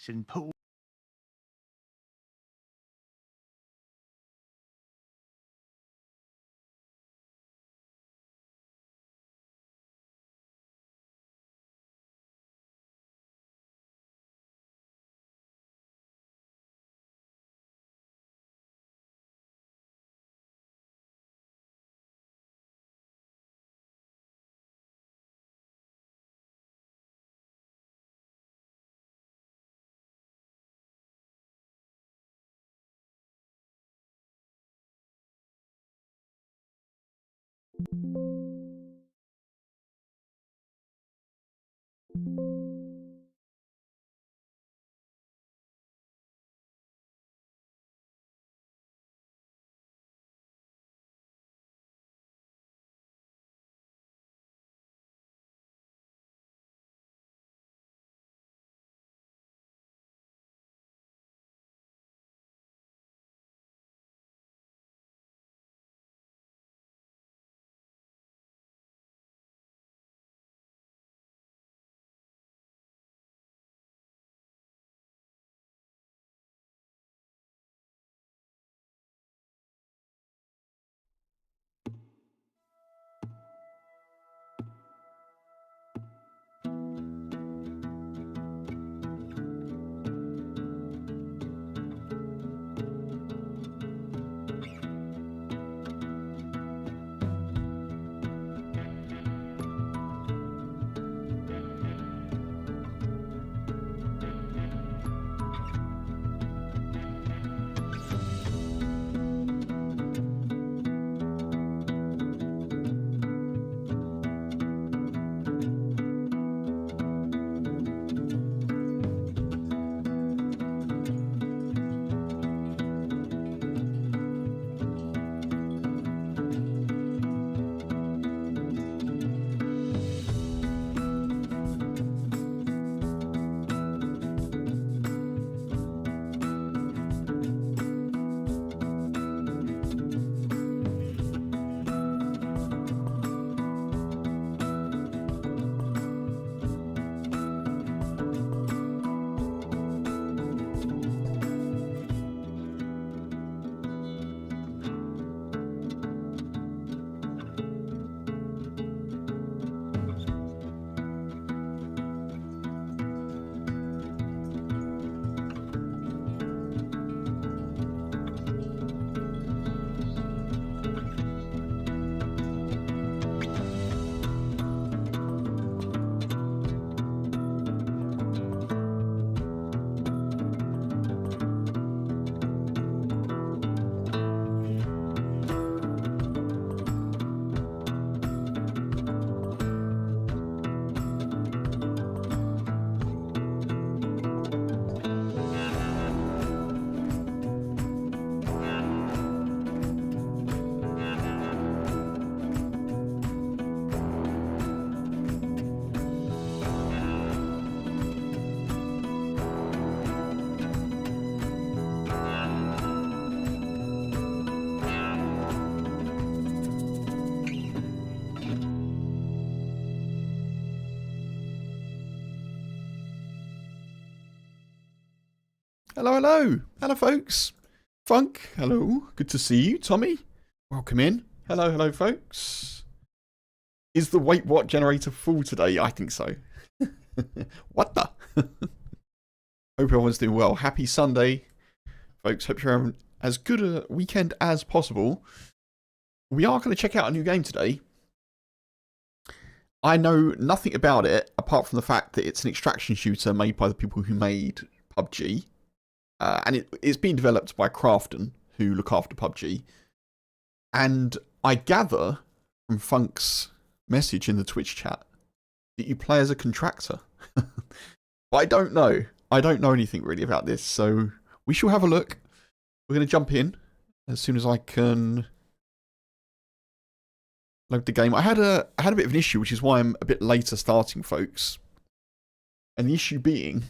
and put Hello, hello. Hello, folks. Funk, hello. Good to see you. Tommy, welcome in. Hello, hello, folks. Is the wait what generator full today? I think so. What the? Hope everyone's doing well. Happy Sunday, folks. Hope you're having as good a weekend as possible. We are going to check out a new game today. I know nothing about it apart from the fact that it's an extraction shooter made by the people who made PUBG. And it's being developed by Crafton, who look after PUBG. And I gather from Funk's message in the Twitch chat that you play as a contractor. But I don't know. I don't know anything really about this. So we shall have a look. We're going to jump in as soon as I can load the game. I had a bit of an issue, which is why I'm a bit later starting, folks. And the issue being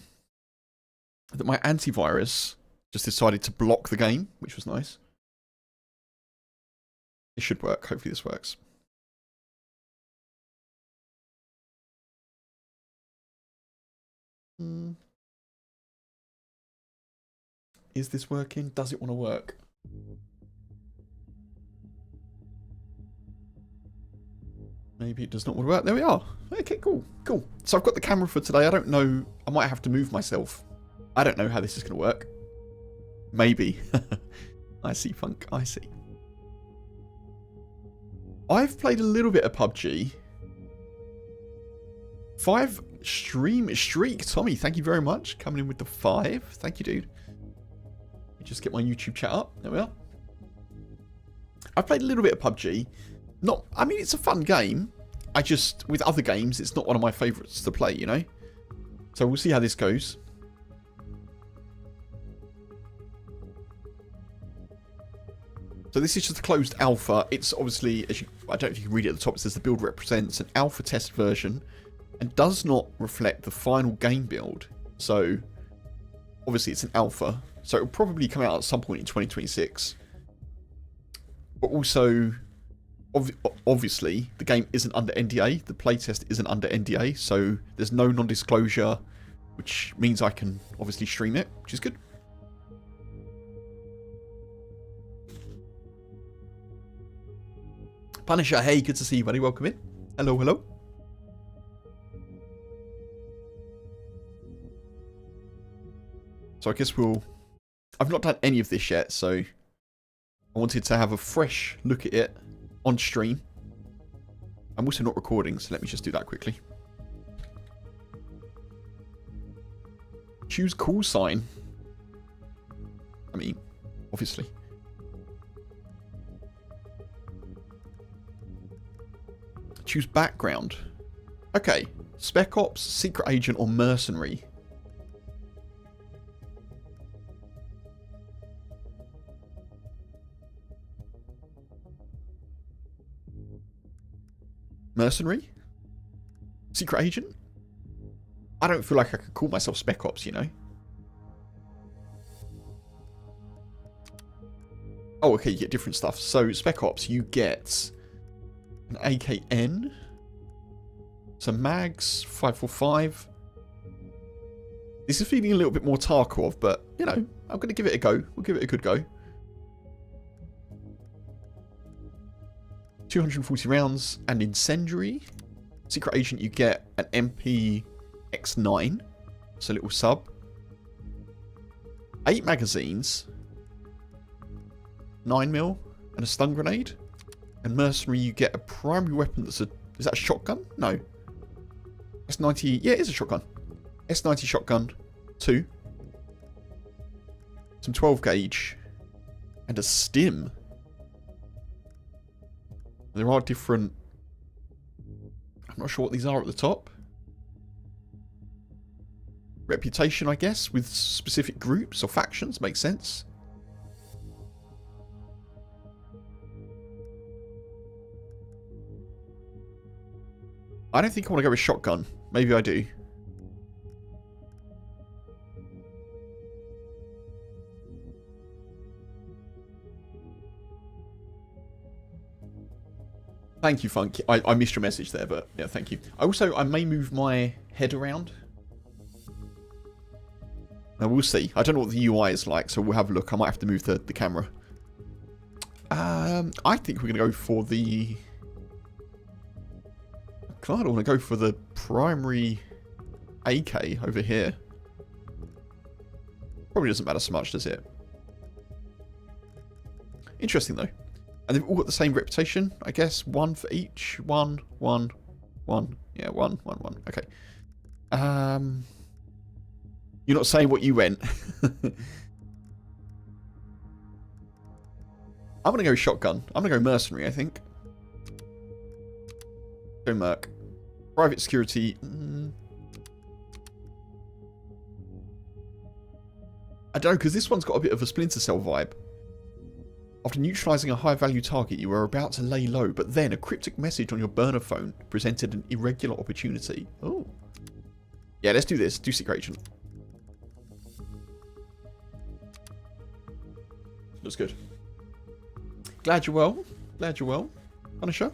that my antivirus just decided to block the game, which was nice. It should work. Hopefully this works. Is this working? Does it want to work? Maybe it does not want to work. There we are. Okay, cool. Cool. So I've got the camera for today. I don't know. I might have to move myself. I don't know how this is going to work. Maybe. I see, Funk. I see. I've played a little bit of PUBG. 5 streak. Tommy, thank you very much. Coming in with the 5. Thank you, dude. Let me just get my YouTube chat up. There we are. I've played a little bit of PUBG. I mean, it's a fun game. With other games, it's not one of my favourites to play, you know? So we'll see how this goes. So this is just a closed alpha. It's obviously, I don't know if you can read it at the top, it says the build represents an alpha test version and does not reflect the final game build. So obviously it's an alpha. So it'll probably come out at some point in 2026. But also, obviously, the game isn't under NDA. The playtest isn't under NDA. So there's no non-disclosure, which means I can obviously stream it, which is good. Punisher, hey, good to see you, buddy. Welcome in. Hello, hello. So I guess I've not done any of this yet, so I wanted to have a fresh look at it on stream. I'm also not recording, so let me just do that quickly. Choose call sign. I mean, obviously. Choose background. Okay. Spec Ops, Secret Agent, or Mercenary. Mercenary? Secret Agent? I don't feel like I could call myself Spec Ops, you know? Oh, okay, you get different stuff. So, Spec Ops, you get an AKN, some mags, 545. This is feeling a little bit more Tarkov, but, you know, I'm going to give it a go. We'll give it a good go. 240 rounds and incendiary. Secret Agent, you get an MP X9. It's a little sub. 8 magazines. 9mm and a stun grenade. And Mercenary, you get a primary weapon that's is that a shotgun? No. S90, yeah, it is a shotgun. S90 shotgun, 2. Some 12 gauge. And a stim. There are different... I'm not sure what these are at the top. Reputation, I guess, with specific groups or factions. Makes sense. I don't think I want to go with shotgun. Maybe I do. Thank you, Funk. I missed your message there, but yeah, thank you. I may move my head around. Now, we'll see. I don't know what the UI is like, so we'll have a look. I might have to move the camera. I think we're going to go for the... I kind of want to go for the primary AK over here. Probably doesn't matter so much, does it? Interesting, though. And they've all got the same reputation, I guess. 1 for each. 1, 1, 1. Yeah, 1, 1, 1. Okay. You're not saying what you went. I'm going to go shotgun. I'm going to go mercenary, I think. Go merc. Private security. I don't know, because this one's got a bit of a Splinter Cell vibe. After neutralizing a high-value target, you were about to lay low, but then a cryptic message on your burner phone presented an irregular opportunity. Oh. Yeah, let's do this. Do Secret Agent. Looks good. Glad you're well. Glad you're well. Punisher.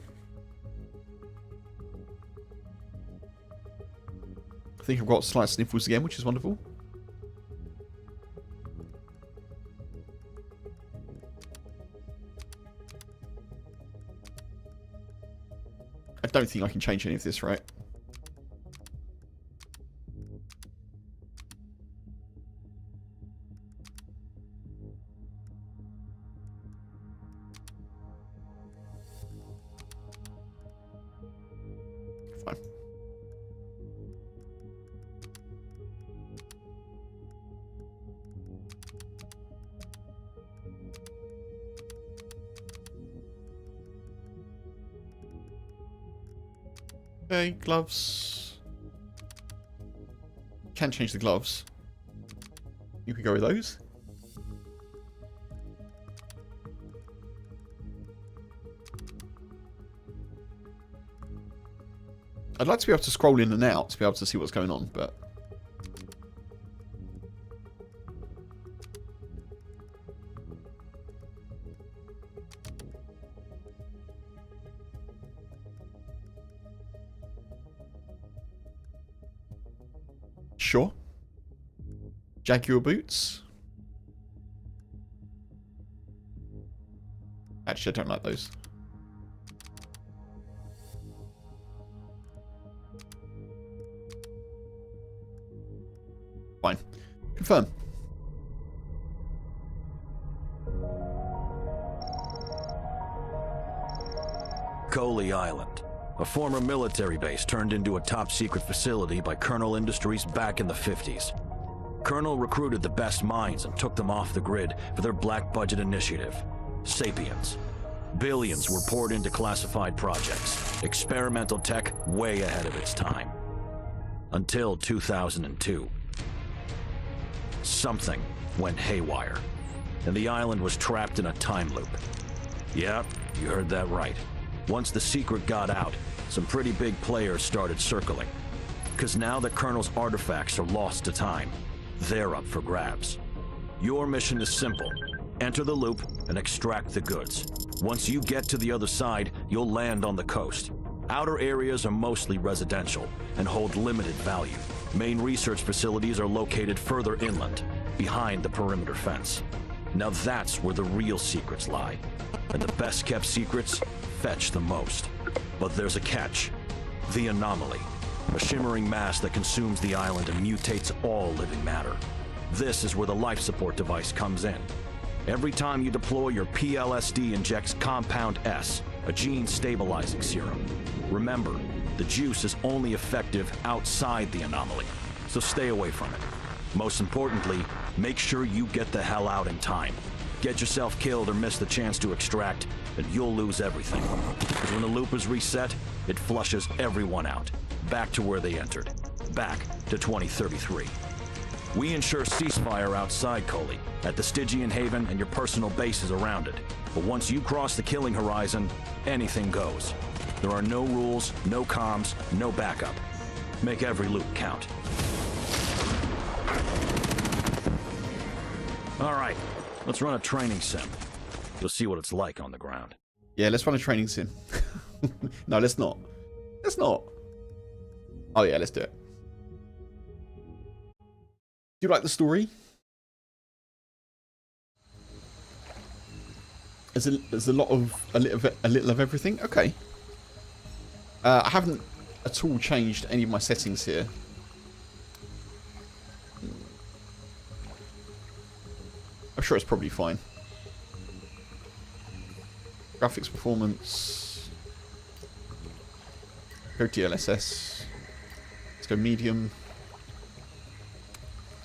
I think I've got slight sniffles again, which is wonderful. don't think I can change any of this, right? Fine. Okay, gloves. Can change the gloves. You could go with those. I'd like to be able to scroll in and out to be able to see what's going on, but... Sure. Jaguar boots. Actually, I don't like those. Fine. Confirm. Coley Island, a former military base turned into a top-secret facility by Colonel Industries back in the 50s. Colonel recruited the best minds and took them off the grid for their black budget initiative, Sapiens. Billions were poured into classified projects, experimental tech way ahead of its time. Until 2002. Something went haywire, and the island was trapped in a time loop. Yep, you heard that right. Once the secret got out, some pretty big players started circling. Because now that Colonel's artifacts are lost to time, they're up for grabs. Your mission is simple. Enter the loop and extract the goods. Once you get to the other side, you'll land on the coast. Outer areas are mostly residential and hold limited value. Main research facilities are located further inland, behind the perimeter fence. Now that's where the real secrets lie. And the best kept secrets fetch the most. But there's a catch. The anomaly. A shimmering mass that consumes the island and mutates all living matter. This is where the life support device comes in. Every time you deploy, your PLSD injects Compound S, a gene stabilizing serum. Remember, the juice is only effective outside the anomaly, so stay away from it. Most importantly, make sure you get the hell out in time. Get yourself killed or miss the chance to extract, and you'll lose everything. Because when the loop is reset, it flushes everyone out. Back to where they entered. Back to 2033. We ensure ceasefire outside Coley, at the Stygian Haven and your personal bases around it. But once you cross the killing horizon, anything goes. There are no rules, no comms, no backup. Make every loop count. All right, let's run a training sim. You'll see what it's like on the ground. Yeah, let's run a training sim. No, let's not. Let's not. Oh yeah, let's do it. Do you like the story? There's a little of everything. Okay. I haven't at all changed any of my settings here. I'm sure it's probably fine. Graphics performance. Go DLSS. Let's go medium.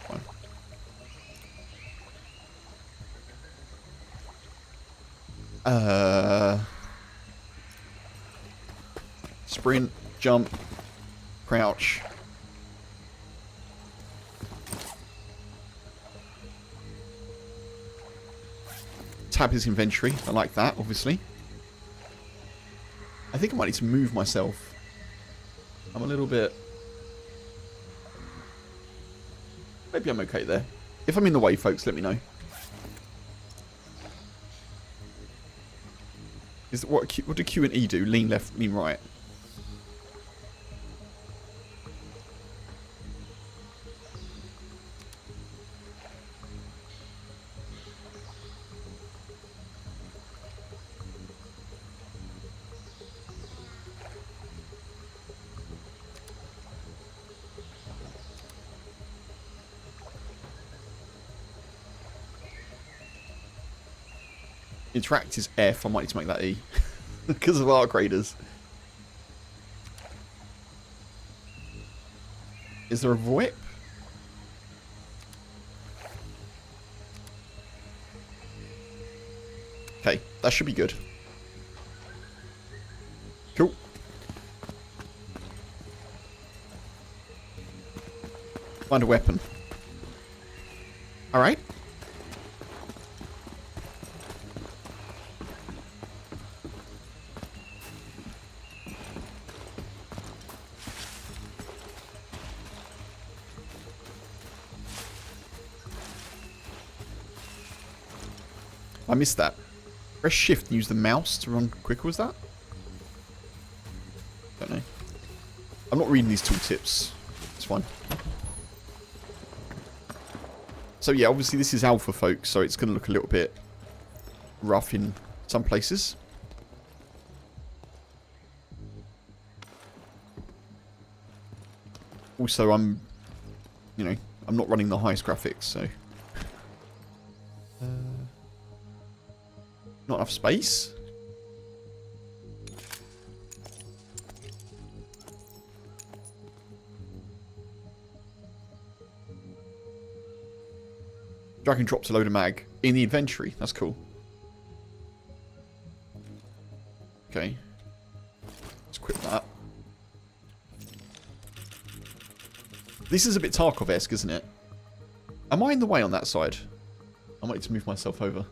Fine. Sprint, jump, crouch. Tab his inventory. I like that, obviously. I think I might need to move myself. I'm a little bit... Maybe I'm okay there. If I'm in the way, folks, let me know. What do Q and E do? Lean left, lean right. Interact is F. I might need to make that E. Because of arc raiders. Is there a VoIP? Okay, that should be good. Cool. Find a weapon. Alright. I missed that. Press shift and use the mouse to run quicker, was that? Don't know. I'm not reading these tooltips. It's fine. So yeah, obviously this is alpha, folks, so it's going to look a little bit rough in some places. Also, I'm not running the highest graphics, so... Not enough space? Drag and drop to load a mag in the inventory. That's cool. Okay. Let's equip that. This is a bit Tarkov-esque, isn't it? Am I in the way on that side? I might need to move myself over.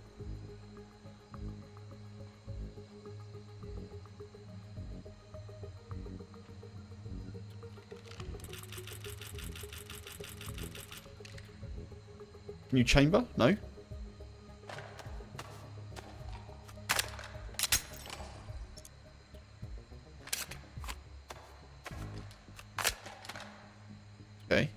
New chamber? No? Okay.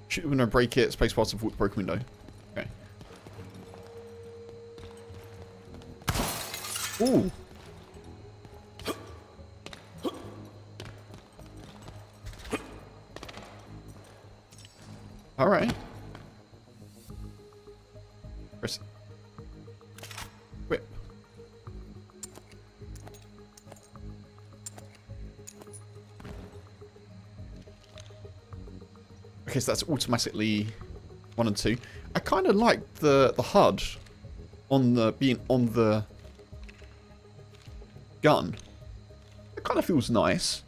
Shoot when I break it, spacebar to avoid broken window. Okay. Ooh. All right. Press whip. Okay, so that's automatically 1 and 2. I kind of like the HUD on the being on the gun. It kind of feels nice.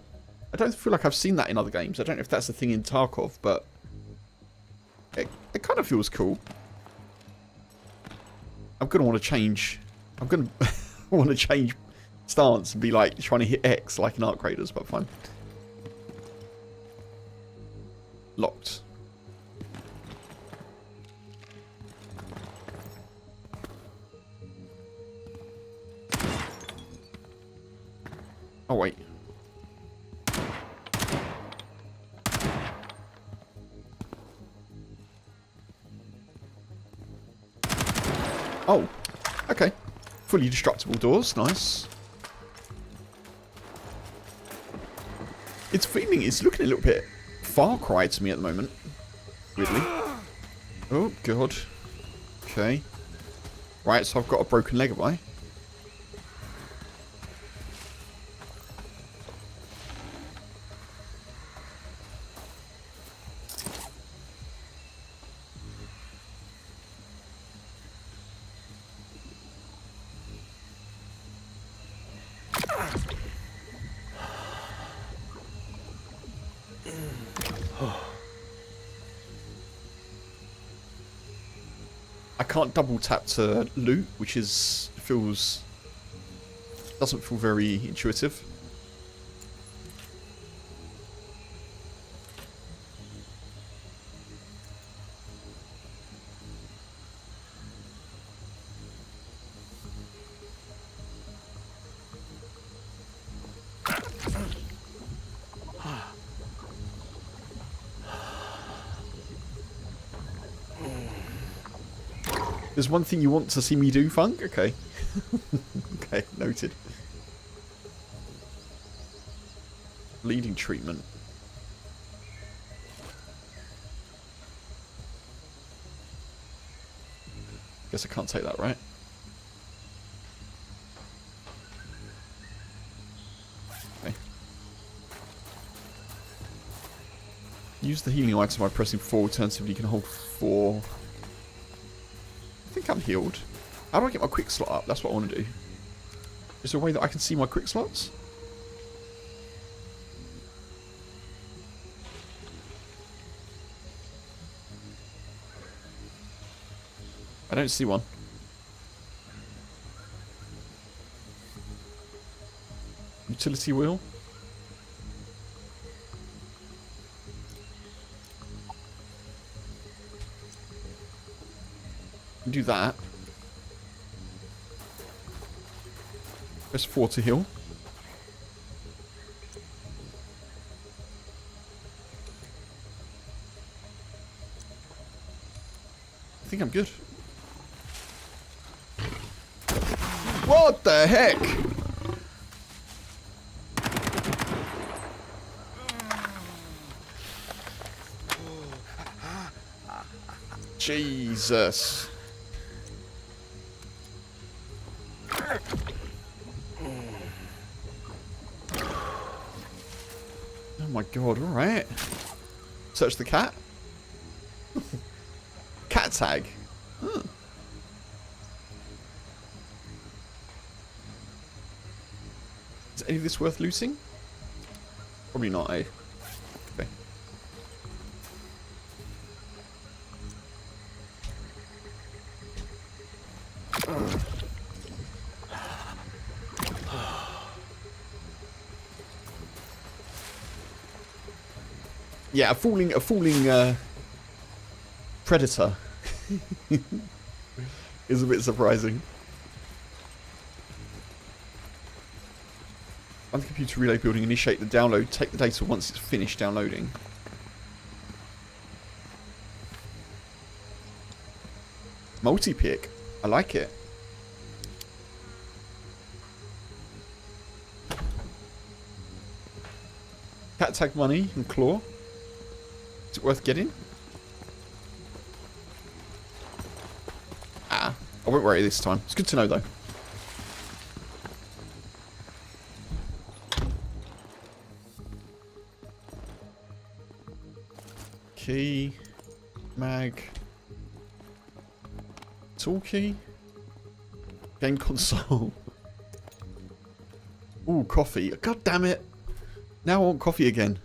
I don't feel like I've seen that in other games. I don't know if that's a thing in Tarkov, but it kind of feels cool. I'm gonna want to change. I'm gonna want to change stance and be like trying to hit X like in Arc Raiders, but fine. Locked. Oh wait. Oh, okay. Fully destructible doors, nice. It's looking a little bit Far Cry to me at the moment. Weirdly. Oh, God. Okay. Right, so I've got a broken leg, have I? I can't double tap to loot, which doesn't feel very intuitive. There's one thing you want to see me do, Funk? Okay. Okay, noted. Bleeding treatment. Guess I can't take that, right? Okay. Use the healing item by pressing 4. Alternatively, you can hold 4. I think I'm healed. How do I get my quick slot up? That's what I want to do. Is there a way that I can see my quick slots? I don't see one. Utility wheel. Do that. Press 4 to heal. I think I'm good. What the heck? Jesus. Oh my god, alright. Search the cat. Cat tag. Huh. Is any of this worth looting? Probably not, eh? Okay. Yeah, a falling predator is a bit surprising. On the computer relay building, initiate the download. Take the data once it's finished downloading. Multi-pick. I like it. Cat tag money and claw. Is it worth getting? Ah, I won't worry this time. It's good to know though. Key, mag, tool key, game console. Ooh, coffee. God damn it. Now I want coffee again.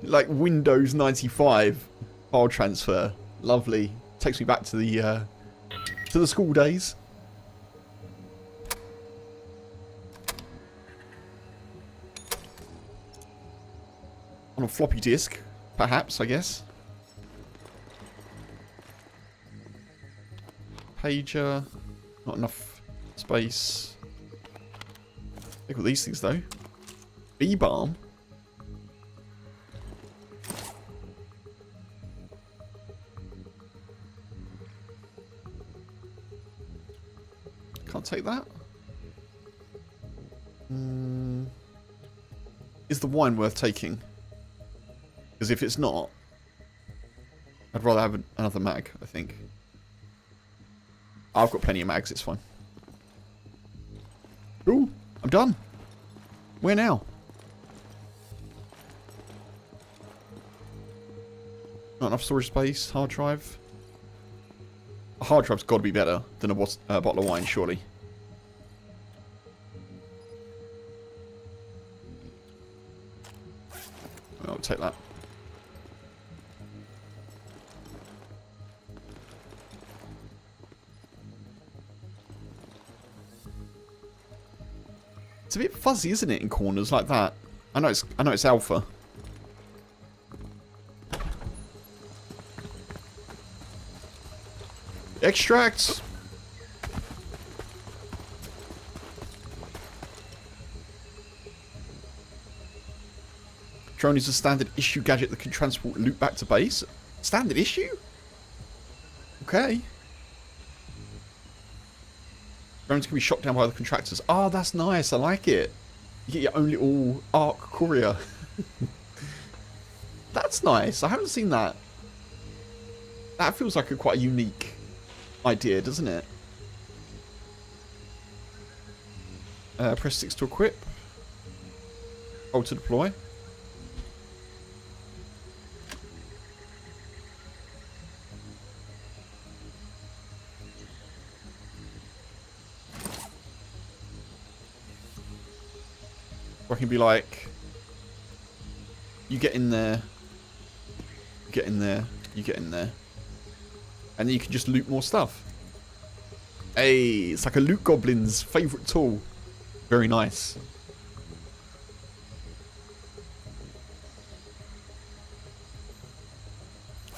Like Windows 95 file transfer. Lovely. Takes me back to the school days. On a floppy disk, perhaps, I guess. Pager. Not enough space. Look at these things though. Bee balm. Can't take that. Is the wine worth taking? Because if it's not, I'd rather have another mag, I think. I've got plenty of mags, it's fine. Ooh, I'm done. Where now? Not enough storage space, hard drive. A hard drive's got to be better than a bottle of wine, surely. I'll take that. It's a bit fuzzy, isn't it, in corners like that? I know it's alpha. Extract! Drone is a standard issue gadget that can transport loot back to base. Standard issue? Okay. Drones can be shot down by the contractors. Oh, that's nice. I like it. You get your own little ARC courier. That's nice. I haven't seen that. That feels like quite a unique idea, doesn't it? Press 6 to equip. Hold to deploy. Or I can be like, you get in there, you get in there, you get in there. And then you can just loot more stuff. Hey, it's like a loot goblin's favourite tool. Very nice.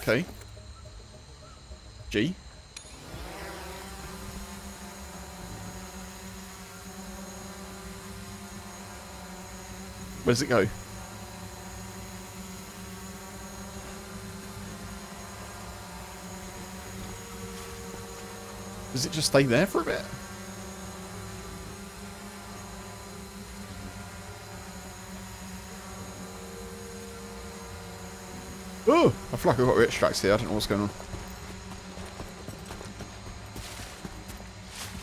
Okay. G. Where does it go? Does it just stay there for a bit? Oh! I feel like I've got extracts here. I don't know what's going on.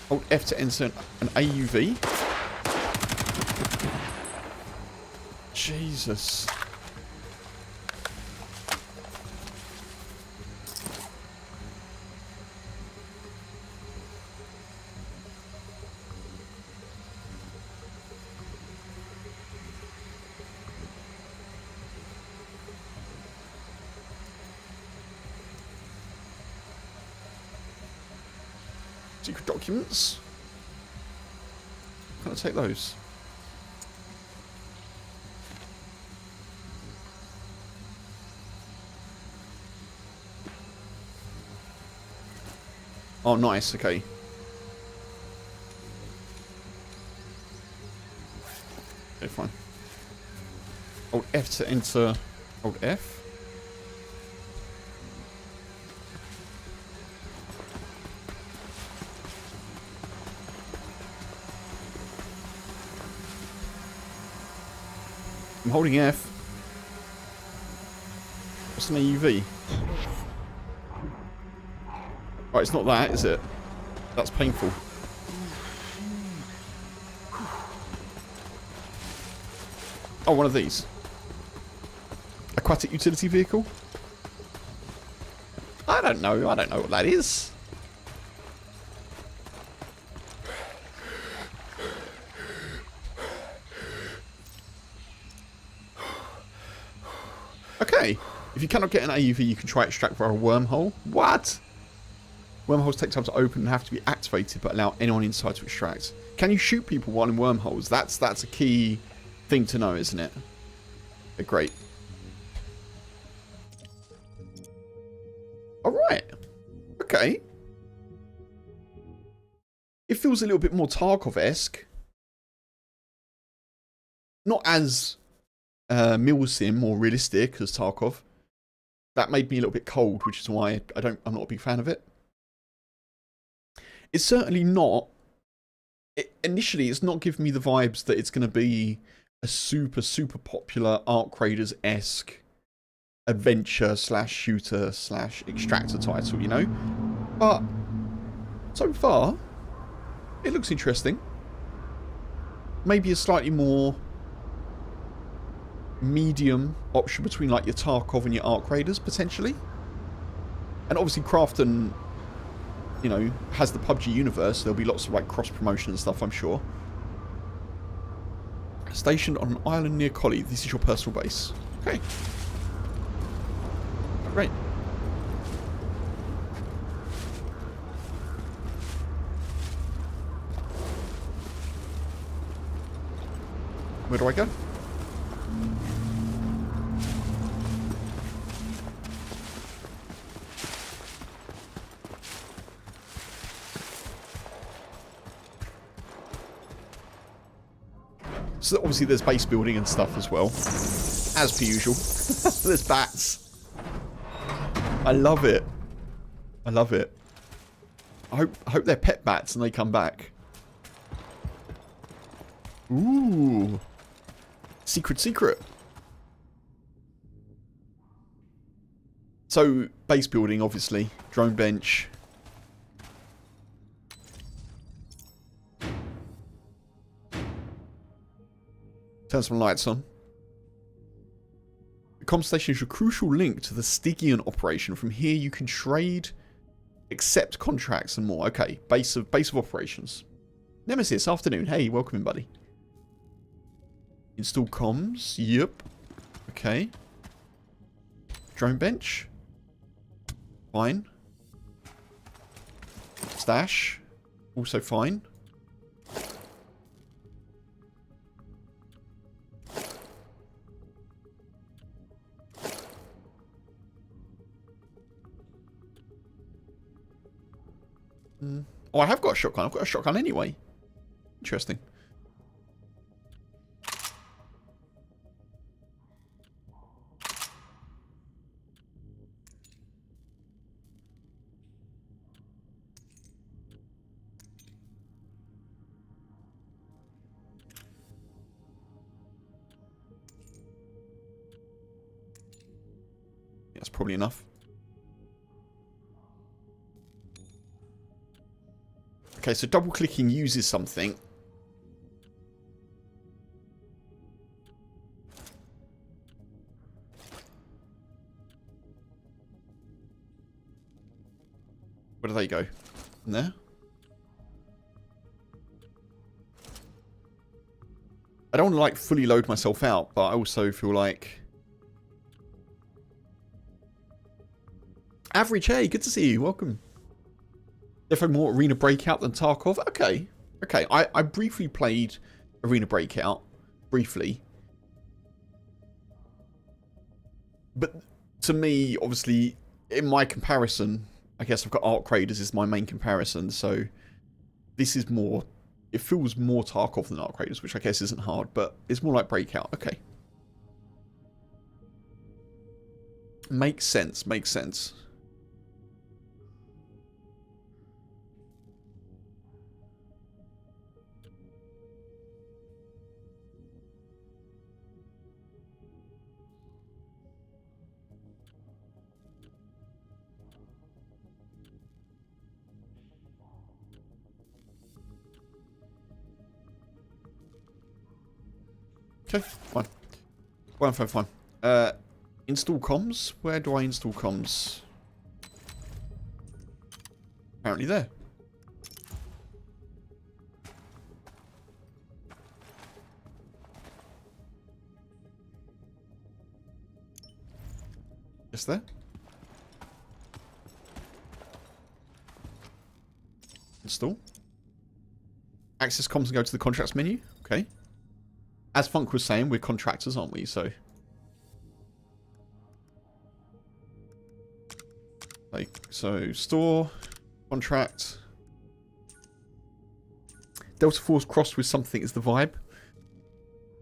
Hold F to enter an AUV. Jesus. Secret documents. Can I take those? Oh, nice. Okay. Okay, fine. Hold F to enter. Hold F. I'm holding F. What's an AUV? Right, it's not that, is it? That's painful. Oh, one of these. Aquatic utility vehicle? I don't know. I don't know what that is. Okay. If you cannot get an AUV, you can try extract via a wormhole. What? Wormholes take time to open and have to be activated, but allow anyone inside to extract. Can you shoot people while in wormholes? That's a key thing to know, isn't it? Okay, great. Alright. Okay. It feels a little bit more Tarkov-esque. Not as Milsim or realistic as Tarkov. That made me a little bit cold, which is why I'm not a big fan of it. It's certainly not. Initially, it's not giving me the vibes that it's going to be a super popular Arc Raiders-esque adventure / shooter / extractor title, you know? But so far, it looks interesting. Maybe a slightly more medium option between like your Tarkov and your Arc Raiders, potentially. And obviously Crafton, you know, has the PUBG universe. There'll be lots of like cross promotion and stuff, I'm sure. Stationed on an island near Collie. This is your personal base. Okay. Great. Where do I go? So obviously there's base building and stuff as well. As per usual. There's bats. I love it. I love it. I hope they're pet bats and they come back. Ooh. Secret. So, base building, obviously. Drone bench. Turn some lights on. The comm station is a crucial link to the Stygian operation. From here you can trade, accept contracts and more. Okay, base of operations. Nemesis, afternoon. Hey, welcome in, buddy. Install comms. Yep. Okay. Drone bench. Fine. Stash. Also fine. Oh, I have got a shotgun. I've got a shotgun anyway. Interesting. That's probably enough. Okay, so double clicking uses something. Where do they go? In there? I don't want to like fully load myself out, but I also feel like... Average, hey, good to see you. Welcome. Definitely more Arena Breakout than Tarkov. Okay. Okay, I briefly played Arena Breakout. Briefly. But to me, obviously, in my comparison, I guess I've got Arc Raiders as my main comparison, so this is more... It feels more Tarkov than Arc Raiders, which I guess isn't hard, but it's more like Breakout. Okay. Makes sense, makes sense. Okay, fine. Fine. Install comms? Where do I install comms? Apparently there. Just there. Install. Access comms and go to the contracts menu. Okay. As Funk was saying, we're contractors, aren't we? So, store, contract. Delta Force crossed with something is the vibe.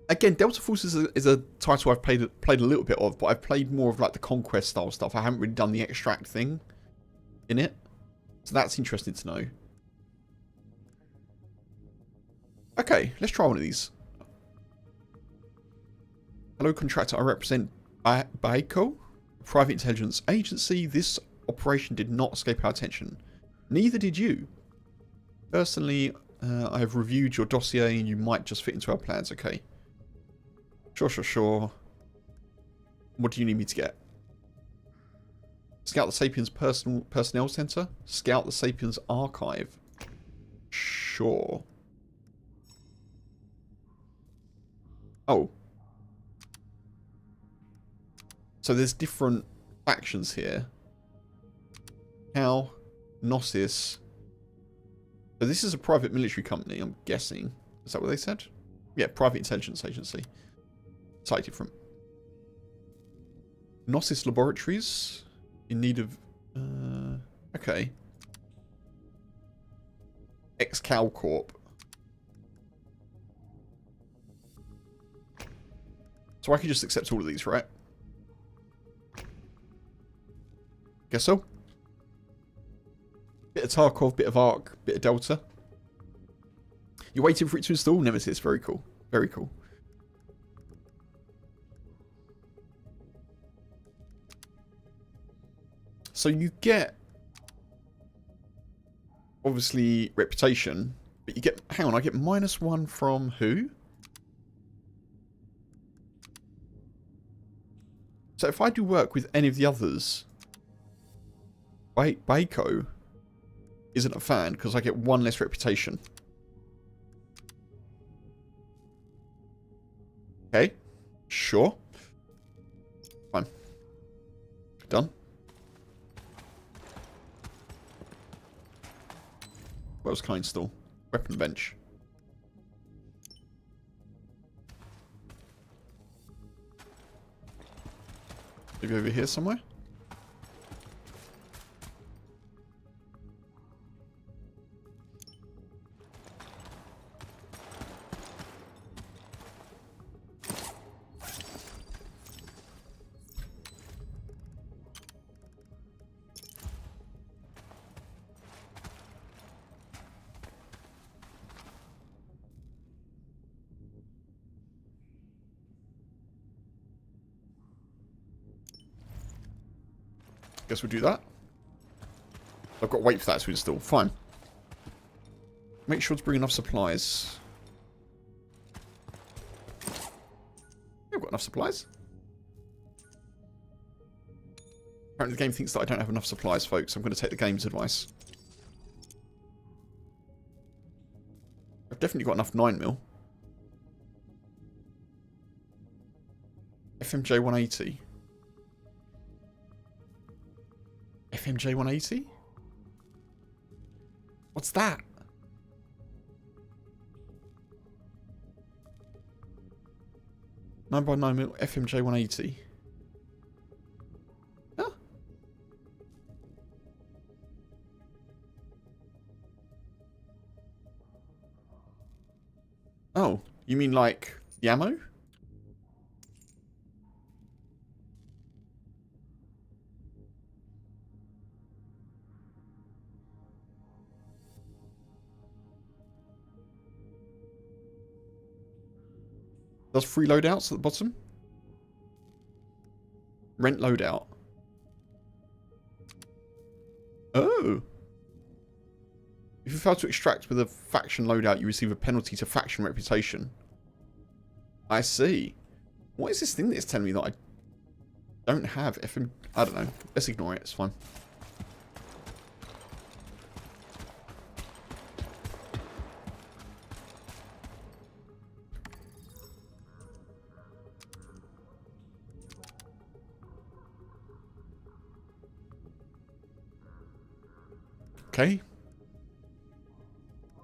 Again, Delta Force is a title I've played a little bit of, but I've played more of like the Conquest style stuff. I haven't really done the extract thing in it, so that's interesting to know. Okay, let's try one of these. Hello, contractor. I represent BAICO, a private intelligence agency. This operation did not escape our attention. Neither did you. Personally, I have reviewed your dossier and you might just fit into our plans, okay? Sure. What do you need me to get? Scout the Sapiens Personnel Center? Scout the Sapiens Archive? Sure. Oh. So there's different factions here. Cal, Gnosis. So this is a private military company, I'm guessing. Is that what they said? Yeah, private intelligence agency. Slightly different. Gnosis Laboratories. In need of... okay. Ex-Cal Corp. So I can just accept all of these, right? Guess so. Bit of Tarkov, bit of Arc, bit of Delta. You're waiting for it to install Nemesis. Very cool. Very cool. So you get, obviously, reputation, but you get, hang on, I get -1 from who? So if I do work with any of the others, Baco isn't a fan because I get 1 less reputation. Okay, sure. Fine. Done. What else can I install? Weapon bench. Maybe over here somewhere? Guess we'll do that. I've got to wait for that to install. Fine. Make sure to bring enough supplies. I've got enough supplies. Apparently the game thinks that I don't have enough supplies, folks. I'm going to take the game's advice. I've definitely got enough 9mm. FMJ 180. FMJ 180? What's that? Nine by 9mm FMJ 180. Huh? Oh, you mean like the ammo? Does free loadouts at the bottom? Rent loadout. Oh. If you fail to extract with a faction loadout, you receive a penalty to faction reputation. I see. What is this thing that's telling me that I don't have? I don't know. Let's ignore it. It's fine. Okay.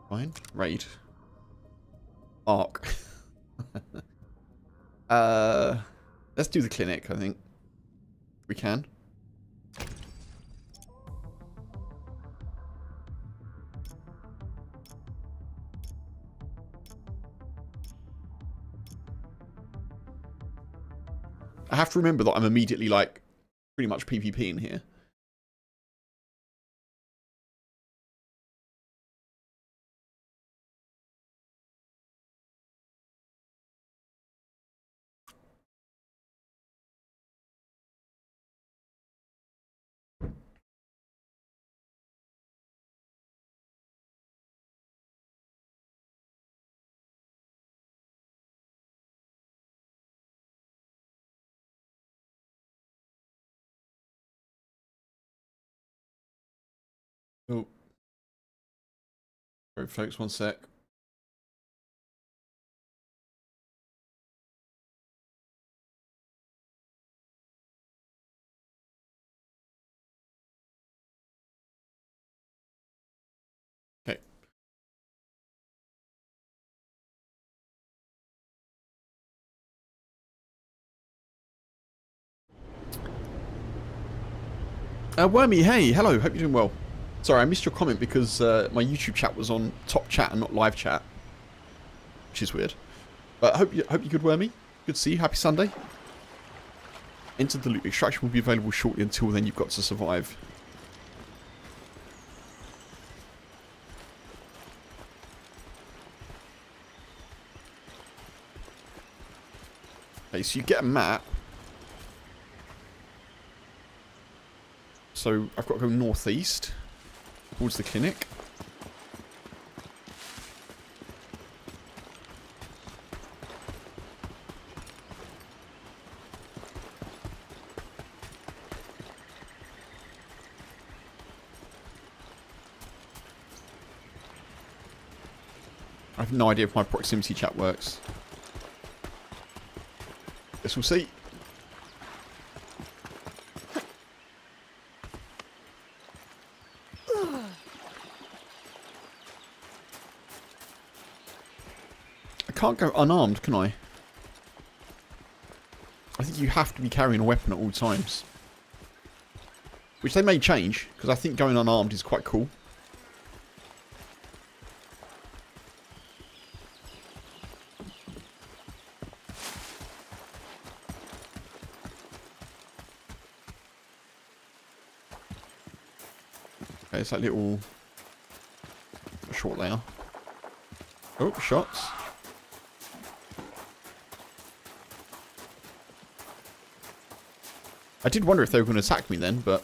Fine. Raid. Arc. Let's do the clinic, I think. We can. I have to remember that I'm immediately, like, pretty much PvP in here. Oh. Sorry, folks, one sec. Okay. Wormy, hey, hello, hope you're doing well. Sorry, I missed your comment because my YouTube chat was on top chat and not live chat, which is weird. But hope you're good, Wormy. Good to see you. Happy Sunday. Enter the loot. Extraction will be available shortly. Until then, you've got to survive. Okay, so you get a map. So I've got to go northeast towards the clinic. I have no idea if my proximity chat works. Guess we'll see. I can't go unarmed, can I? I think you have to be carrying a weapon at all times. Which they may change, because I think going unarmed is quite cool. Okay, it's that little short layer. Oh, shots. I did wonder if they were going to attack me then, but...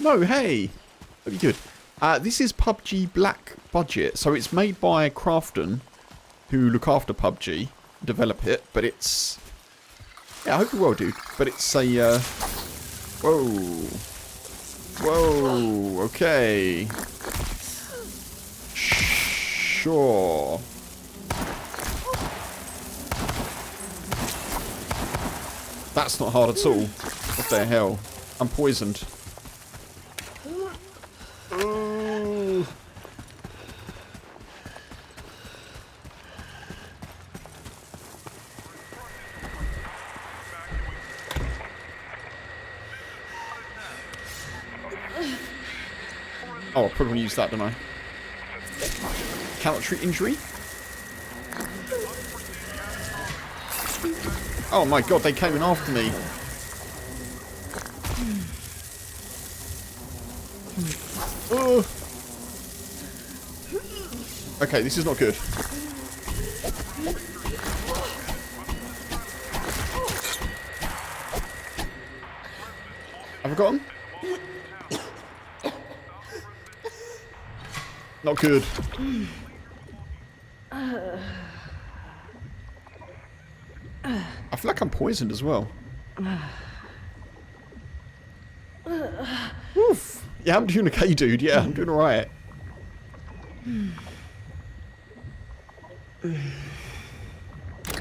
No, hey! That'd be good. This is PUBG Black Budget. So it's made by Crafton, who look after PUBG, develop it, but it's... Yeah, I hope you're well, dude. But it's a... Whoa. Whoa, okay. Sure. That's not hard at all. What the hell? I'm poisoned. Oh, I'll probably use that, don't I? Cannot treat injury. Oh my god, they came in after me. Okay, this is not good. Have I got him? Not good. I feel like I'm poisoned as well. Oof. Yeah, I'm doing okay, dude. Yeah, I'm doing alright.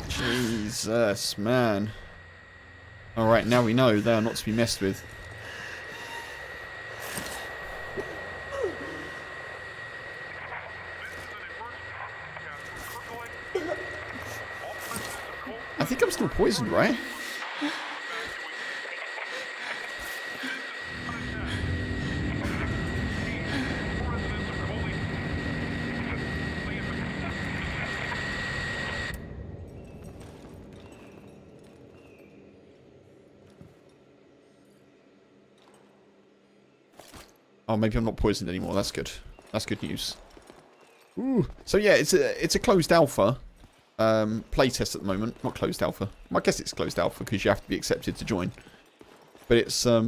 Jesus, man. Alright, now we know they are not to be messed with. I think I'm still poisoned, right? Oh, maybe I'm not poisoned anymore. That's good. That's good news. Ooh. So yeah, it's a closed alpha. Playtest at the moment. Not closed alpha. I guess it's closed alpha because you have to be accepted to join. But it's yeah.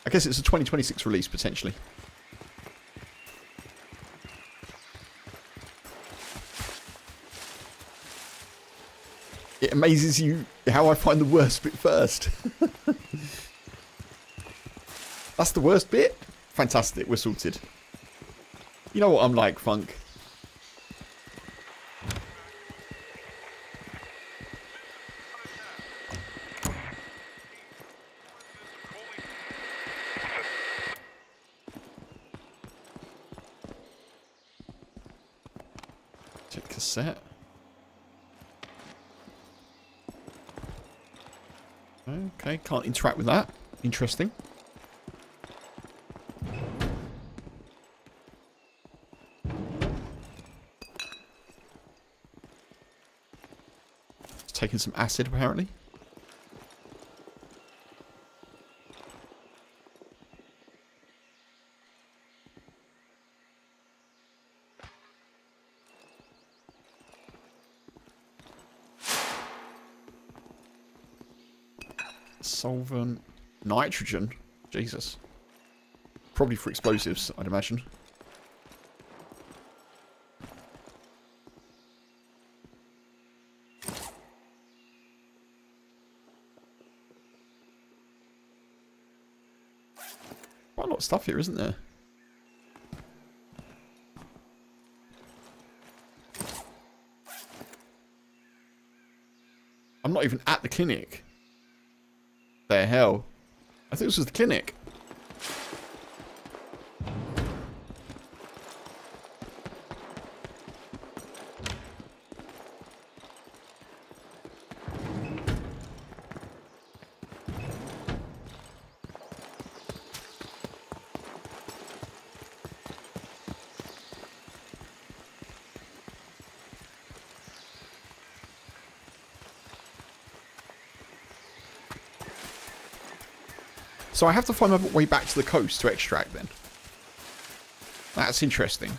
I guess it's a 2026 release potentially. It amazes you how I find the worst bit first. That's the worst bit? Fantastic, we're sorted. You know what I'm like, Funk. Check cassette. Okay, can't interact with that. Interesting. It's taking some acid, apparently. Solvent. Nitrogen. Jesus. Probably for explosives, I'd imagine. Quite a lot of stuff here, isn't there? I'm not even at the clinic. The hell? I think this was the clinic. So I have to find my way back to the coast to extract then. That's interesting.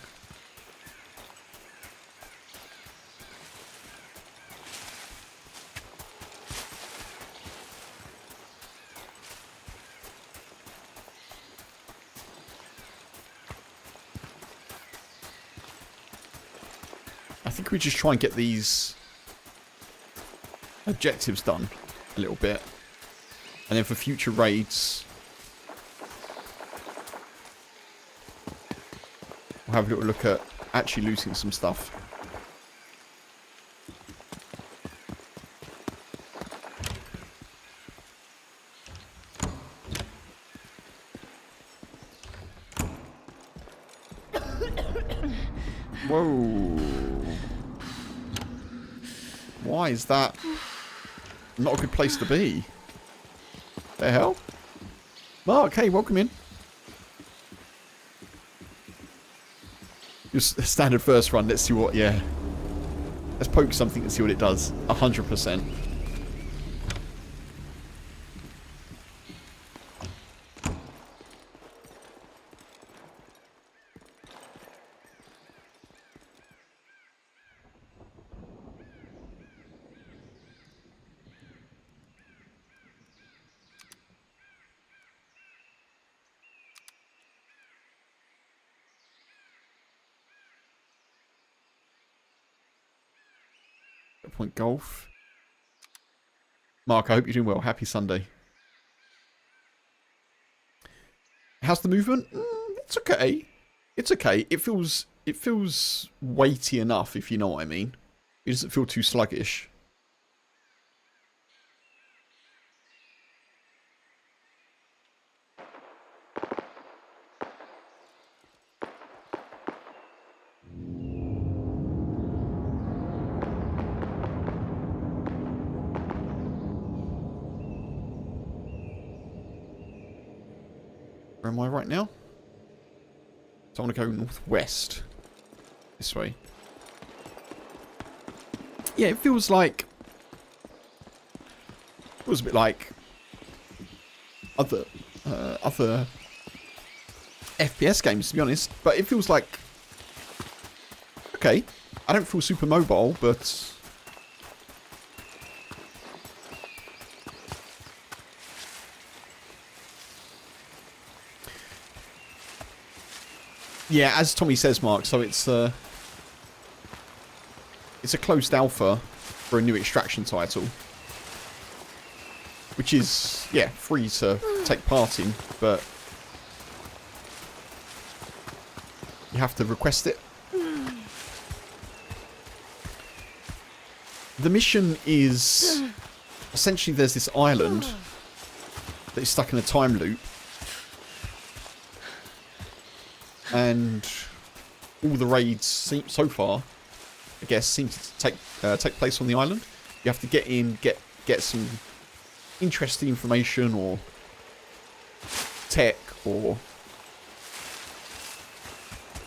I think we just try and get these objectives done a little bit. And then for future raids, we'll have a little look at actually looting some stuff. Whoa. Why is that not a good place to be? The hell? Mark, hey, welcome in. Just standard first run, let's see what, yeah. Let's poke something and see what it does. 100%. Point golf. Mark, I hope you're doing well. Happy Sunday. How's the movement? It's okay. It's okay. It feels weighty enough, if you know what I mean. It doesn't feel too sluggish. Where am I right now? So I want to go northwest. This way. Yeah, it feels like... It feels a bit like... Other FPS games, to be honest. But it feels like... Okay. I don't feel super mobile, but... Yeah, as Tommy says, Mark, so it's a closed alpha for a new extraction title. Which is, yeah, free to take part in, but you have to request it. The mission is, essentially there's this island that is stuck in a time loop. And all the raids so far, I guess, seem to take place on the island. You have to get in, get some interesting information or tech or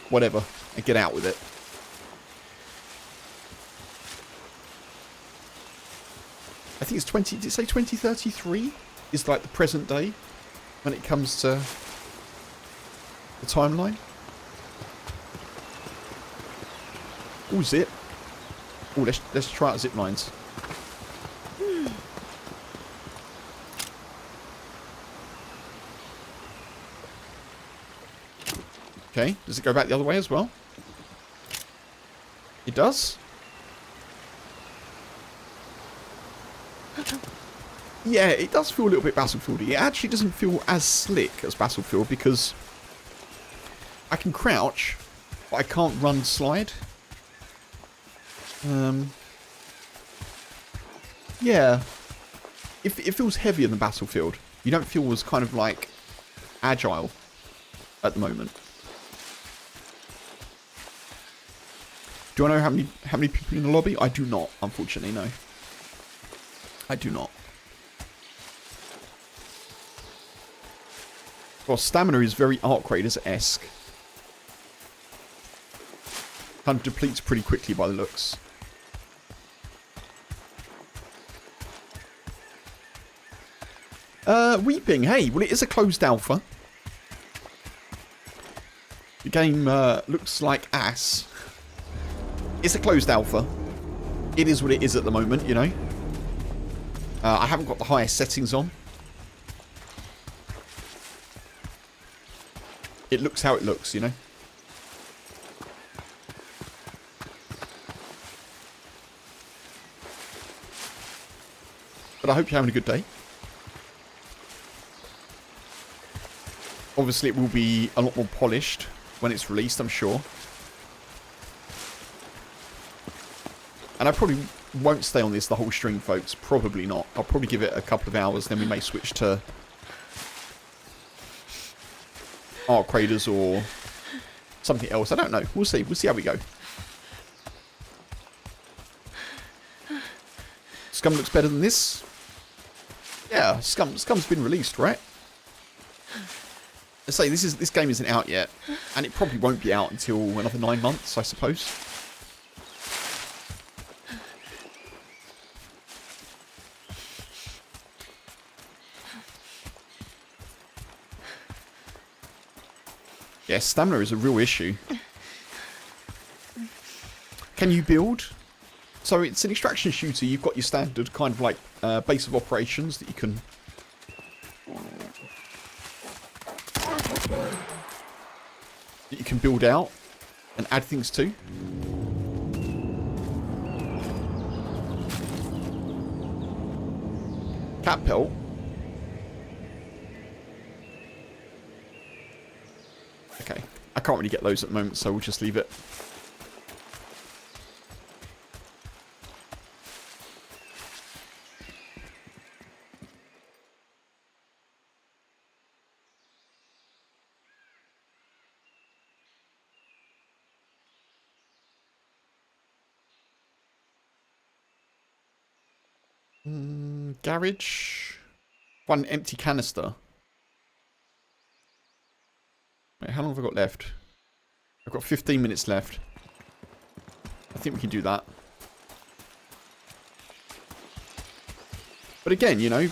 whatever and get out with it. I think it's 20, did it say 2033 is like the present day when it comes to the timeline? Oh, zip. Oh, let's try out zip lines. Okay, does it go back the other way as well? It does. Yeah, it does feel a little bit Battlefieldy. It actually doesn't feel as slick as Battlefield because I can crouch, but I can't run slide. Yeah. It feels heavier than Battlefield. You don't feel as kind of like agile at the moment. Do I know how many people in the lobby? I do not, unfortunately, no. I do not. Well, stamina is very Arc Raiders-esque. Kind of depletes pretty quickly by the looks. Weeping, hey, well it is a closed alpha. The game looks like ass. It's a closed alpha. It is what it is at the moment, you know. I haven't got the highest settings on. It looks how it looks, you know. But I hope you're having a good day. Obviously, it will be a lot more polished when it's released, I'm sure. And I probably won't stay on this the whole stream, folks. Probably not. I'll probably give it a couple of hours, then we may switch to Arc Raiders or something else. I don't know. We'll see. We'll see how we go. Scum looks better than this. Yeah, Scum's been released, right? Let's say this game isn't out yet, and it probably won't be out until another 9 months, I suppose. Yeah, stamina is a real issue. Can you build? So it's an extraction shooter. You've got your standard kind of like base of operations that you can... build out and add things to. Cat pelt. Okay. I can't really get those at the moment, so we'll just leave it. Garage. One empty canister. Wait, how long have I got left? I've got 15 minutes left. I think we can do that. But again, you know,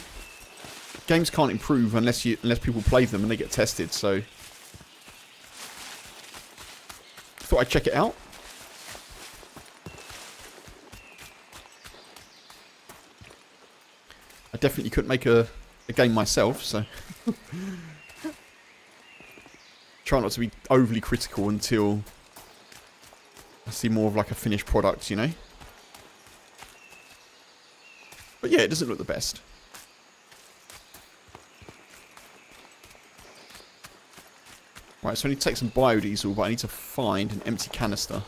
games can't improve unless people play them and they get tested, so thought I'd check it out. I definitely couldn't make a game myself, so try not to be overly critical until I see more of like a finished product, you know. But yeah, it doesn't look the best. Right, so I need to take some biodiesel, but I need to find an empty canister.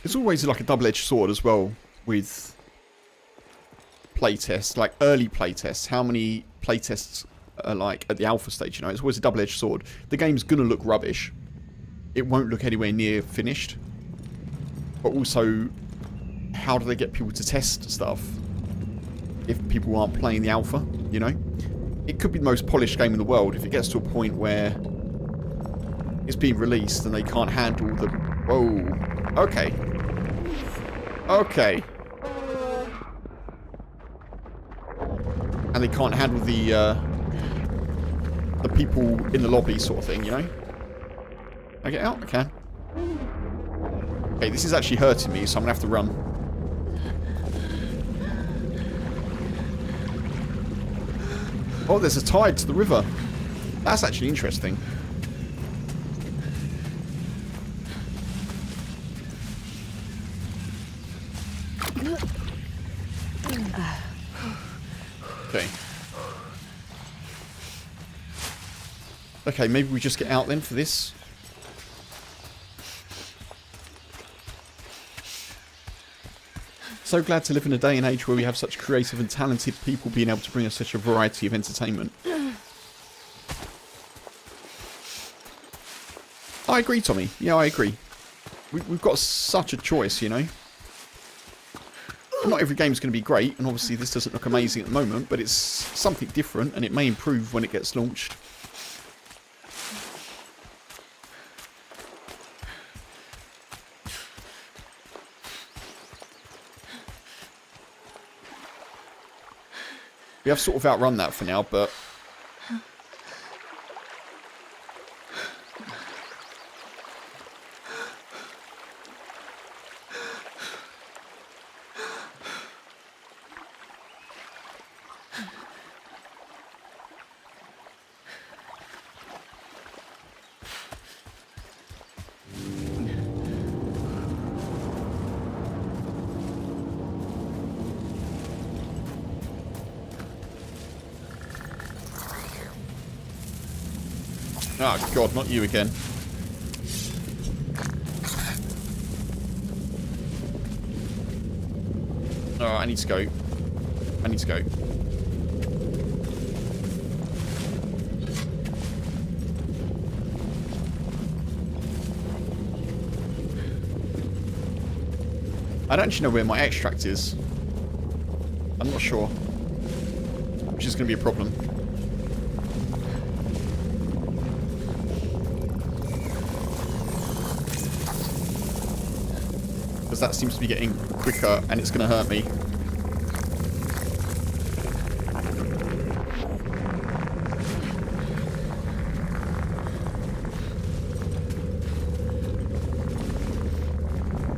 It's always like a double-edged sword as well with playtests, like early playtests, how many playtests are like at the alpha stage, you know, it's always a double-edged sword. The game's gonna look rubbish. It won't look anywhere near finished. But also, how do they get people to test stuff if people aren't playing the alpha, you know? It could be the most polished game in the world. If it gets to a point where it's being released and they can't handle the... Whoa. Okay. Okay. And they can't handle the people in the lobby sort of thing, you know? Can I get out? I can. Okay, this is actually hurting me, so I'm gonna have to run. Oh, there's a tide to the river. That's actually interesting. Okay. Okay, maybe we just get out then for this. So glad to live in a day and age where we have such creative and talented people being able to bring us such a variety of entertainment. I agree, Tommy. Yeah, I agree. We've got such a choice, you know. Not every game's going to be great, and obviously this doesn't look amazing at the moment, but it's something different, and it may improve when it gets launched. We have sort of outrun that for now, but... Oh god, not you again. Oh, I need to go. I need to go. I don't actually know where my extract is. I'm not sure. Which is going to be a problem. Because that seems to be getting quicker and it's going to hurt me.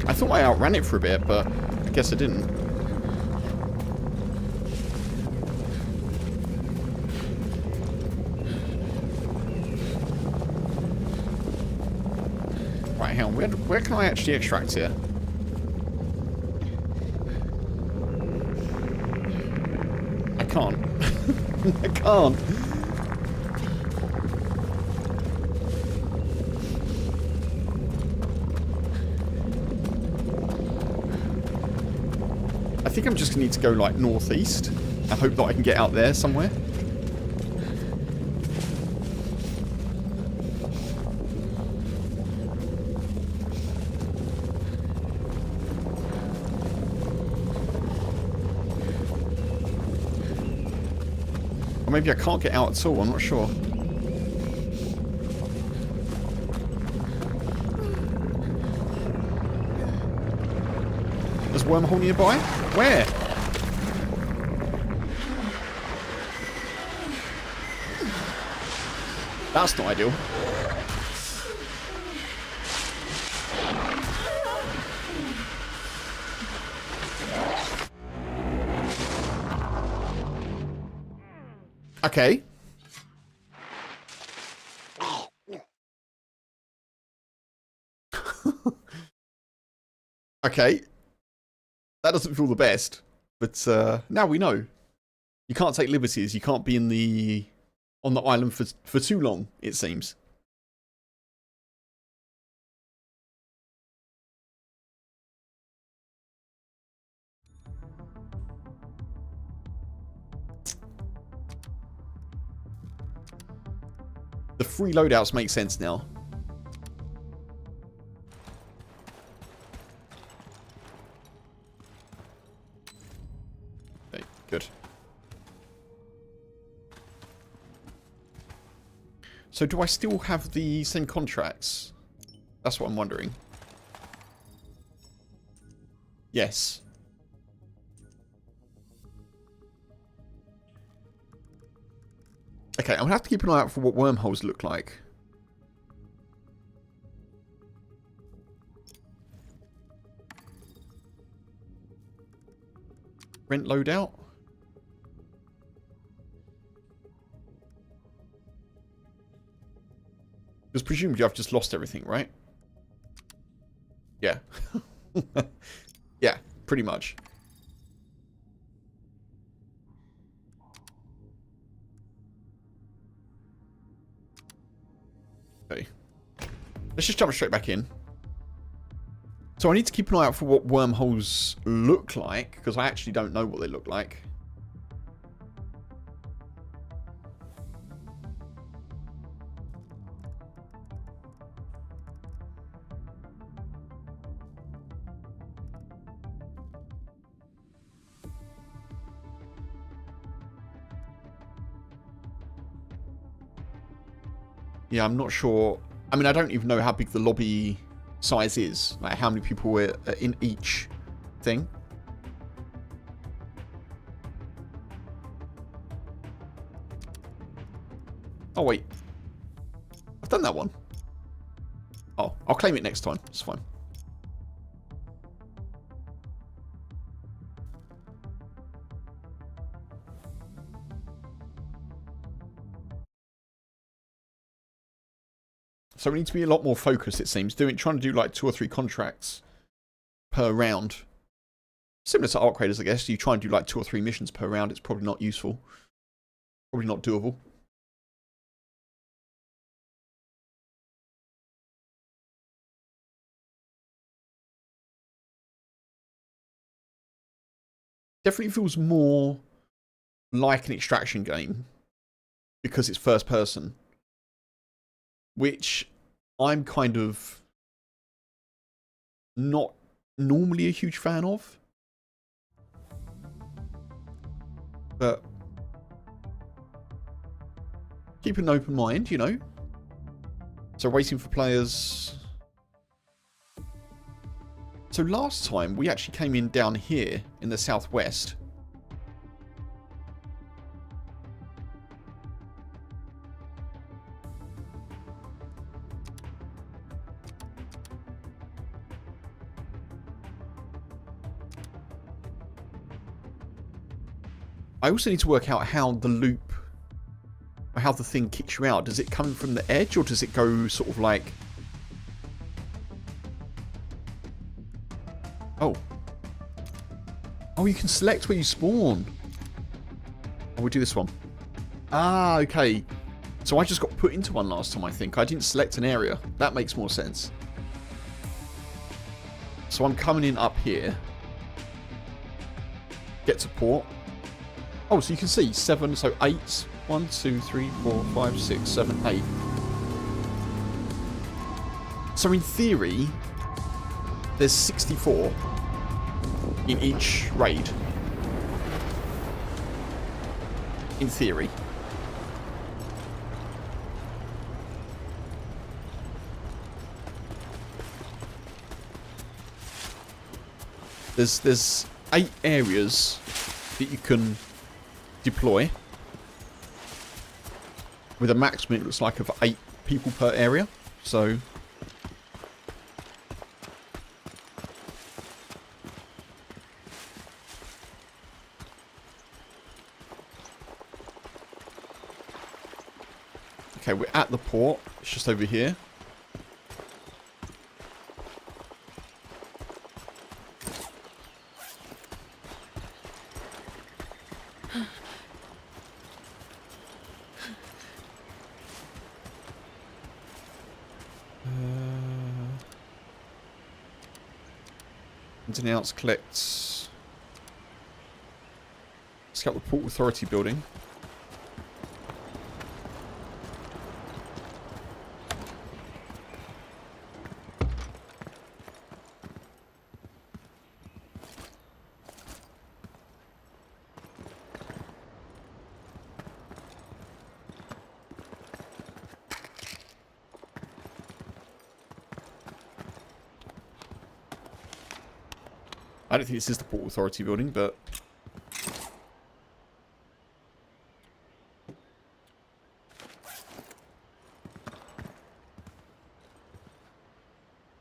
I thought I outran it for a bit, but I guess I didn't. Right, hang on. Where can I actually extract here? I can't. I can't. I think I'm just going to need to go, like, northeast and hope that I can get out there somewhere. Or maybe I can't get out at all, I'm not sure. There's a wormhole nearby? Where? That's not ideal. Okay. Okay. That doesn't feel the best, but now we know. You can't take liberties. You can't be on the island for too long, it seems. The free loadouts make sense now. Okay, good. So do I still have the same contracts? That's what I'm wondering. Yes. Okay, I'm going to have to keep an eye out for what wormholes look like. Rent loadout? Because presumably I've just lost everything, right? Yeah. Yeah, pretty much. Okay. Let's just jump straight back in. So I need to keep an eye out for what wormholes look like, because I actually don't know what they look like. Yeah, I'm not sure. I mean, I don't even know how big the lobby size is. Like, how many people were in each thing. Oh, wait. I've done that one. Oh, I'll claim it next time. It's fine. So we need to be a lot more focused, it seems. Trying to do like 2 or 3 contracts per round. Similar to Arc Raiders, I guess. You try and do like 2 or 3 missions per round. It's probably not useful. Probably not doable. Definitely feels more like an extraction game because it's first person, which I'm kind of not normally a huge fan of, but keep an open mind, you know. So waiting for players. So last time we actually came in down here in the southwest. I also need to work out how the loop, or how the thing kicks you out. Does it come from the edge, or does it go sort of like... Oh. Oh, you can select where you spawn. Oh, we'll do this one. Ah, okay. So I just got put into one last time, I think. I didn't select an area. That makes more sense. So I'm coming in up here. Get to port. Oh, so you can see 7, so 8. 1, 2, 3, 4, 5, 6, 7, 8. So in theory, there's 64 in each raid. In theory. There's 8 areas that you can deploy with a maximum, it looks like, of 8 people per area. So okay, we're at the port. It's just over here. Anything else? Collects. Scout the Port Authority building. I don't think this is the Port Authority building, but...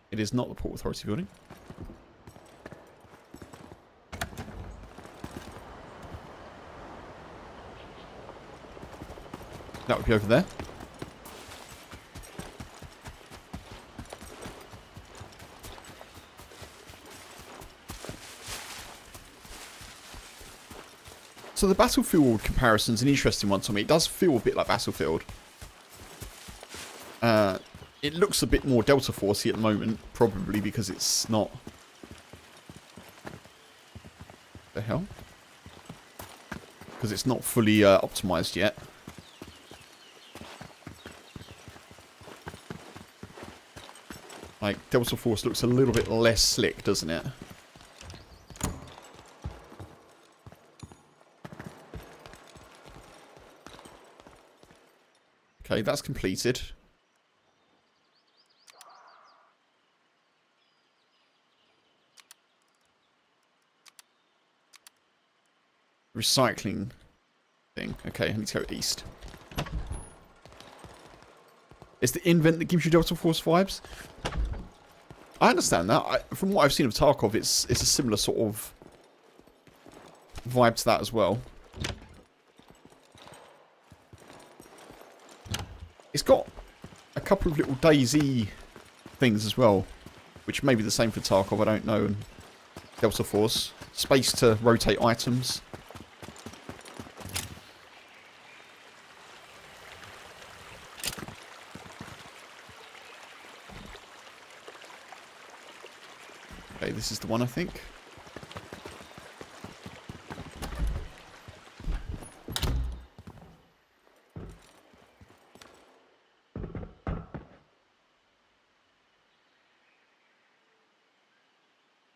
It is not the Port Authority building. That would be over there. So the Battlefield comparison's an interesting one to me. It does feel a bit like Battlefield. It looks a bit more Delta Force-y at the moment, probably because it's not... The hell? Because it's not fully optimized yet. Like, Delta Force looks a little bit less slick, doesn't it? Okay, that's completed. Recycling thing. Okay, I need to go east. It's the invent that gives you Delta Force vibes. I understand that. From what I've seen of Tarkov, it's a similar sort of vibe to that as well. It's got a couple of little DayZ things as well, which may be the same for Tarkov, I don't know, and Delta Force. Space to rotate items. Okay, this is the one, I think.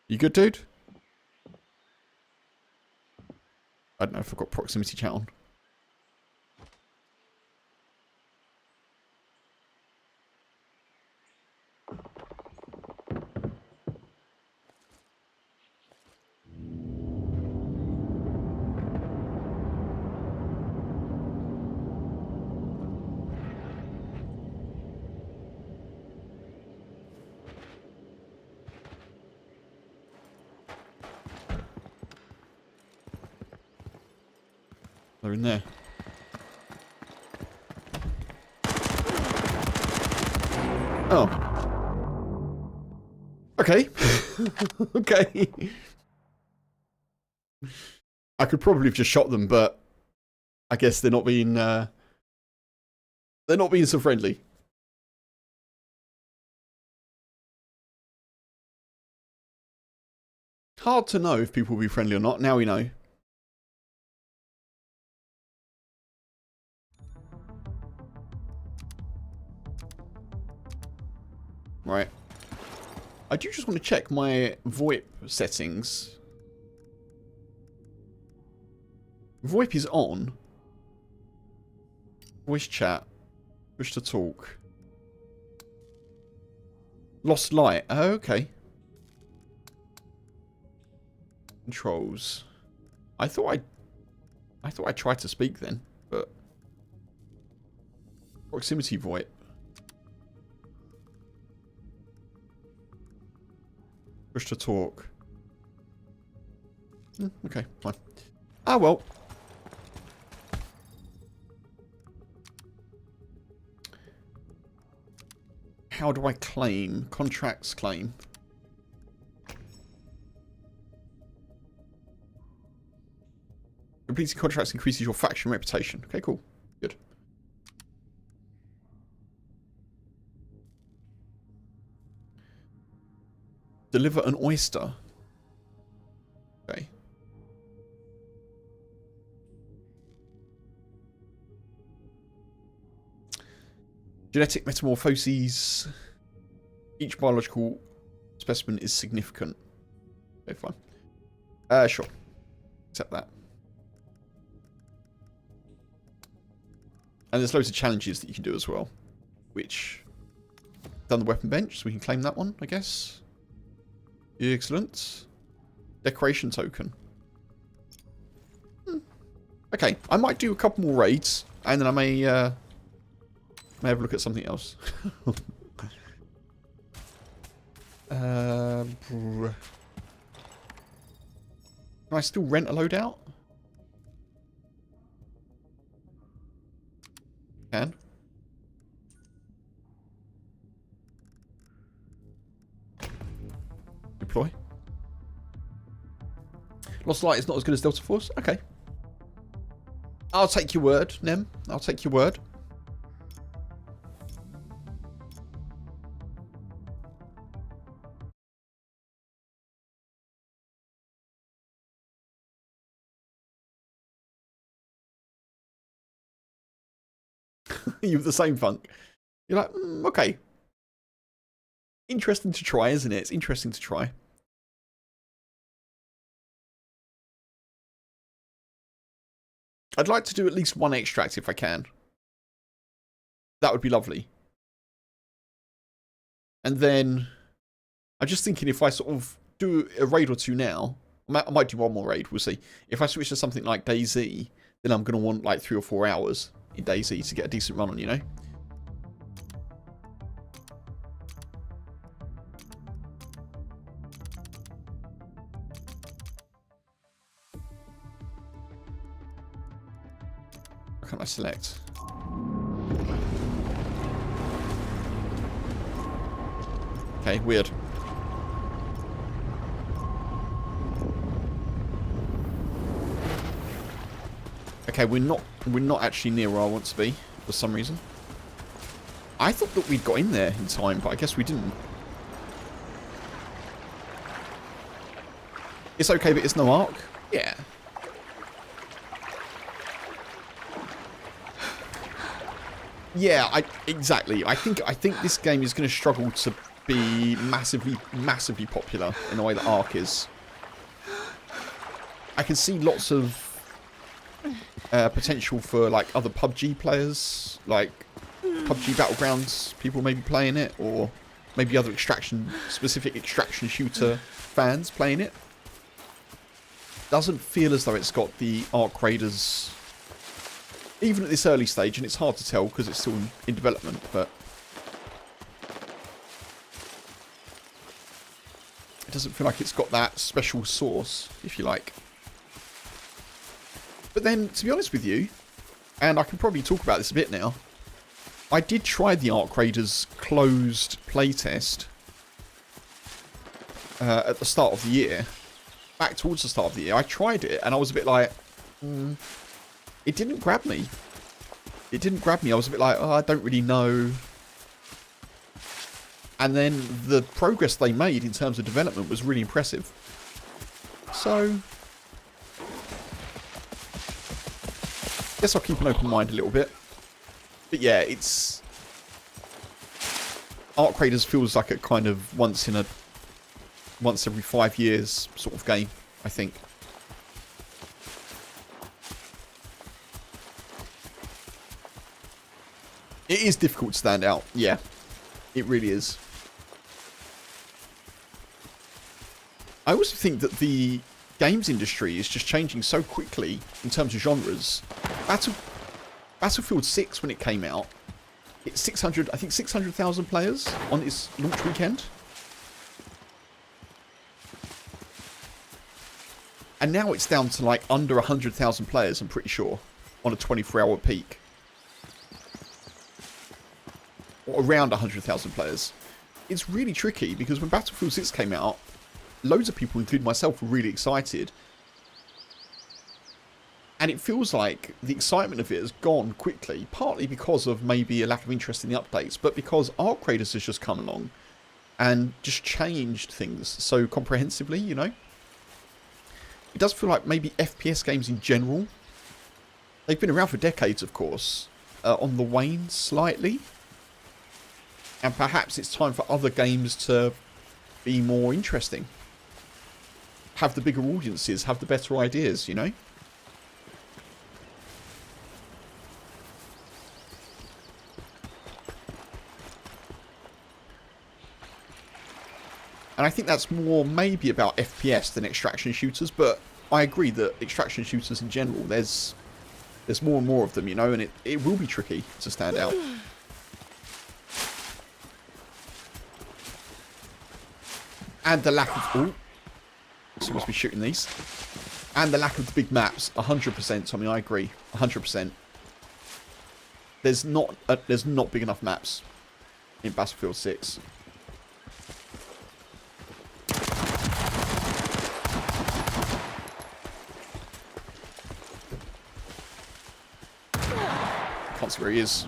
You good, dude? I don't know if I've got proximity chat on. They're in there. Oh. Okay. Okay. I could probably have just shot them, but I guess they're not being so friendly. Hard to know if people will be friendly or not. Now we know. Right. I do just want to check my VoIP settings. VoIP is on. Voice chat. Push to talk. Lost light. Oh, okay. Controls. I thought I tried to speak then, but proximity VoIP. Push to talk. Okay, fine. Ah, well. How do I claim? Contracts claim. Completing contracts increases your faction reputation. Okay, cool. Good. Deliver an oyster. Okay. Genetic metamorphoses. Each biological specimen is significant. Okay, fine. Sure. Accept that. And there's loads of challenges that you can do as well. Which... Done the weapon bench, so we can claim that one, I guess. Excellent. Decoration token. Okay, I might do a couple more raids, and then I may have a look at something else. Can I still rent a loadout? Can. Deploy. Lost Light is not as good as Delta Force? Okay. I'll take your word, Nem. I'll take your word. You have the same funk. You're like, okay. Interesting to try, isn't it? It's interesting to try. I'd like to do at least one extract if I can. That would be lovely. And then I'm just thinking if I sort of do a raid or two now, I might do one more raid, we'll see. If I switch to something like DayZ, then I'm going to want like 3 or 4 hours in DayZ to get a decent run on, you know? What can I select? Okay, weird. Okay, we're not actually near where I want to be for some reason. I thought that we'd got in there in time, but I guess we didn't. It's okay, but it's no arc. Yeah. Yeah, exactly. I think this game is going to struggle to be massively popular in the way that Ark is. I can see lots of potential for like other PUBG players, like PUBG Battlegrounds people maybe playing it, or maybe other specific extraction shooter fans playing it. Doesn't feel as though it's got the Ark Raiders, even at this early stage, and it's hard to tell because it's still in development, but it doesn't feel like it's got that special sauce, if you like. But then, to be honest with you, and I can probably talk about this a bit now, I did try the Ark Raiders closed playtest at the start of the year. Back towards the start of the year. I tried it, and I was a bit like, it didn't grab me. It didn't grab me. I was a bit like, oh, I don't really know. And then the progress they made in terms of development was really impressive. So, guess I'll keep an open mind a little bit. But yeah, it's... Ark Raiders feels like a kind of once every 5 years sort of game, I think. It is difficult to stand out. Yeah, it really is. I also think that the games industry is just changing so quickly in terms of genres. Battlefield 6, when it came out, it's 600,000 players on its launch weekend. And now it's down to like under 100,000 players, I'm pretty sure, on a 24-hour peak. Or around 100,000 players. It's really tricky because when Battlefield 6 came out, loads of people, including myself, were really excited. And it feels like the excitement of it has gone quickly, partly because of maybe a lack of interest in the updates, but because Ark Raiders has just come along and just changed things so comprehensively, you know? It does feel like maybe FPS games in general, they've been around for decades, of course, on the wane slightly. And perhaps it's time for other games to be more interesting. Have the bigger audiences, have the better ideas, you know? And I think that's more maybe about FPS than extraction shooters, but I agree that extraction shooters in general, there's more and more of them, you know, and it will be tricky to stand out. And the lack of... Oh, someone must be shooting these. And the lack of the big maps, 100%, Tommy, I agree, 100%. There's not big enough maps in Battlefield 6. Can't see where he is.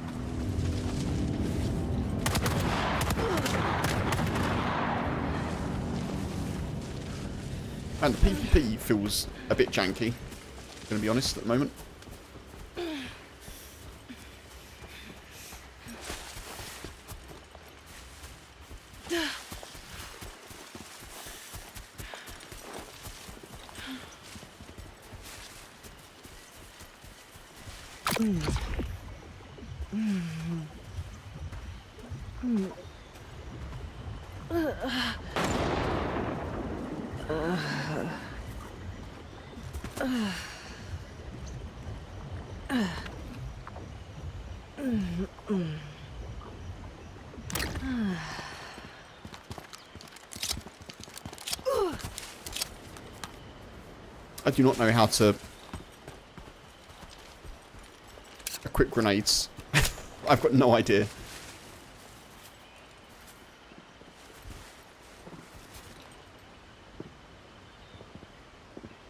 And the PvP feels a bit janky, I'm going to be honest, at the moment. I do not know how to equip grenades. I've got no idea.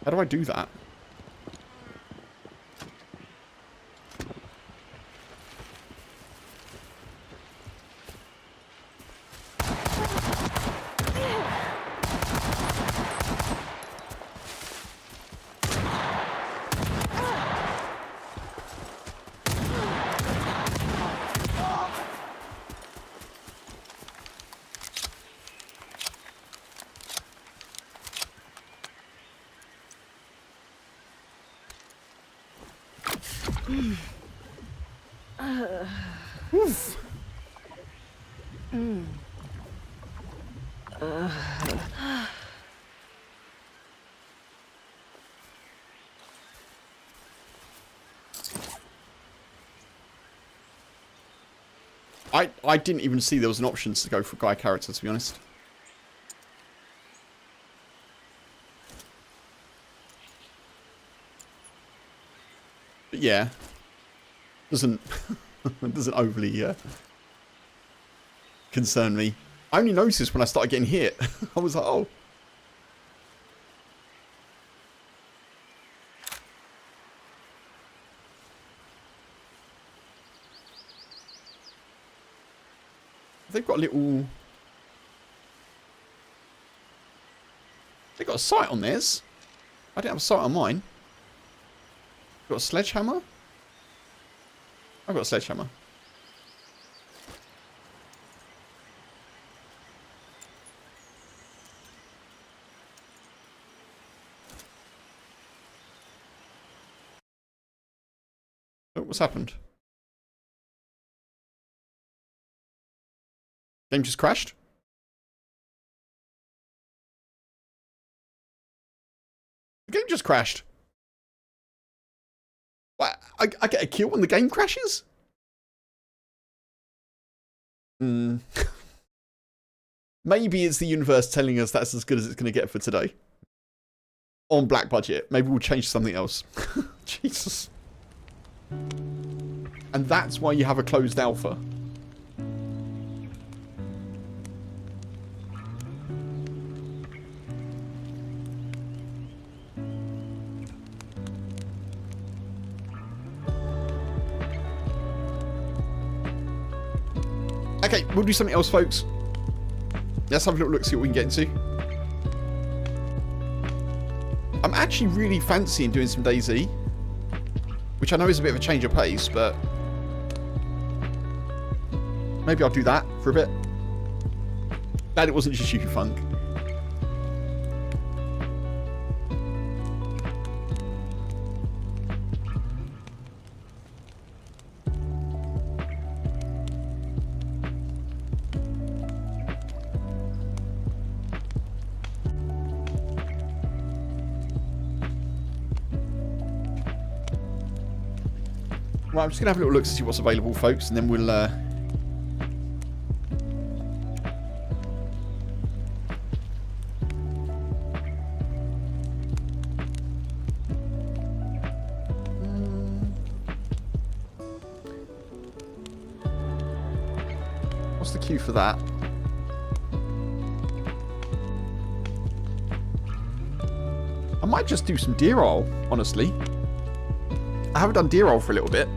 How do I do that? Oof. I didn't even see there was an option to go for guy character, to be honest. But yeah, doesn't overly concern me. I only noticed when I started getting hit. I was like, oh. They've got a little... They've got a sight on theirs. I didn't have a sight on mine. Got a sledgehammer? I've got a sledgehammer. Oh, what's happened? Game just crashed? The game just crashed. What? I get a kill when the game crashes? Maybe it's the universe telling us that's as good as it's going to get for today. On black budget. Maybe we'll change something else. Jesus. And that's why you have a closed alpha. Okay, we'll do something else, folks. Let's have a little look, see what we can get into. I'm actually really fancying doing some DayZ, which I know is a bit of a change of pace, but maybe I'll do that for a bit. Glad it wasn't just you, Funk. Right, I'm just going to have a little look to see what's available, folks, and then we'll... What's the queue for that? I might just do some deer roll, honestly. I haven't done deer roll for a little bit.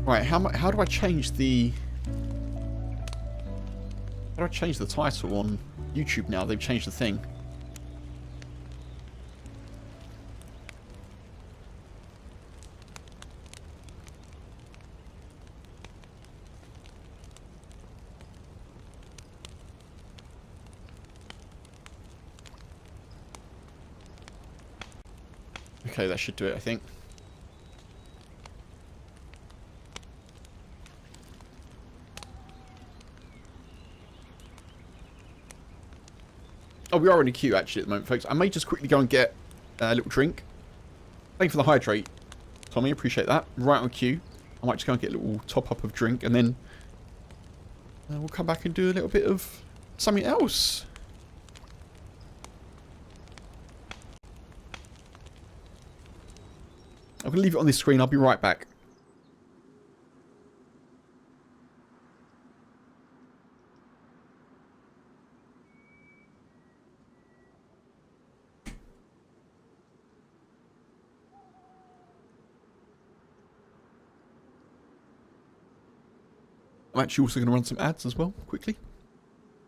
Right, how do I change the... How do I change the title on YouTube now? They've changed the thing. Okay, that should do it, I think. Oh, we are in a queue, actually, at the moment, folks. I may just quickly go and get a little drink. Thank you for the hydrate, Tommy. Appreciate that. Right on queue. I might just go and get a little top-up of drink, and then we'll come back and do a little bit of something else. I'm going to leave it on this screen. I'll be right back. I'm actually also going to run some ads as well, quickly.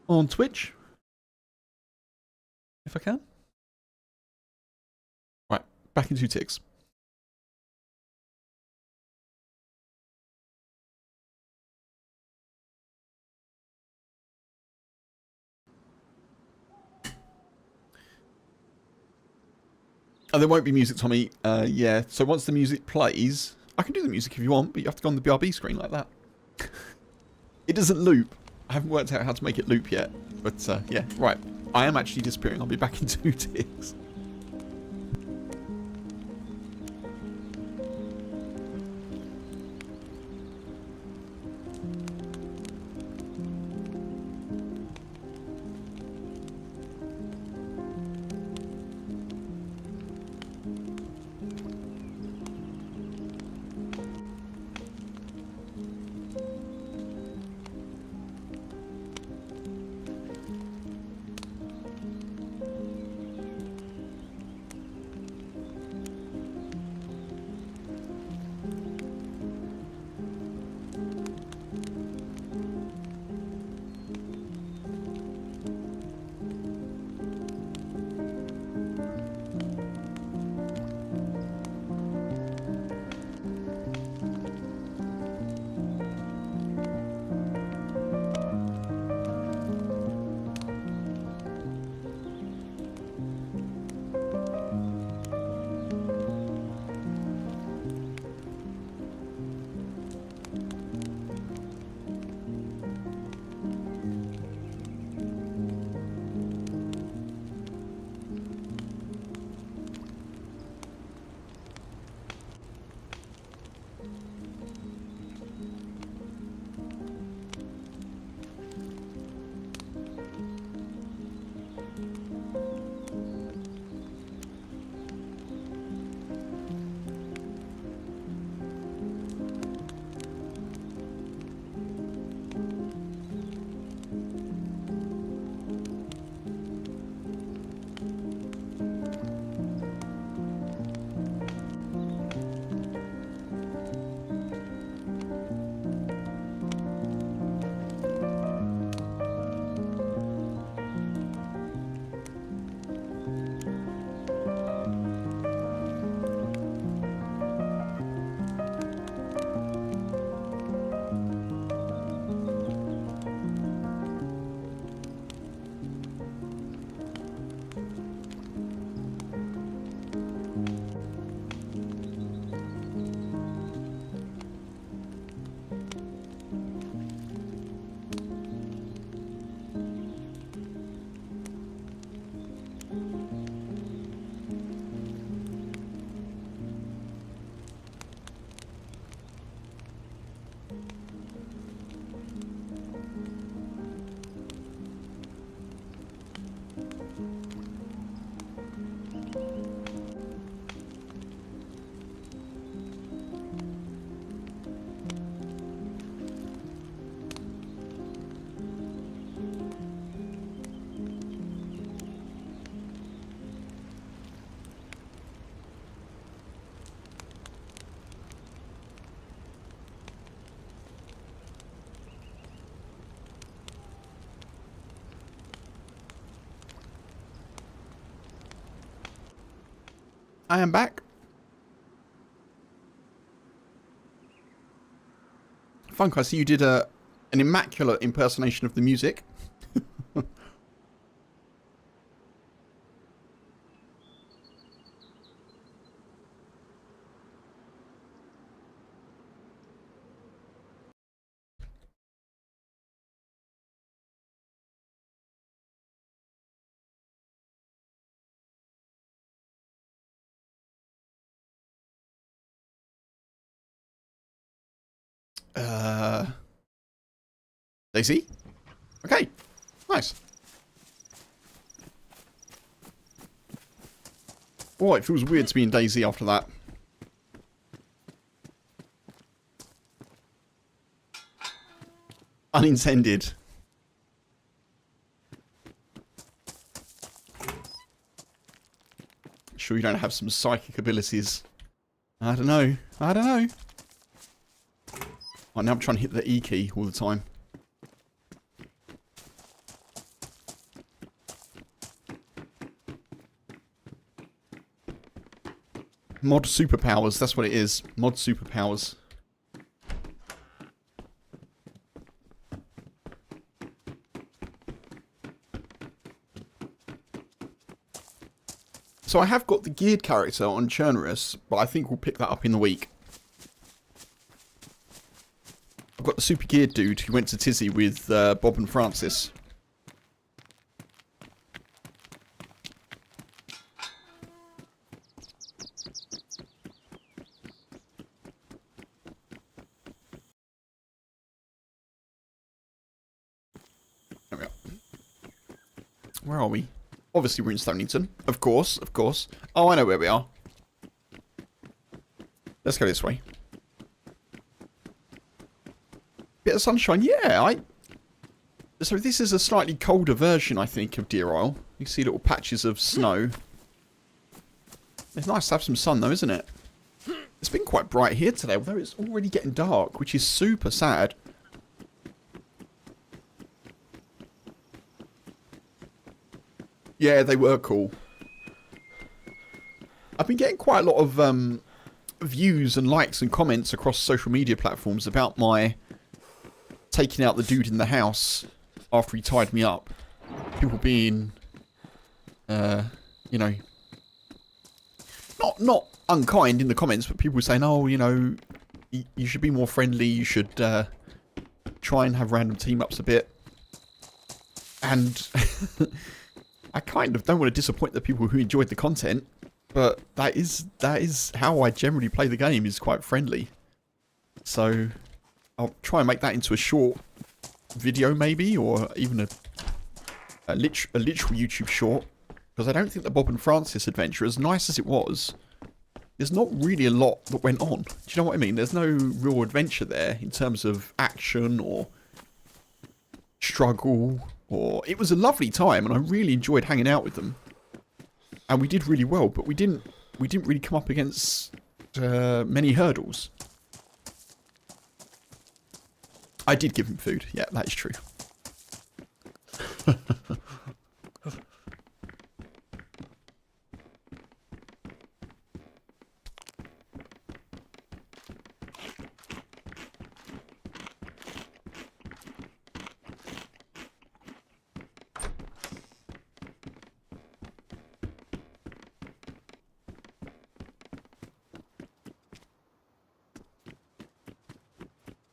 On Twitch. If I can. Right, back in 2 ticks. Oh, there won't be music, Tommy. Yeah, so once the music plays... I can do the music if you want, but you have to go on the BRB screen like that. It doesn't loop. I haven't worked out how to make it loop yet. But, yeah, right. I am actually disappearing. I'll be back in 2 ticks. I am back. Funk, I see you did an immaculate impersonation of the music. DayZ? Okay, nice. Oh, it feels weird to be in DayZ after that. Unintended. Sure you don't have some psychic abilities. I don't know. I don't know. Right, now I'm trying to hit the E key all the time. Mod superpowers, that's what it is. Mod superpowers. So I have got the geared character on Chernarus, but I think we'll pick that up in the week. I've got the super geared dude who went to Tizzy with Bob and Francis. There we are. Where are we? Obviously we're in Stonington. Of course, of course. Oh, I know where we are. Let's go this way. Bit of sunshine, yeah. So this is a slightly colder version, I think, of Deer Isle. You see little patches of snow. It's nice to have some sun, though, isn't it? It's been quite bright here today, although it's already getting dark, which is super sad. Yeah, they were cool. I've been getting quite a lot of views and likes and comments across social media platforms about my taking out the dude in the house after he tied me up. People being, you know, not unkind in the comments, but people saying, oh, you know, you should be more friendly, you should try and have random team-ups a bit. And I kind of don't want to disappoint the people who enjoyed the content, but that is how I generally play the game, is quite friendly. So I'll try and make that into a short video maybe, or even a literal YouTube short, because I don't think the Bob and Francis adventure, as nice as it was, there's not really a lot that went on. Do you know what I mean? There's no real adventure there in terms of action or struggle, or it was a lovely time and I really enjoyed hanging out with them. And we did really well, but we didn't really come up against many hurdles. I did give him food. Yeah, that is true.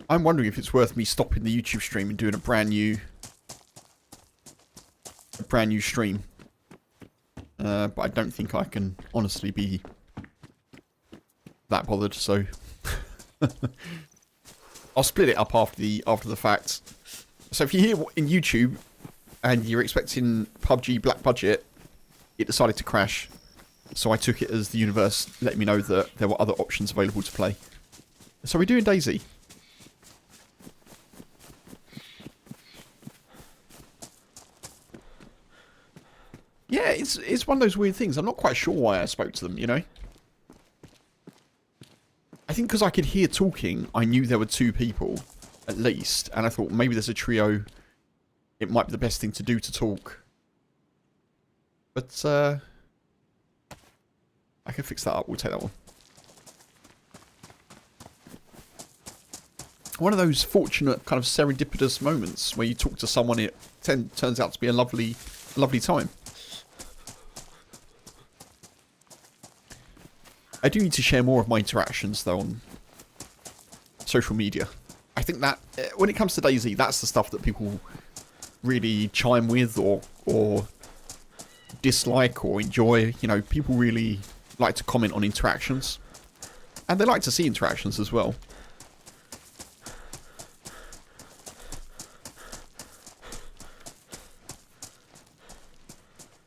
I'm wondering if it's worth me stopping the YouTube stream and doing a brand new stream. But I don't think I can honestly be that bothered, so I'll split it up after the fact. So if you hear in YouTube and you're expecting PUBG Black Budget, it decided to crash. So I took it as the universe letting me know that there were other options available to play. So we're doing DayZ. Yeah, it's one of those weird things. I'm not quite sure why I spoke to them, you know? I think because I could hear talking, I knew there were two people, at least. And I thought maybe there's a trio. It might be the best thing to do to talk. But, I I can fix that up. We'll take that one. One of those fortunate kind of serendipitous moments where you talk to someone, it turns out to be a lovely time. I do need to share more of my interactions though on social media. I think that when it comes to DayZ, that's the stuff that people really chime with or dislike or enjoy. You know, people really like to comment on interactions, and they like to see interactions as well.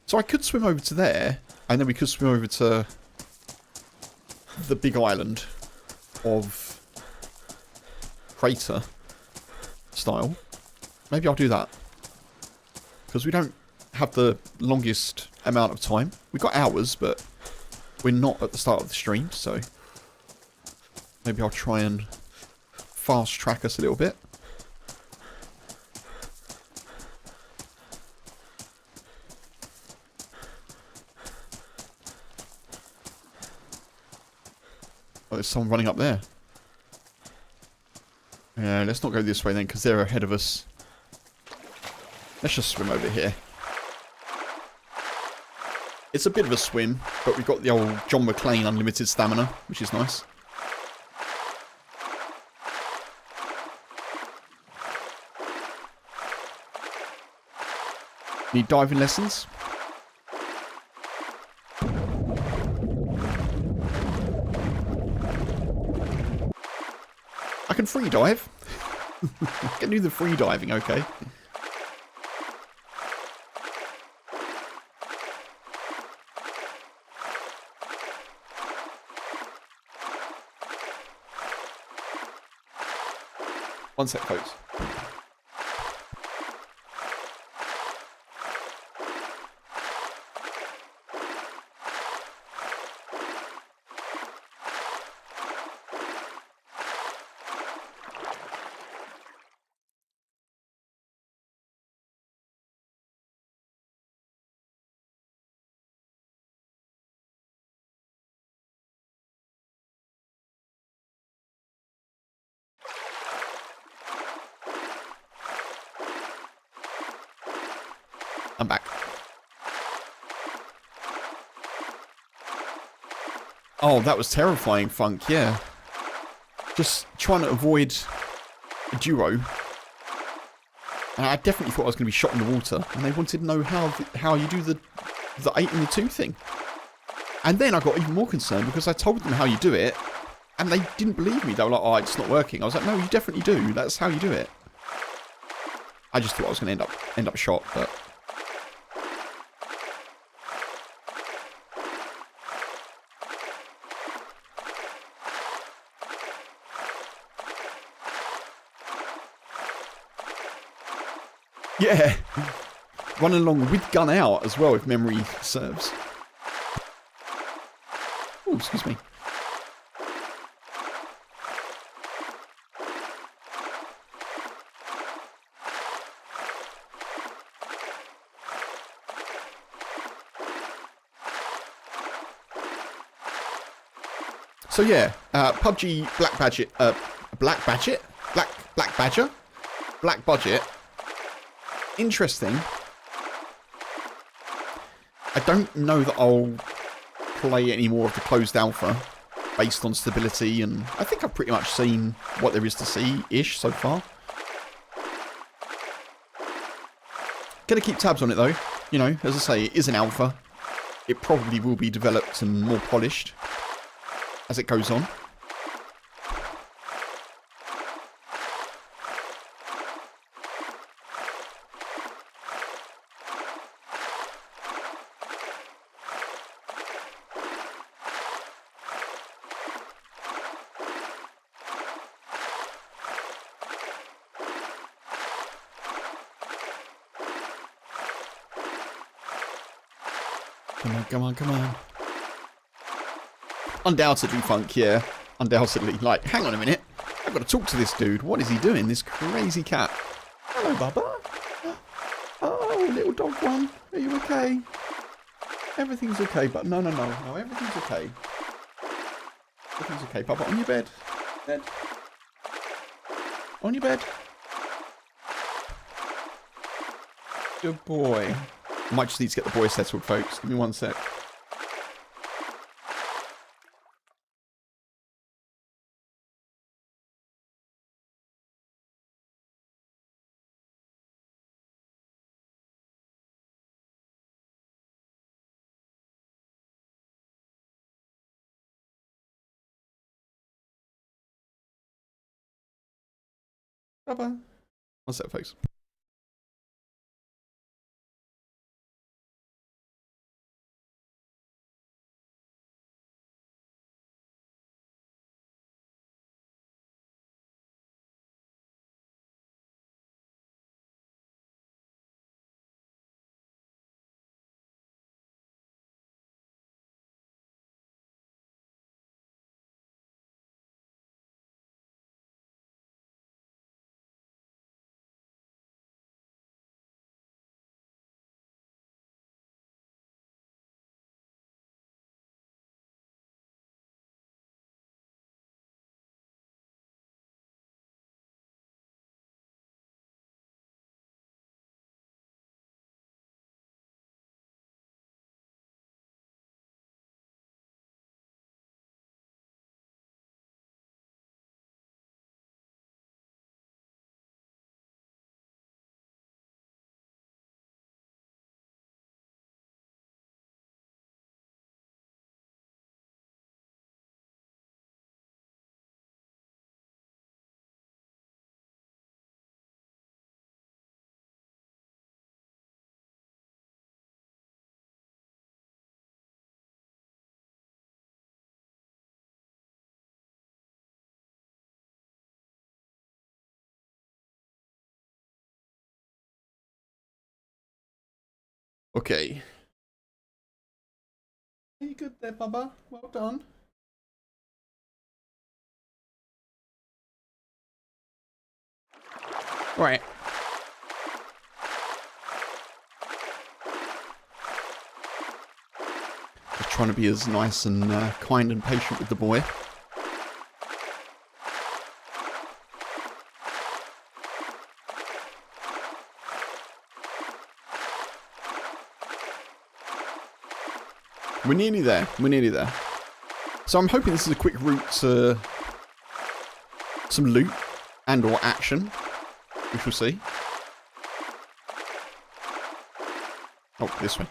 So I could swim over to there, and then we could swim over to the big island of crater style. Maybe I'll do that, because we don't have the longest amount of time. We've got hours, but we're not at the start of the stream, so maybe I'll try and fast track us a little bit. Oh, there's someone running up there. Yeah, let's not go this way then, because they're ahead of us. Let's just swim over here. It's a bit of a swim, but we've got the old John McClane unlimited stamina, which is nice. Need diving lessons? I can free dive. I can do the free diving, okay. One sec, folks. I'm back. Oh, that was terrifying, Funk, yeah. Just trying to avoid a duo. And I definitely thought I was going to be shot in the water. And they wanted to know how you do the 8 and the 2 thing. And then I got even more concerned because I told them how you do it. And they didn't believe me. They were like, oh, it's not working. I was like, no, you definitely do. That's how you do it. I just thought I was going to end up shot, but... Yeah, running along with gun out as well, if memory serves. Oh, excuse me. So yeah, PUBG Black Budget. Interesting. I don't know that I'll play any more of the closed alpha based on stability, and I think I've pretty much seen what there is to see-ish so far. Gonna keep tabs on it though. You know, as I say, it is an alpha. It probably will be developed and more polished as it goes on. Come on. Undoubtedly, Funk, yeah. Undoubtedly. Like, hang on a minute. I've got to talk to this dude. What is he doing? This crazy cat. Hello, Bubba. Oh, little dog one. Are you okay? Everything's okay, but no, everything's okay. Everything's okay, Papa. On your bed. Bed. On your bed. Good boy. I might just need to get the boy settled, folks. Give me one sec. Bye-bye. One sec, folks. Okay. Are you good there, Bubba? Well done. Right. Just trying to be as nice and kind and patient with the boy. We're nearly there. We're nearly there. So I'm hoping this is a quick route to some loot and or action. We shall see. Oh, this way.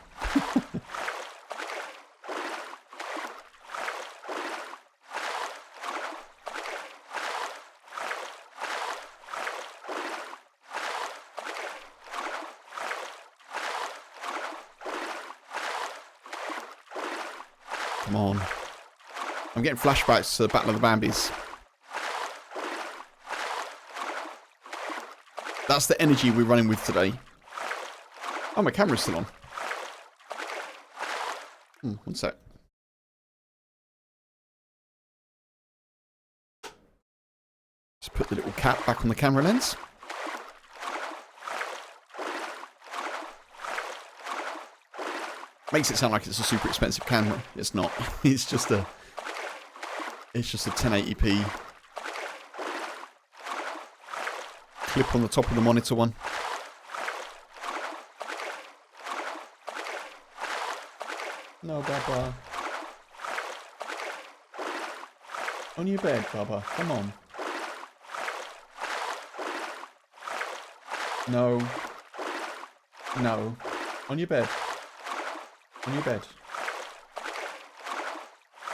Come on. I'm getting flashbacks to the Battle of the Bambis. That's the energy we're running with today. Oh, my camera's still on. One sec. Just put the little cap back on the camera lens. Makes it sound like it's a super expensive camera. It's not. It's just a 1080p clip on the top of the monitor one. No, Baba. On your bed, Baba. Come on. No. No. On your bed. On your bed.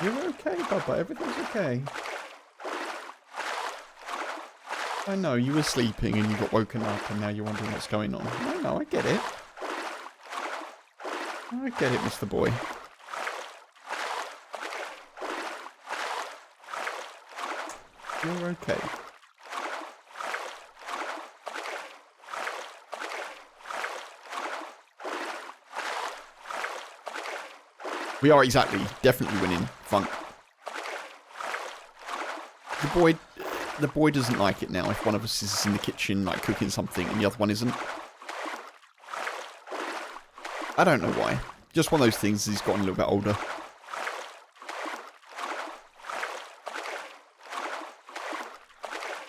You're okay, Bubba. Everything's okay. I know, you were sleeping and you got woken up and now you're wondering what's going on. I get it. I get it, Mr. Boy. You're okay. We are definitely winning, Funk. The boy doesn't like it now if one of us is in the kitchen, like, cooking something and the other one isn't. I don't know why. just one of those things as he's gotten a little bit older.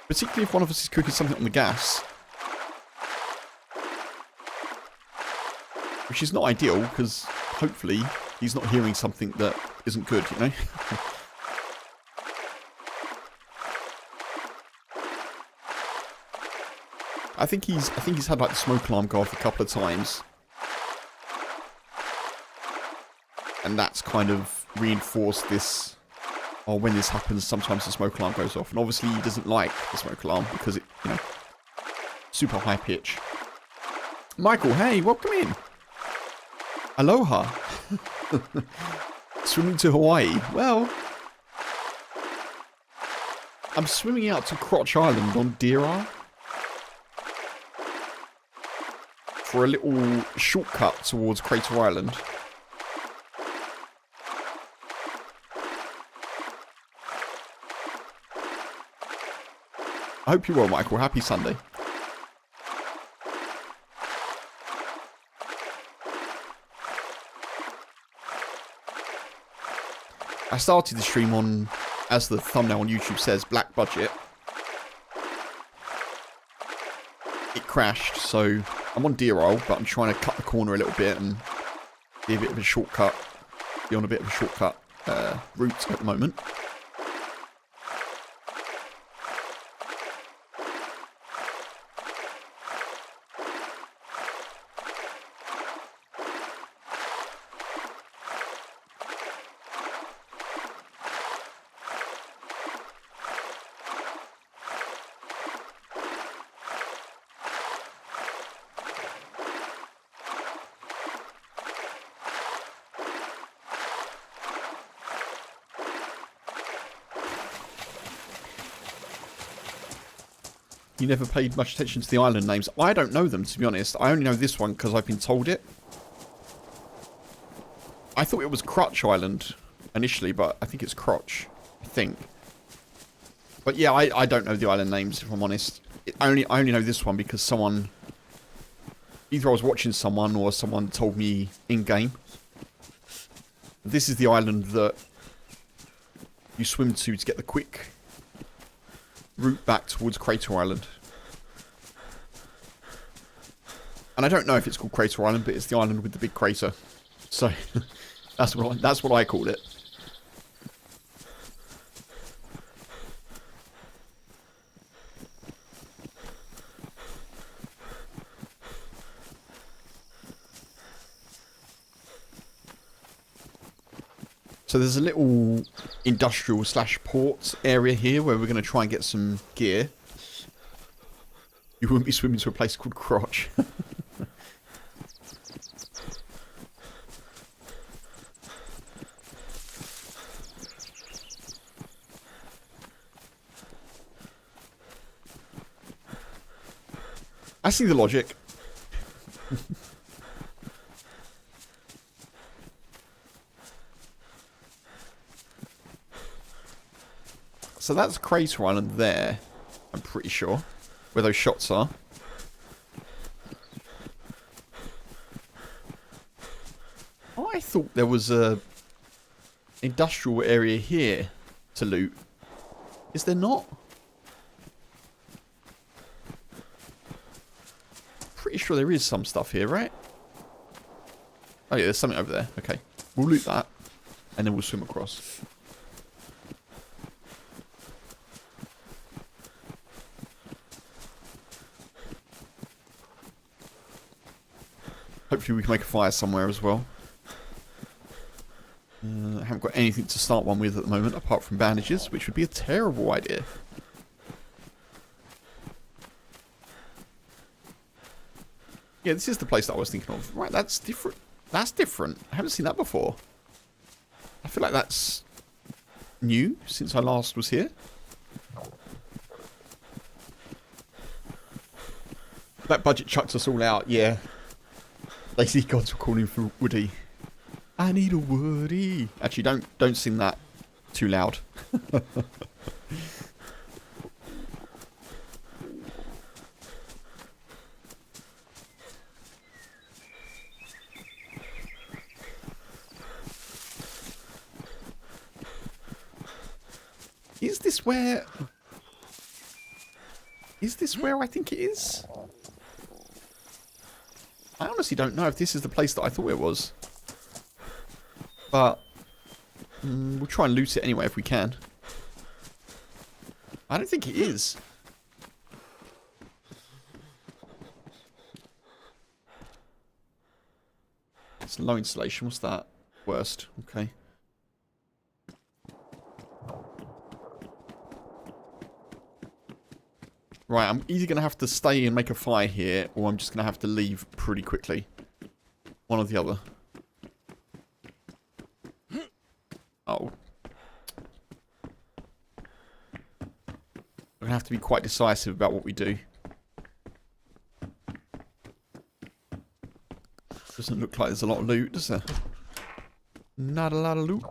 Particularly if one of us is cooking something on the gas. Which is not ideal, because hopefully he's not hearing something that isn't good, you know? I think he's had like the smoke alarm go off a couple of times. And that's kind of reinforced this, or when this happens, sometimes the smoke alarm goes off. And obviously he doesn't like the smoke alarm because it, you know, super high pitch. Michael, hey, welcome in. Aloha. Swimming to Hawaii. Well, I'm swimming out to Crotch Island on DayZ for a little shortcut towards Crater Island. I hope you're well, Michael. Happy Sunday. I started the stream on, as the thumbnail on YouTube says, black budget. It crashed, so I'm on DayZ, but I'm trying to cut the corner a little bit and be a bit of a shortcut, be on a bit of a shortcut route at the moment. You never paid much attention to the island names. I don't know them, to be honest. I only know this one because I've been told it. I thought it was Crutch Island initially, but I think it's Crotch. I think. But yeah, I don't know the island names, if I'm honest. I only know this one because someone... Either I was watching someone or someone told me in-game. This is the island that you swim to get the quick route back towards Crater Island. And I don't know if it's called Crater Island, but it's the island with the big crater. So that's what I call it. So there's a little industrial / port area here where we're going to try and get some gear. You wouldn't be swimming to a place called Crotch. I see the logic. So that's Crater Island there, I'm pretty sure, where those shots are. I thought there was a industrial area here to loot. Is there not? Pretty sure there is some stuff here, right? Oh yeah, there's something over there. Okay, we'll loot that, and then we'll swim across. Hopefully we can make a fire somewhere as well. I haven't got anything to start one with at the moment, apart from bandages, which would be a terrible idea. Yeah, this is the place that I was thinking of. Right, that's different. That's different. I haven't seen that before. I feel like that's new since I last was here. That budget chucked us all out, yeah. Lazy gods were calling for Woody. I need a Woody. Actually, don't sing that too loud. this where... Is this where I think it is? I honestly don't know if this is the place that I thought it was. But... we'll try and loot it anyway if we can. I don't think it is. It's low installation. What's that? Worst. Okay. Right, I'm either going to have to stay and make a fire here, or I'm just going to have to leave pretty quickly. One or the other. Oh. We're going to have to be quite decisive about what we do. Doesn't look like there's a lot of loot, does there? Not a lot of loot.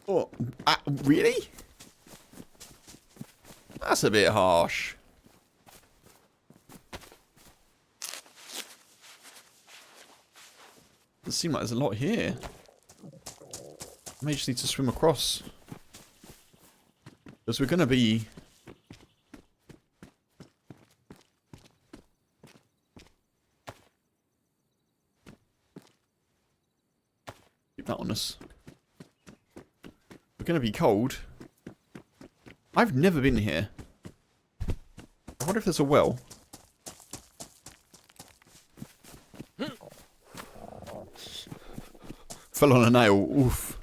Oh, really? That's a bit harsh. Doesn't seem like there's a lot here. I may just need to swim across. Because we're going to be... Keep that on us. We're going to be cold. I've never been here. I wonder if there's a well. Fell on a nail. Oof.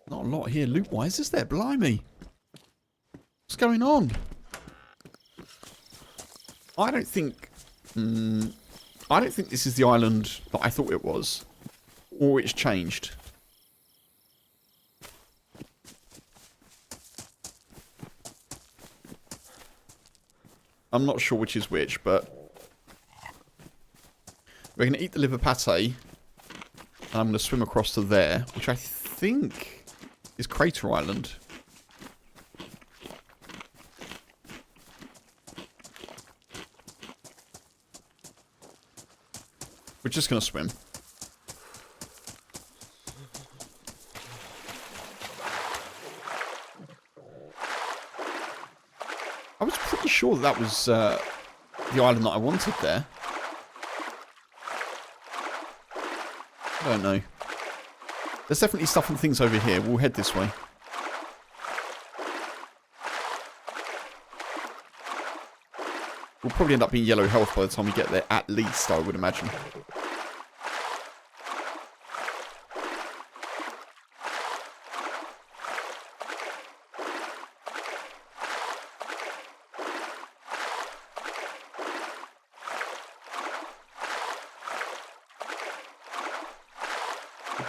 Not a lot here loot-wise, is there? Blimey. What's going on? I don't think this is the island that I thought it was. Or it's changed. I'm not sure which is which, but... We're going to eat the liver pate. And I'm going to swim across to there, which I think is Crater Island. We're just going to swim. I was pretty sure that was the island that I wanted there. I don't know. There's definitely stuff and things over here. We'll head this way. We'll probably end up being yellow health by the time we get there, at least, I would imagine.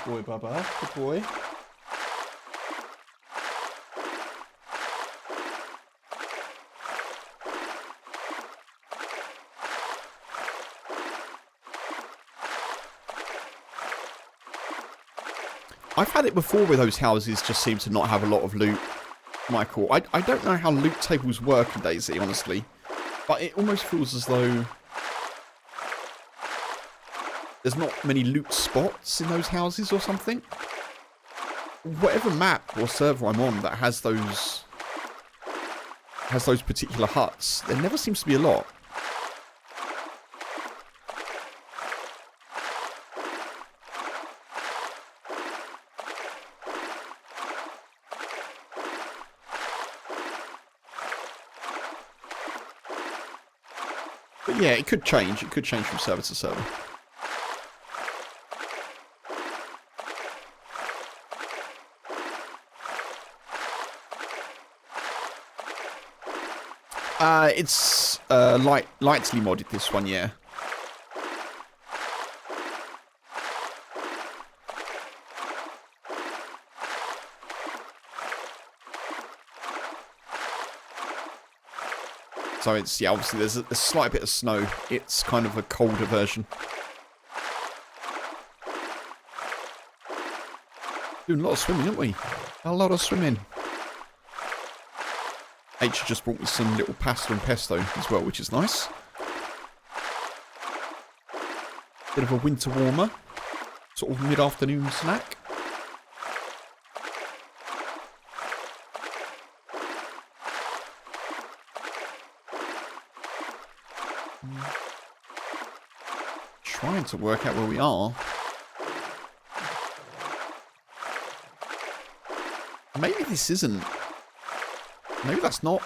Good boy, Bubba. Good boy. I've had it before where those houses just seem to not have a lot of loot, Michael. I don't know how loot tables work in DayZ, honestly. But it almost feels as though there's not many loot spots in those houses or something. Whatever map or server I'm on that has those particular huts, there never seems to be a lot. But yeah, it could change. It could change from server to server. It's lightly modded, this one, yeah. So it's, yeah, obviously there's a slight bit of snow. It's kind of a colder version. Doing a lot of swimming, aren't we? A lot of swimming. H just brought me some little pasta and pesto as well, which is nice. Bit of a winter warmer. Sort of mid-afternoon snack. Trying to work out where we are. Maybe this isn't. Maybe that's not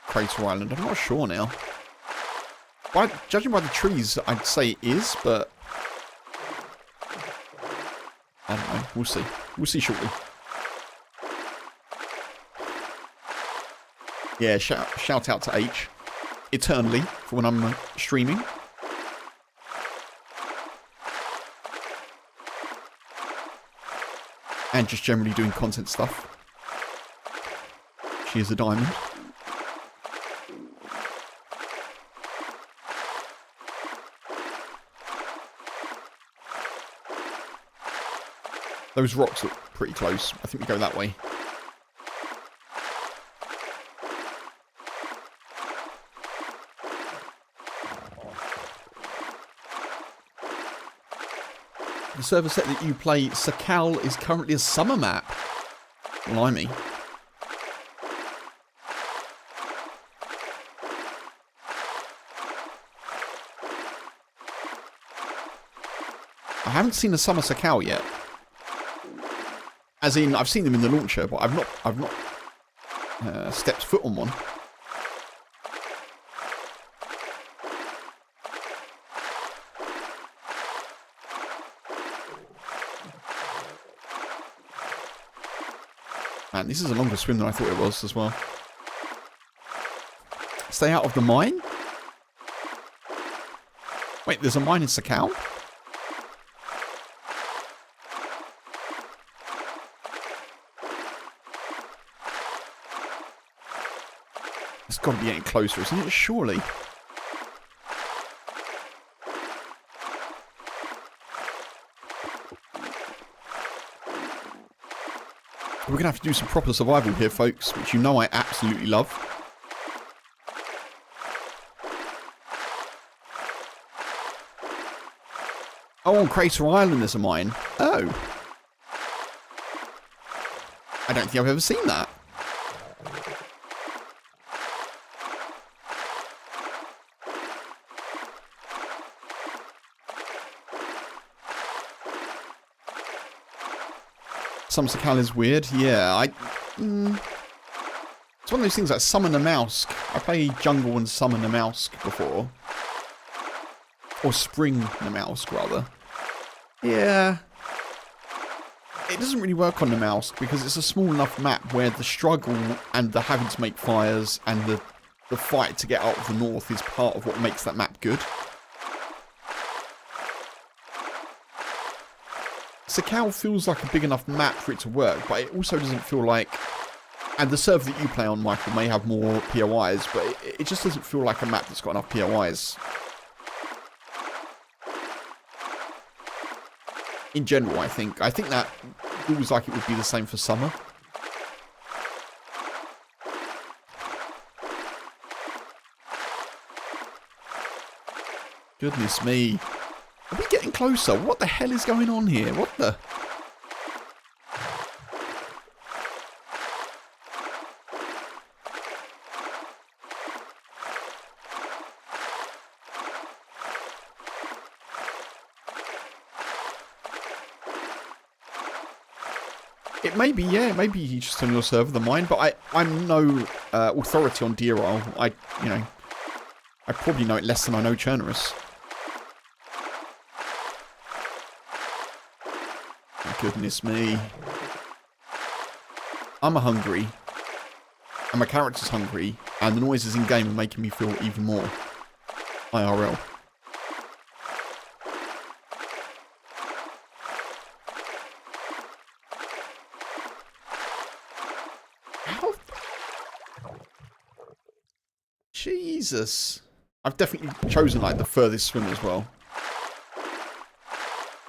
Crater Island. I'm not sure now. Judging by the trees, I'd say it is, but I don't know. We'll see. We'll see shortly. Yeah, shout out to H. Eternally, for when I'm streaming. And just generally doing content stuff. She is a diamond. Those rocks look pretty close. I think we go that way. The server set that you play, Sakal, is currently a summer map. Blimey. I haven't seen a summer Sakal yet. As in, I've seen them in the launcher, but I've not stepped foot on one. Man, this is a longer swim than I thought it was as well. Stay out of the mine? Wait, there's a mine in Sakal? It's got to be getting closer, isn't it? Surely. We're going to have to do some proper survival here, folks, which you know I absolutely love. Oh, on Crater Island there's a mine. Oh. I don't think I've ever seen that. Some Sakal is weird. Yeah, it's one of those things like Summon a Mouse. I played Jungle and Summon a Mouse before. Or Spring the Mouse, rather. Yeah. It doesn't really work on the mouse because it's a small enough map where the struggle and the having to make fires and the fight to get out of the north is part of what makes that map good. Sakal feels like a big enough map for it to work, but it also doesn't feel like... And the server that you play on, Michael, may have more POIs, but it just doesn't feel like a map that's got enough POIs. In general, I think. I think that feels like it would be the same for summer. Goodness me. Are we getting closer? What the hell is going on here? What the... It may be, yeah, maybe just on your server, the mine, but I'm no authority on Deer Isle. I probably know it less than I know Chernarus. My goodness me. I'm hungry. And my character's hungry. And the noises in-game are making me feel even more IRL. Jesus. I've definitely chosen, like, the furthest swim as well.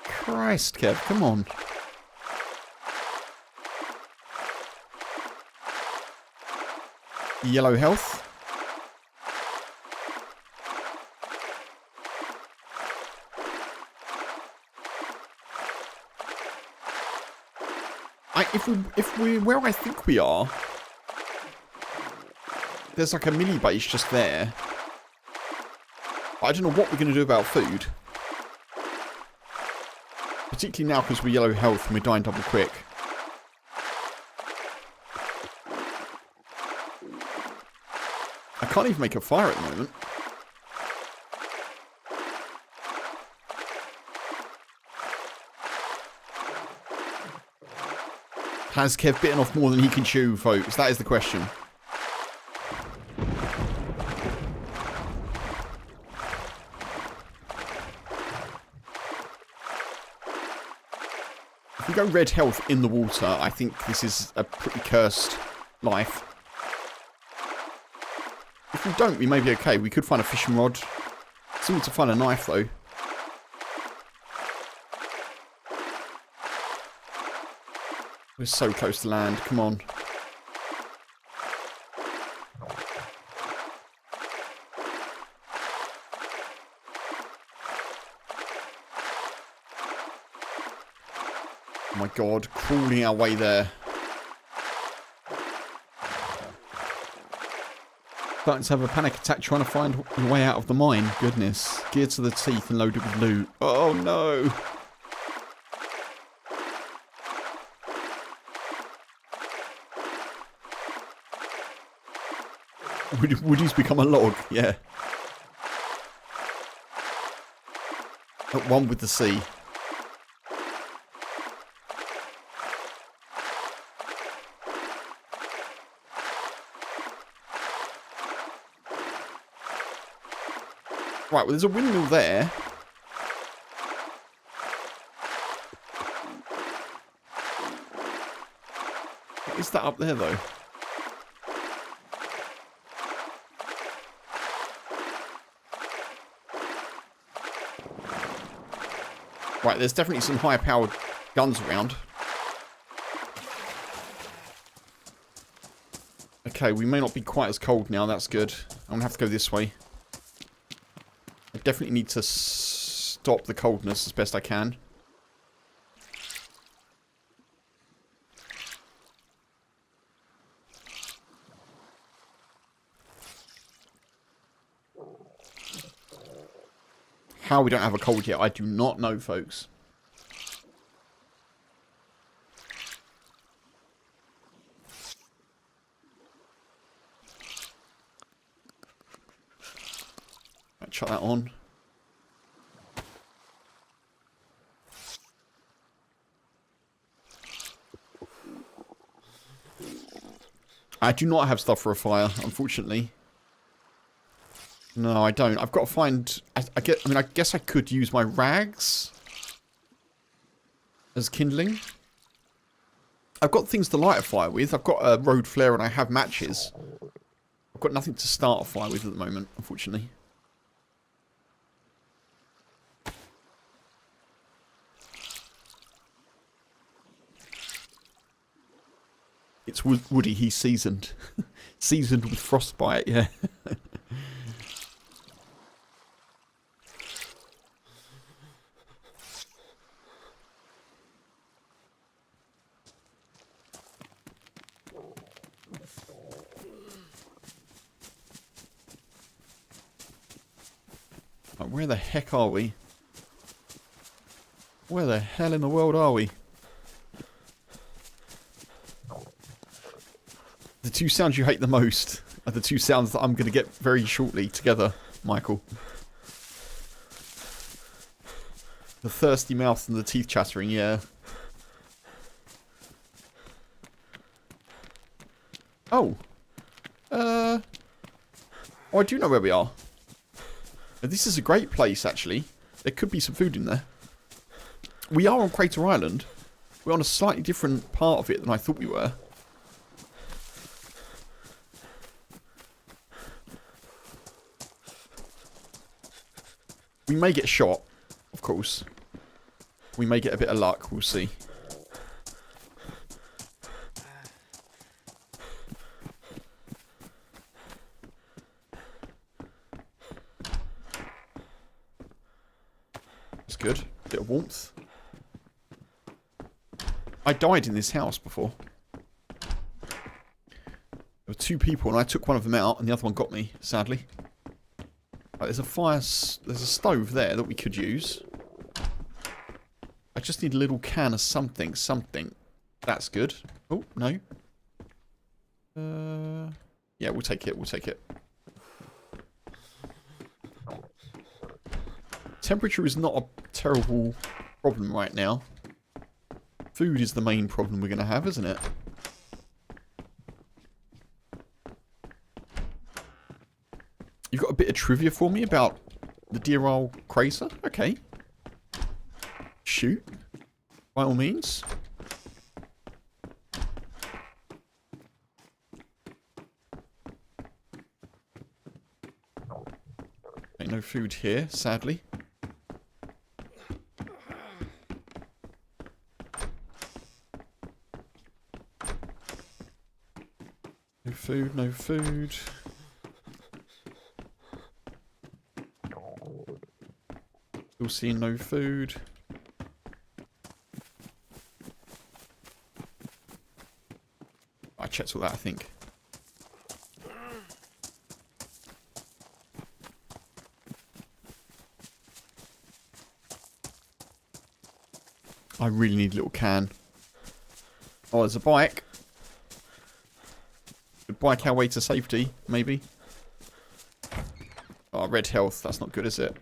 Christ, Kev, come on. yellow health. If we're where I think we are, there's like a mini base just there. I don't know what we're going to do about food. Particularly now because we're yellow health and we're dying double quick. I can't even make a fire at the moment. Has Kev bitten off more than he can chew, folks? That is the question. If we go red health in the water, I think this is a pretty cursed life. If we don't, we may be okay. We could find a fishing rod. Still need to find a knife, though. We're so close to land. Come on. Oh my god. Crawling our way there. Starting to have a panic attack trying to find your way out of the mine. Goodness. Geared to the teeth and loaded with loot. Oh no. Woody's become a log, yeah. At one with the sea. Right, well there's a windmill there. What is that up there though? Right, there's definitely some high-powered guns around. Okay, we may not be quite as cold now. That's good. I'm going to have to go this way. I definitely need to stop the coldness as best I can. How we don't have a cold yet, I do not know, folks. Right, shut that on. I do not have stuff for a fire, unfortunately. No, I don't. I've got to find... I guess I could use my rags as kindling. I've got things to light a fire with. I've got a road flare and I have matches. I've got nothing to start a fire with at the moment, unfortunately. It's Woody. He's seasoned. Seasoned with frostbite, yeah. Where the heck are we? Where the hell in the world are we? The two sounds you hate the most are the two sounds that I'm going to get very shortly together, Michael. The thirsty mouth and the teeth chattering, yeah. Oh. Oh, I do know where we are. This is a great place, actually. There could be some food in there. We are on Crater Island. We're on a slightly different part of it than I thought we were. We may get shot, of course. We may get a bit of luck, we'll see. warmth. I died in this house before. There were 2 people and I took one of them out and the other one got me, sadly. Right, there's a fire, there's a stove there that we could use. I just need a little can of something. That's good. Oh, no. Yeah, we'll take it, Temperature is not a terrible problem right now. Food is the main problem we're going to have, isn't it? You've got a bit of trivia for me about the dear old Crazer? Okay. Shoot. By all means. Okay, no food here, sadly. No food, no food. Still seeing no food. I checked all that, I think. I really need a little can. Oh, there's a bike. Could bike our way to safety, maybe. Oh, red health. That's not good, is it?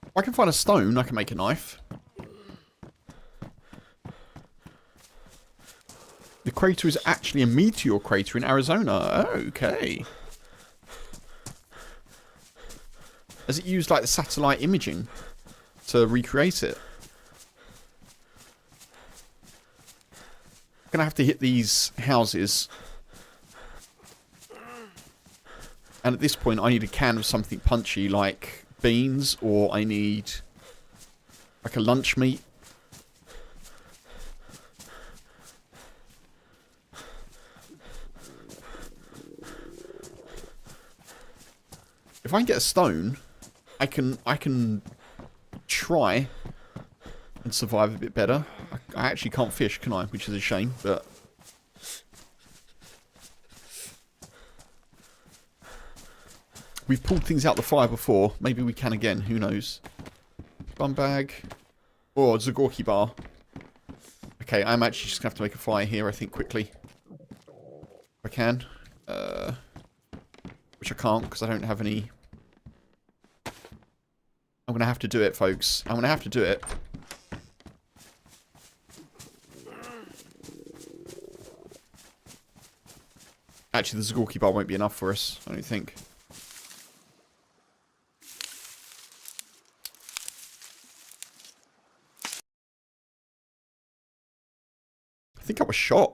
If I can find a stone, I can make a knife. The crater is actually a meteor crater in Arizona. Okay. Has it used like the satellite imaging to recreate it? I'm gonna have to hit these houses. And at this point I need a can of something punchy like beans, or I need like a lunch meat. If I can get a stone, I can try and survive a bit better. I actually can't fish, can I? Which is a shame, but we've pulled things out the fire before. Maybe we can again. Who knows? Bum bag. Oh, Zagorki bar. Okay, I'm actually just going to have to make a fire here, I think, quickly. If I can. Which I can't, because I don't have any... I'm going to have to do it, folks. I'm going to have to do it. Actually, the Zagorki bar won't be enough for us, I don't think. I think I was shot.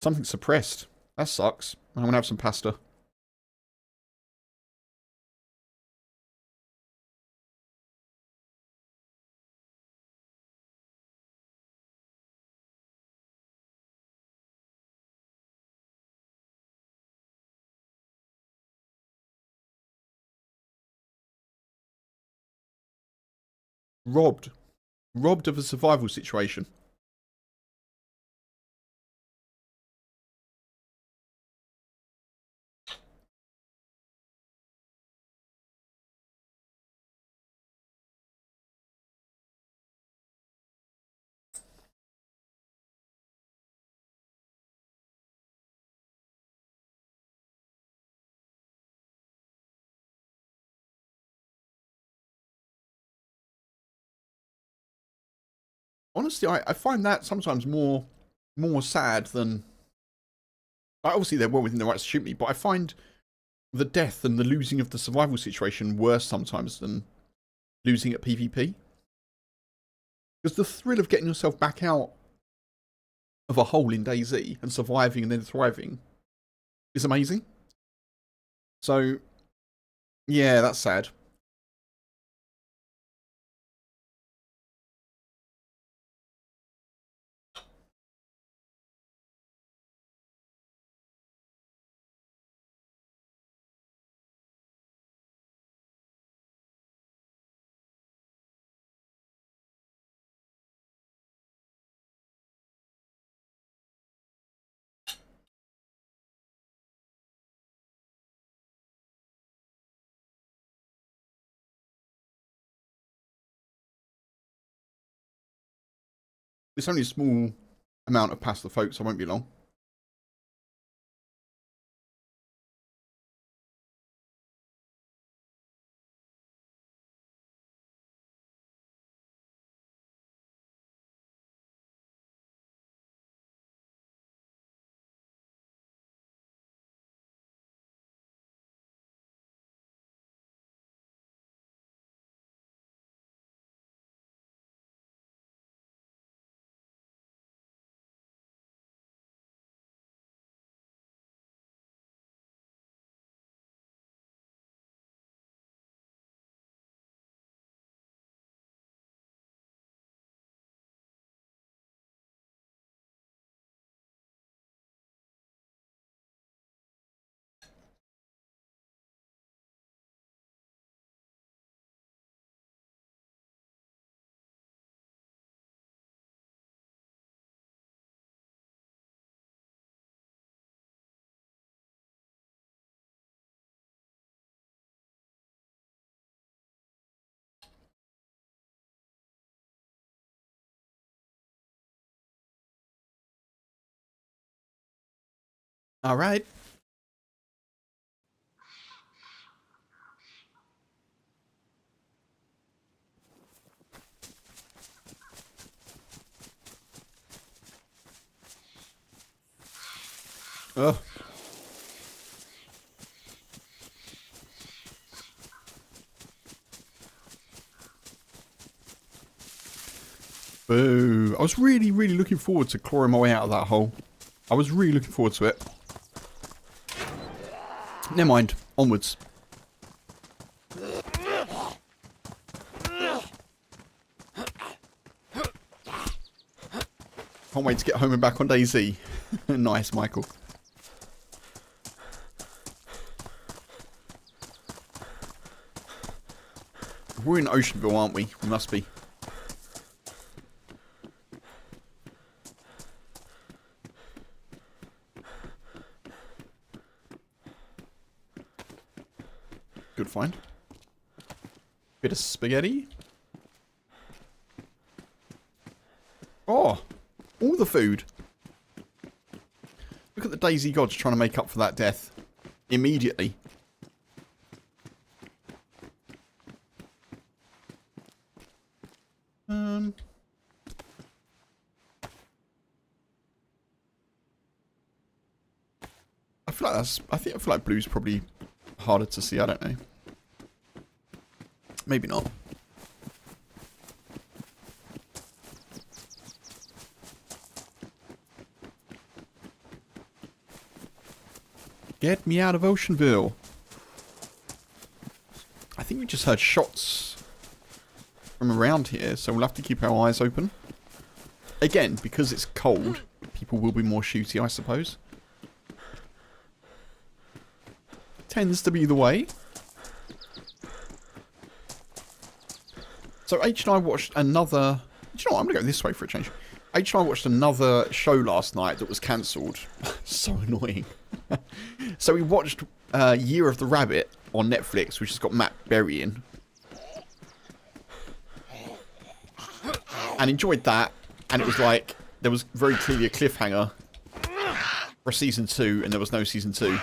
Something suppressed. That sucks. I'm going to have some pasta. Robbed. Robbed of a survival situation. Honestly, I find that sometimes more sad than... Obviously, they're well within their rights to shoot me, but I find the death and the losing of the survival situation worse sometimes than losing at PvP. Because the thrill of getting yourself back out of a hole in DayZ and surviving and then thriving is amazing. So, Yeah, that's sad. It's only a small amount of past the folks, so I won't be long. All right. Ugh. Boo. I was really, really looking forward to clawing my way out of that hole. I was really looking forward to it. Never mind. Onwards. Can't wait to get home and back on DayZ. Nice, Michael. We're in Oceanville, aren't we? We must be. Good find. Bit of spaghetti. Oh, all the food. Look at the DayZ gods trying to make up for that death. Immediately. I feel like blue's probably harder to see, I don't know. Maybe not. Get me out of Oceanville. I think we just heard shots from around here, so we'll have to keep our eyes open. Again, because it's cold, people will be more shooty, I suppose. Tends to be the way. So H and I watched another... Do you know what? I'm going to go this way for a change. H and I watched another show last night that was cancelled. So annoying. So we watched Year of the Rabbit on Netflix, which has got Matt Berry in. And enjoyed that. And it was like, there was very clearly a cliffhanger for season 2, and there was no season 2.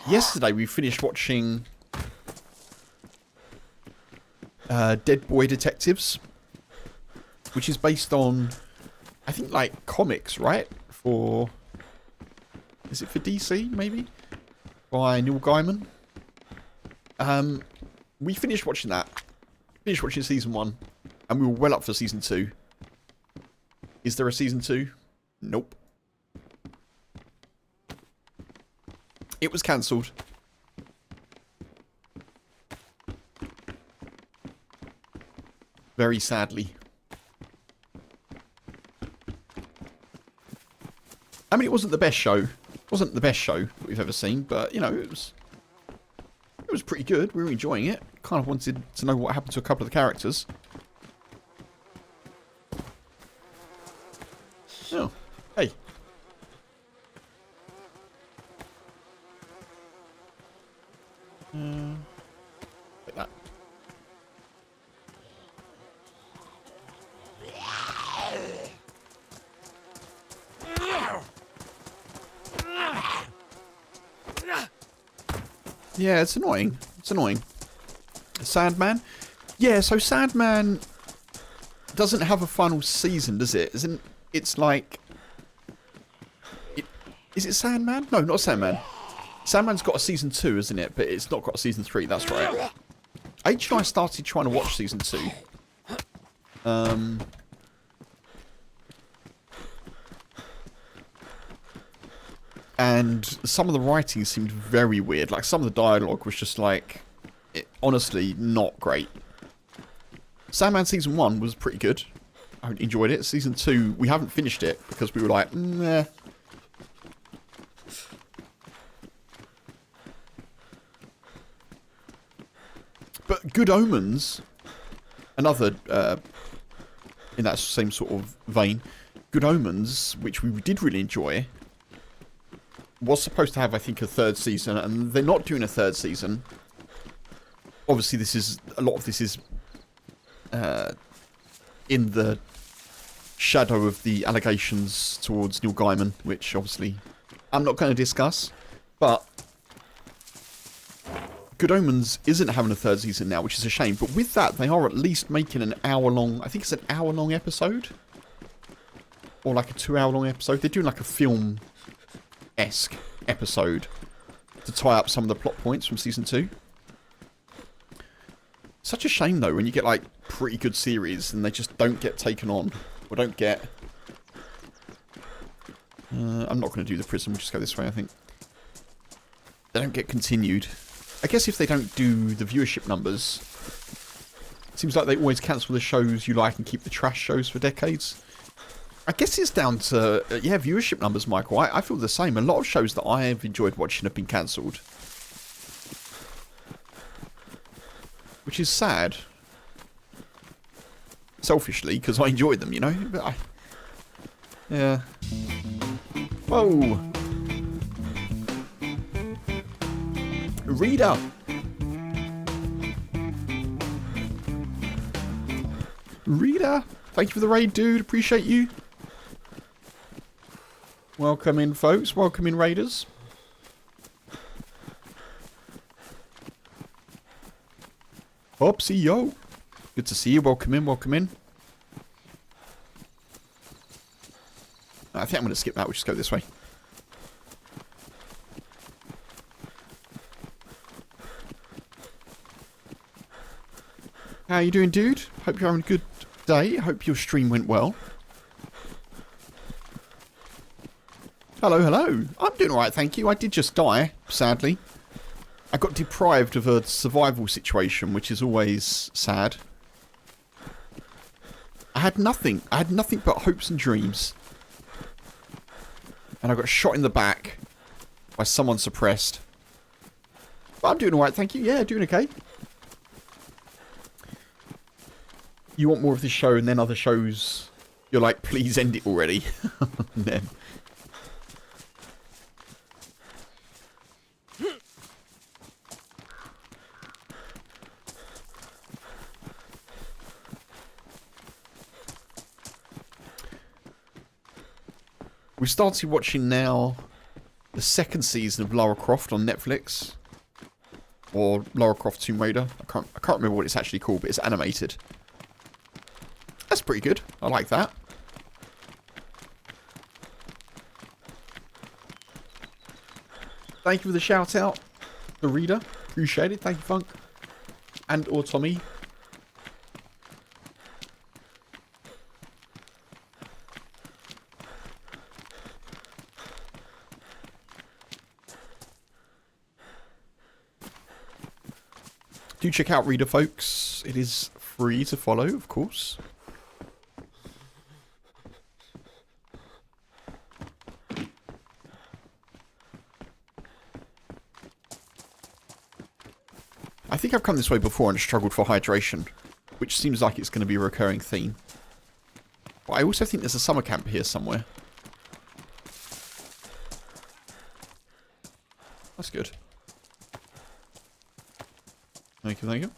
Yesterday we finished watching Dead Boy Detectives, which is based on, I think, like, comics, right? For... Is it for DC, maybe? By Neil Gaiman. We finished watching that. Finished watching season 1. And we were well up for season 2. Is there a season 2? Nope. It was cancelled. Very sadly. I mean, it wasn't the best show. It wasn't the best show that we've ever seen, but, you know, it was pretty good. We were enjoying it. Kind of wanted to know what happened to a couple of the characters. Oh, hey. Like that. Yeah, it's annoying. It's annoying. Sandman? Yeah, so Sandman doesn't have a final season, does it? Isn't it's like... Is it Sandman? No, not Sandman. Sandman's got a season 2, isn't it? But it's not got a season 3, that's right. H and I started trying to watch season 2. And some of the writing seemed very weird. Like, some of the dialogue was just like... honestly, not great. Sandman Season 1 was pretty good. I enjoyed it. Season 2, we haven't finished it because we were like, meh. But Good Omens, another, in that same sort of vein, Good Omens, which we did really enjoy, was supposed to have, I think, a 3rd season, and they're not doing a 3rd season. Obviously, a lot of this is in the shadow of the allegations towards Neil Gaiman, which obviously I'm not going to discuss. But Good Omens isn't having a 3rd season now, which is a shame. But with that, they are at least making an hour-long... I think it's an hour-long episode. Or like a 2-hour-long episode. They're doing like a film-esque episode to tie up some of the plot points from Season 2. Such a shame, though, when you get, like, pretty good series and they just don't get taken on. Or don't get... I'm not going to do the prism. We'll just go this way, I think. They don't get continued. I guess if they don't do the viewership numbers... It seems like they always cancel the shows you like and keep the trash shows for decades. I guess it's down to, yeah, viewership numbers, Michael. I feel the same. A lot of shows that I have enjoyed watching have been cancelled. Which is sad. Selfishly, because I enjoyed them, you know? But yeah. Whoa! Reader! Reader! Thank you for the raid, dude. Appreciate you. Welcome in, folks. Welcome in, raiders. Popsy, yo. Good to see you. Welcome in, welcome in. I think I'm going to skip that. We'll just go this way. How you doing, dude? Hope you're having a good day. Hope your stream went well. Hello, hello. I'm doing alright, thank you. I did just die, sadly. I got deprived of a survival situation, which is always sad. I had nothing. I had nothing but hopes and dreams. And I got shot in the back by someone suppressed. But I'm doing alright, thank you. Yeah, doing okay. You want more of this show, and then other shows, you're like, please end it already. And then... we started watching now the 2nd season of Lara Croft on Netflix. Or Lara Croft Tomb Raider. I can't remember what it's actually called, but it's animated. That's pretty good. I like that. Thank you for the shout out, the reader. Appreciate it. Thank you, Funk. And or Tommy. Do check out Reader, folks. It is free to follow, of course. I think I've come this way before and struggled for hydration, which seems like it's going to be a recurring theme. But I also think there's a summer camp here somewhere. That's good. Thank you, thank you.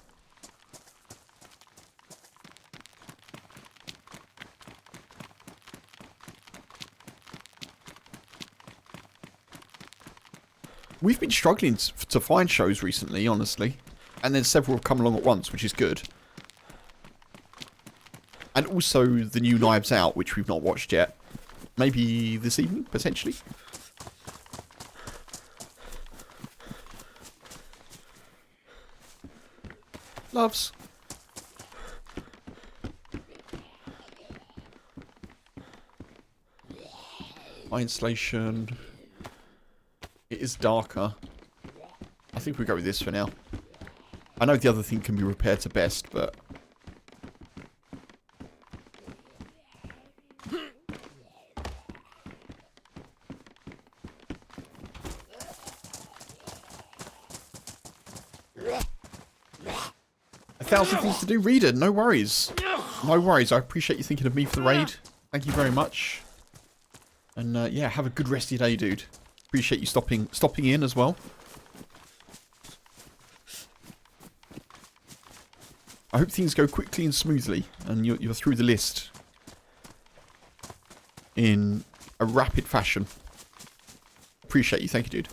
We've been struggling to find shows recently, honestly. And then several have come along at once, which is good. And also the new Knives Out, which we've not watched yet. Maybe this evening, potentially. Loves. High insulation. It is darker. I think we go with this for now. I know the other thing can be repaired to best, but... $1,000 things to do, reader. No worries. No worries. I appreciate you thinking of me for the raid. Thank you very much. And yeah, have a good rest of your day, dude. Appreciate you stopping in as well. I hope things go quickly and smoothly, and you're through the list in a rapid fashion. Appreciate you. Thank you, dude.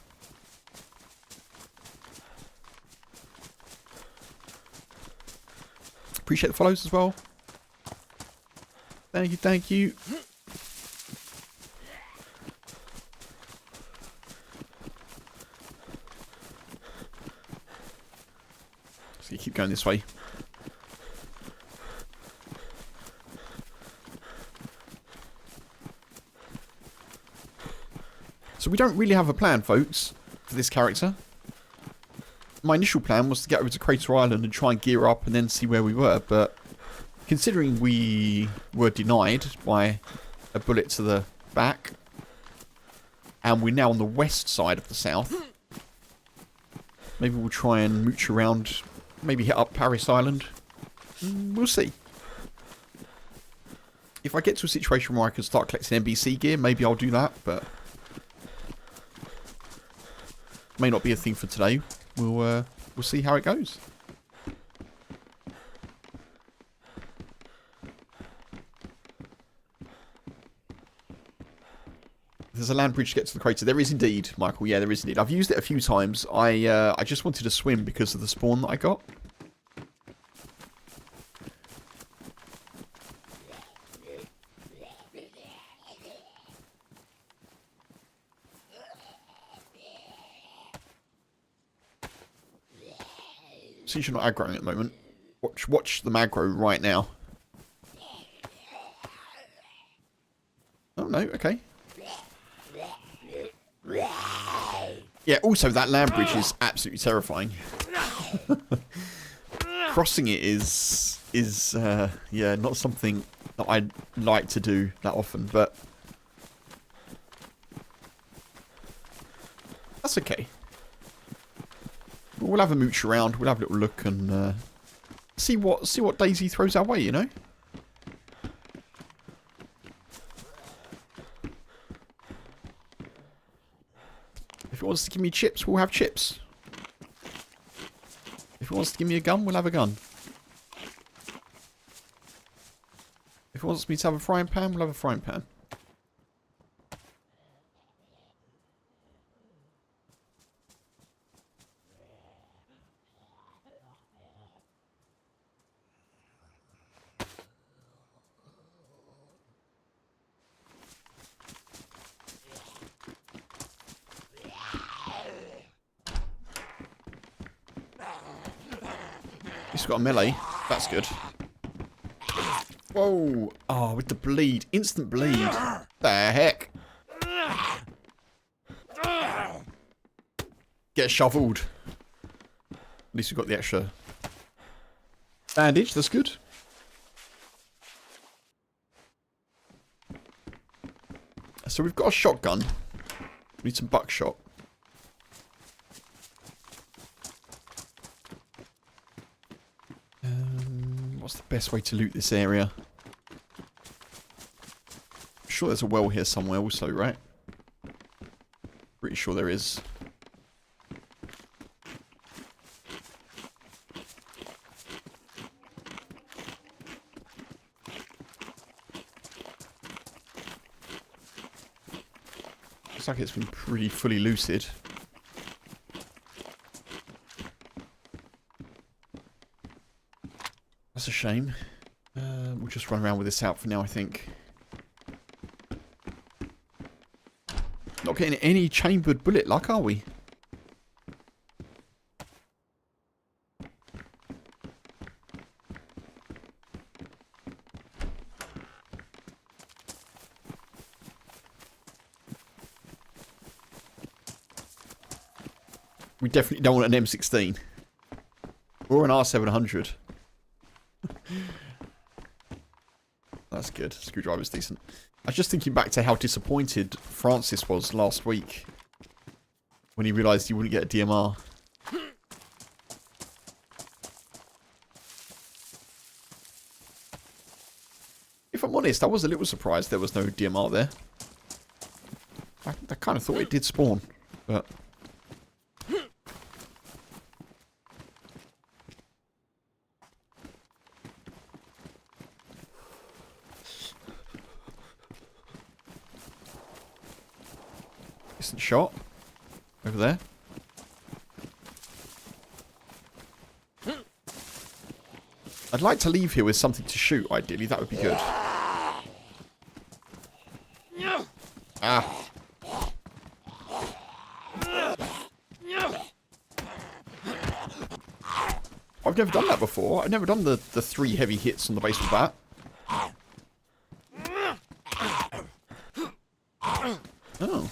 Appreciate the follows as well. Thank you, thank you. So you keep going this way. So we don't really have a plan, folks, for this character. My initial plan was to get over to Crater Island and try and gear up and then see where we were, but considering we were denied by a bullet to the back, and we're now on the west side of the south, maybe we'll try and mooch around, maybe hit up Paris Island. We'll see. If I get to a situation where I can start collecting NBC gear, maybe I'll do that, but... may not be a thing for today. We'll see how it goes. There's a land bridge to get to the crater. There is indeed, Michael. Yeah, there is indeed. I've used it a few times. I just wanted to swim because of the spawn that I got. Since you're not aggroing at the moment, watch them aggro right now. Oh no, okay. Yeah, also that land bridge is absolutely terrifying. Crossing it is yeah, not something that I like to do that often, but that's okay. We'll have a mooch around. We'll have a little look and see what DayZ throws our way. You know. If it wants to give me chips, we'll have chips. If it wants to give me a gun, we'll have a gun. If it wants me to have a frying pan, we'll have a frying pan. He's got a melee. That's good. Whoa. Oh, with the bleed. Instant bleed. The heck? Get shoveled. At least we've got the extra bandage. That's good. So we've got a shotgun. We need some buckshot. What's the best way to loot this area? I'm sure there's a well here somewhere also, right? Pretty sure there is. Looks like it's been pretty fully looted. That's a shame. We'll just run around with this out for now, I think. Not getting any chambered bullet luck, are we? We definitely don't want an M16. Or an R700. That's good. Screwdriver's decent. I was just thinking back to how disappointed Francis was last week when he realised he wouldn't get a DMR. If I'm honest, I was a little surprised there was no DMR there. I kind of thought it did spawn, but... Decent shot. Over there. I'd like to leave here with something to shoot, ideally. That would be good. Ah. I've never done that before. I've never done the 3 heavy hits on the baseball bat. Oh.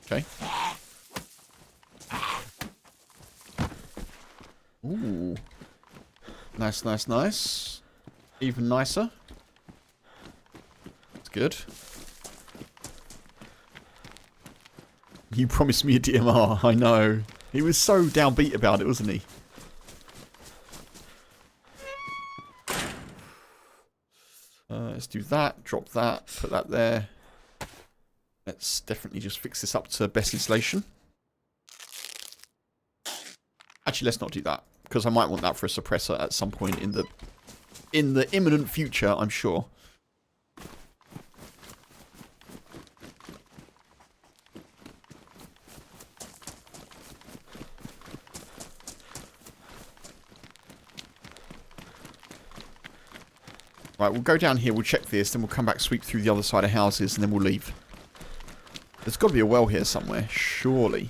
Okay. Ooh. Nice, nice, nice. Even nicer. That's good. You promised me a DMR, I know. He was so downbeat about it, wasn't he? Let's do that, drop that, put that there. Let's definitely just fix this up to best installation. Actually, let's not do that, because I might want that for a suppressor at some point in the imminent future, I'm sure. Right, we'll go down here, we'll check this, then we'll come back, sweep through the other side of houses, and then we'll leave. There's got to be a well here somewhere, surely.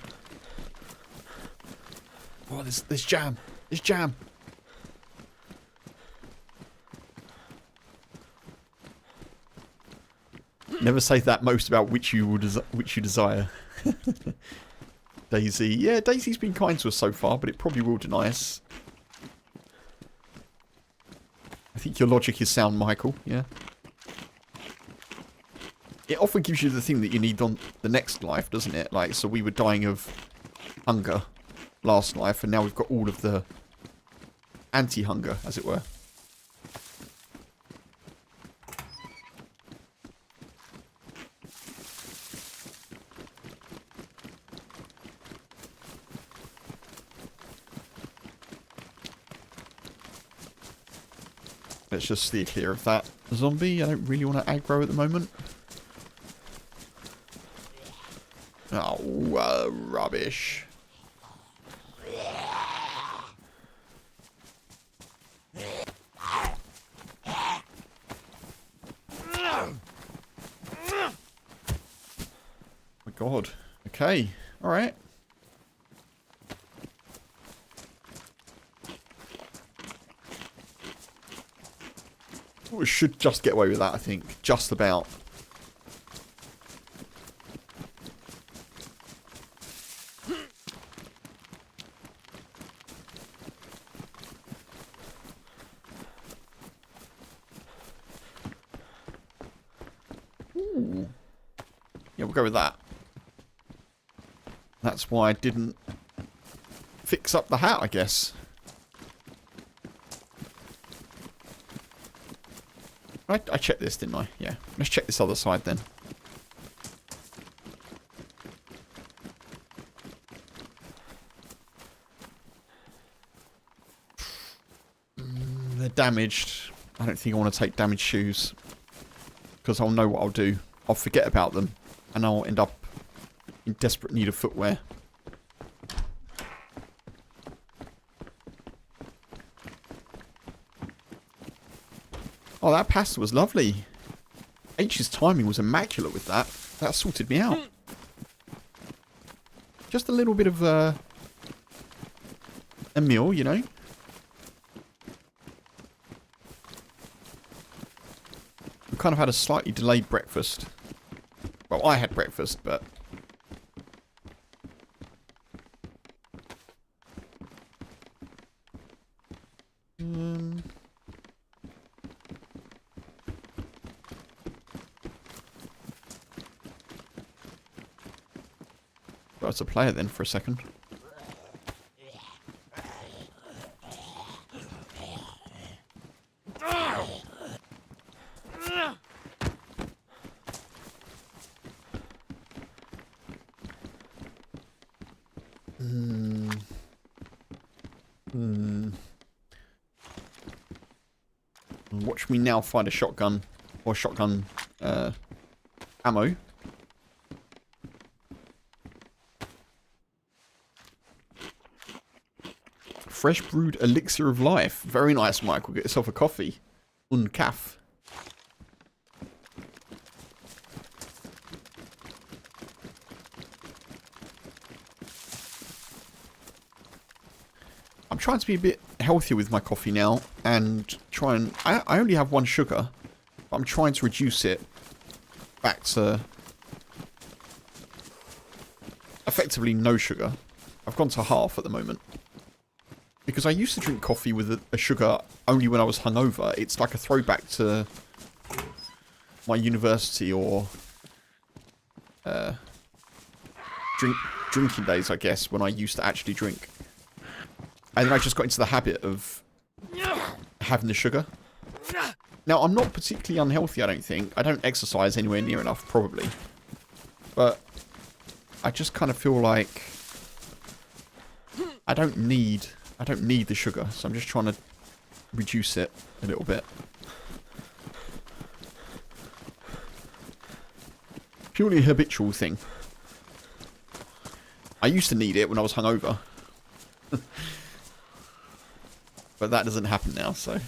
Oh, there's jam. There's jam. Never say that most about which you desire. DayZ. Yeah, DayZ's been kind to us so far, but it probably will deny us. I think your logic is sound, Michael. Yeah. It often gives you the thing that you need on the next life, doesn't it? Like, so we were dying of hunger last life, and now we've got all of the anti-hunger, as it were. Let's just steer clear of that zombie. I don't really want to aggro at the moment. Oh, rubbish. My God. Okay. All right. We should just get away with that, I think. Just about. Ooh. Yeah, we'll go with that. That's why I didn't fix up the hat, I guess. I checked this, didn't I? Yeah. Let's check this other side then. They're damaged. I don't think I want to take damaged shoes. Because I'll know what I'll do. I'll forget about them. And I'll end up in desperate need of footwear. Oh, that pasta was lovely. H's timing was immaculate with that. That sorted me out. Just a little bit of a meal, you know. We kind of had a slightly delayed breakfast. Well, I had breakfast, but... Well, it's a player then for a second. Watch me now find a shotgun or shotgun ammo. Fresh brewed elixir of life. Very nice, Michael. Get yourself a coffee. Uncaf. I'm trying to be a bit healthier with my coffee now and try and... I only have one sugar, but I'm trying to reduce it back to effectively no sugar. I've gone to half at the moment. Because I used to drink coffee with a sugar only when I was hungover. It's like a throwback to my university or drinking days, I guess, when I used to actually drink. And then I just got into the habit of having the sugar. Now, I'm not particularly unhealthy, I don't think. I don't exercise anywhere near enough, probably. But I just kind of feel like I don't need the sugar, so I'm just trying to reduce it a little bit. Purely a habitual thing. I used to need it when I was hungover. But that doesn't happen now, so...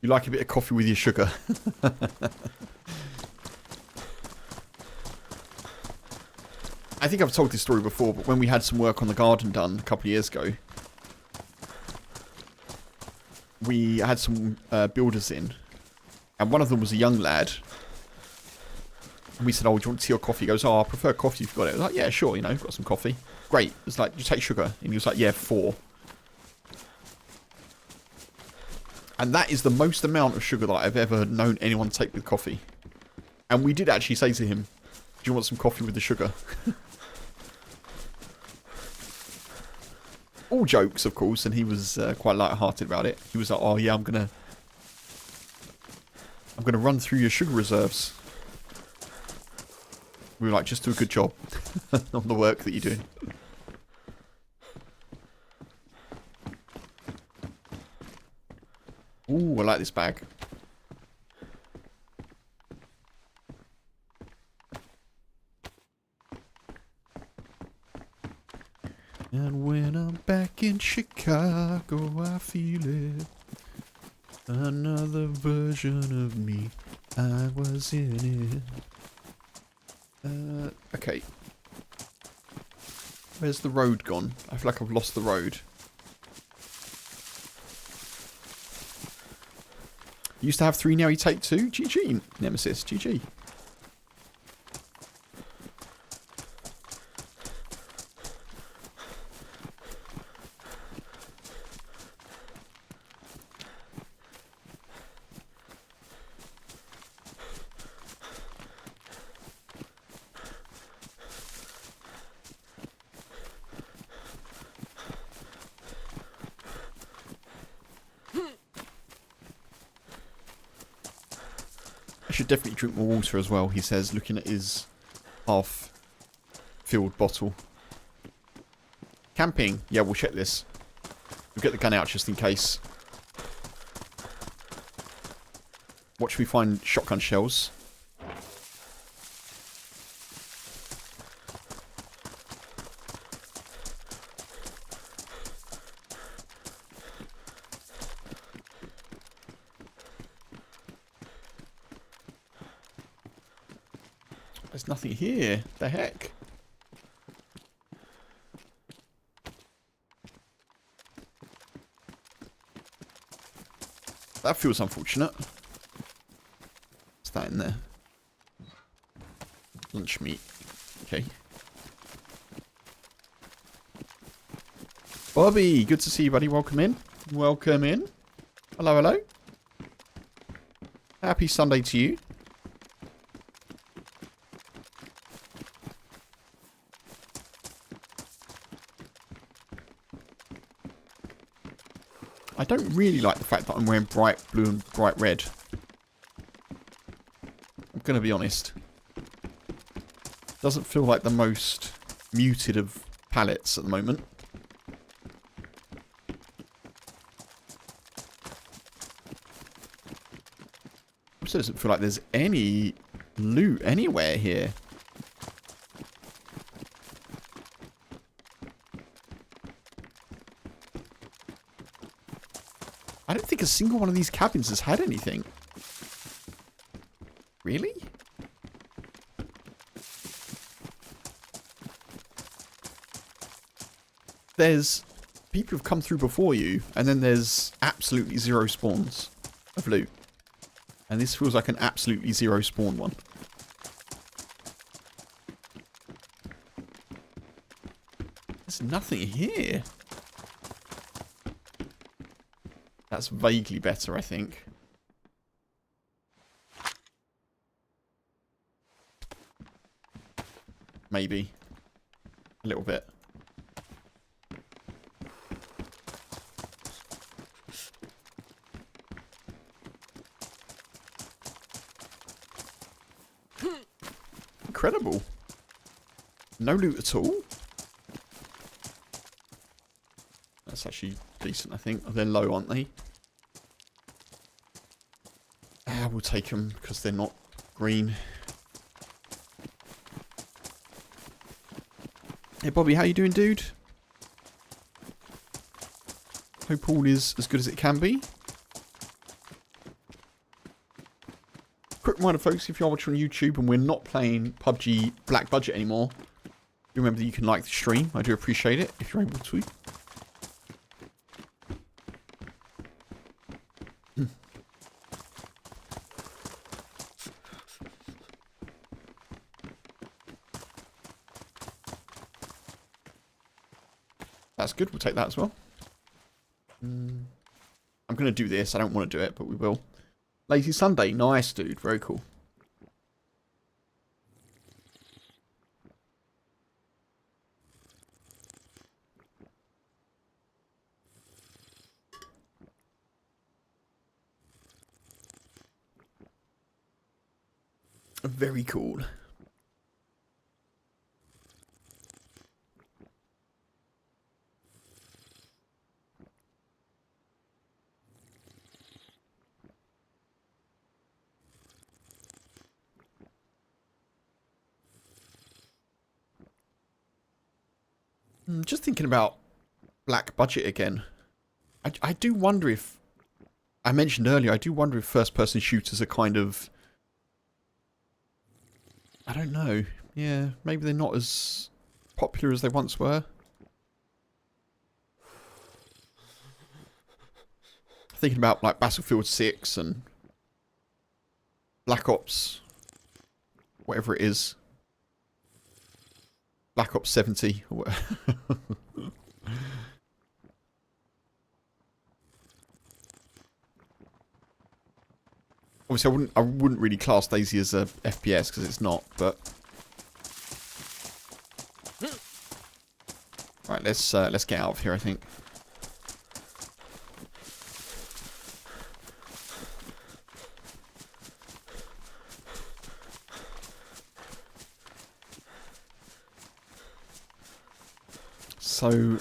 You like a bit of coffee with your sugar. I think I've told this story before, but when we had some work on the garden done a couple of years ago, we had some builders in, and one of them was a young lad. And we said, "Oh, do you want to tea or coffee?" He goes, "Oh, I prefer coffee if you've got it." I was like, "Yeah, sure, you know, I've got some coffee." Great. It's like, "You take sugar?" And he was like, "Yeah, 4." And that is the most amount of sugar that I've ever known anyone take with coffee. And we did actually say to him, "Do you want some coffee with the sugar?" All jokes, of course, and he was quite light-hearted about it. He was like, "Oh yeah, I'm gonna run through your sugar reserves." We were like, "Just do a good job on the work that you're doing." Ooh, I like this bag. And when I'm back in Chicago, I feel it. Another version of me, I was in it. Okay. Where's the road gone? I feel like I've lost the road. Used to have 3, now you take 2. GG, Nemesis, GG. should definitely drink more water as well, he says, looking at his half-filled bottle. Camping. Yeah, we'll check this. We'll get the gun out just in case. Watch me find shotgun shells. There's nothing here. The heck? That feels unfortunate. What's that in there? Lunch meat. Okay. Bobby, good to see you, buddy. Welcome in. Welcome in. Hello, hello. Happy Sunday to you. I don't really like the fact that I'm wearing bright blue and bright red. I'm going to be honest. Doesn't feel like the most muted of palettes at the moment. Also doesn't feel like there's any loot anywhere here. I don't think a single one of these cabins has had anything. Really? There's people who've come through before you, and then there's absolutely zero spawns of loot. And this feels like an absolutely zero spawn one. There's nothing here. That's vaguely better, I think. Maybe. A little bit. Incredible. No loot at all. That's actually decent, I think. They're low, aren't they? We'll take them because they're not green. Hey, Bobby, how you doing, dude? Hope all is as good as it can be. Quick reminder, folks, if you're watching on YouTube and we're not playing PUBG Black Budget anymore, remember that you can like the stream. I do appreciate it if you're able to. That's good. We'll take that as well. I'm going to do this. I don't want to do it, but we will. Lazy Sunday. Nice, dude. Very cool. Very cool. Just thinking about Black Budget again. I do wonder if... I mentioned earlier, I do wonder if first-person shooters are kind of... I don't know. Yeah, maybe they're not as popular as they once were. Thinking about like Battlefield 6 and Black Ops, whatever it is. Black Ops 70 or whatever. Obviously, I wouldn't really class DayZ as a FPS because it's not. But right, let's get out of here. I think. So,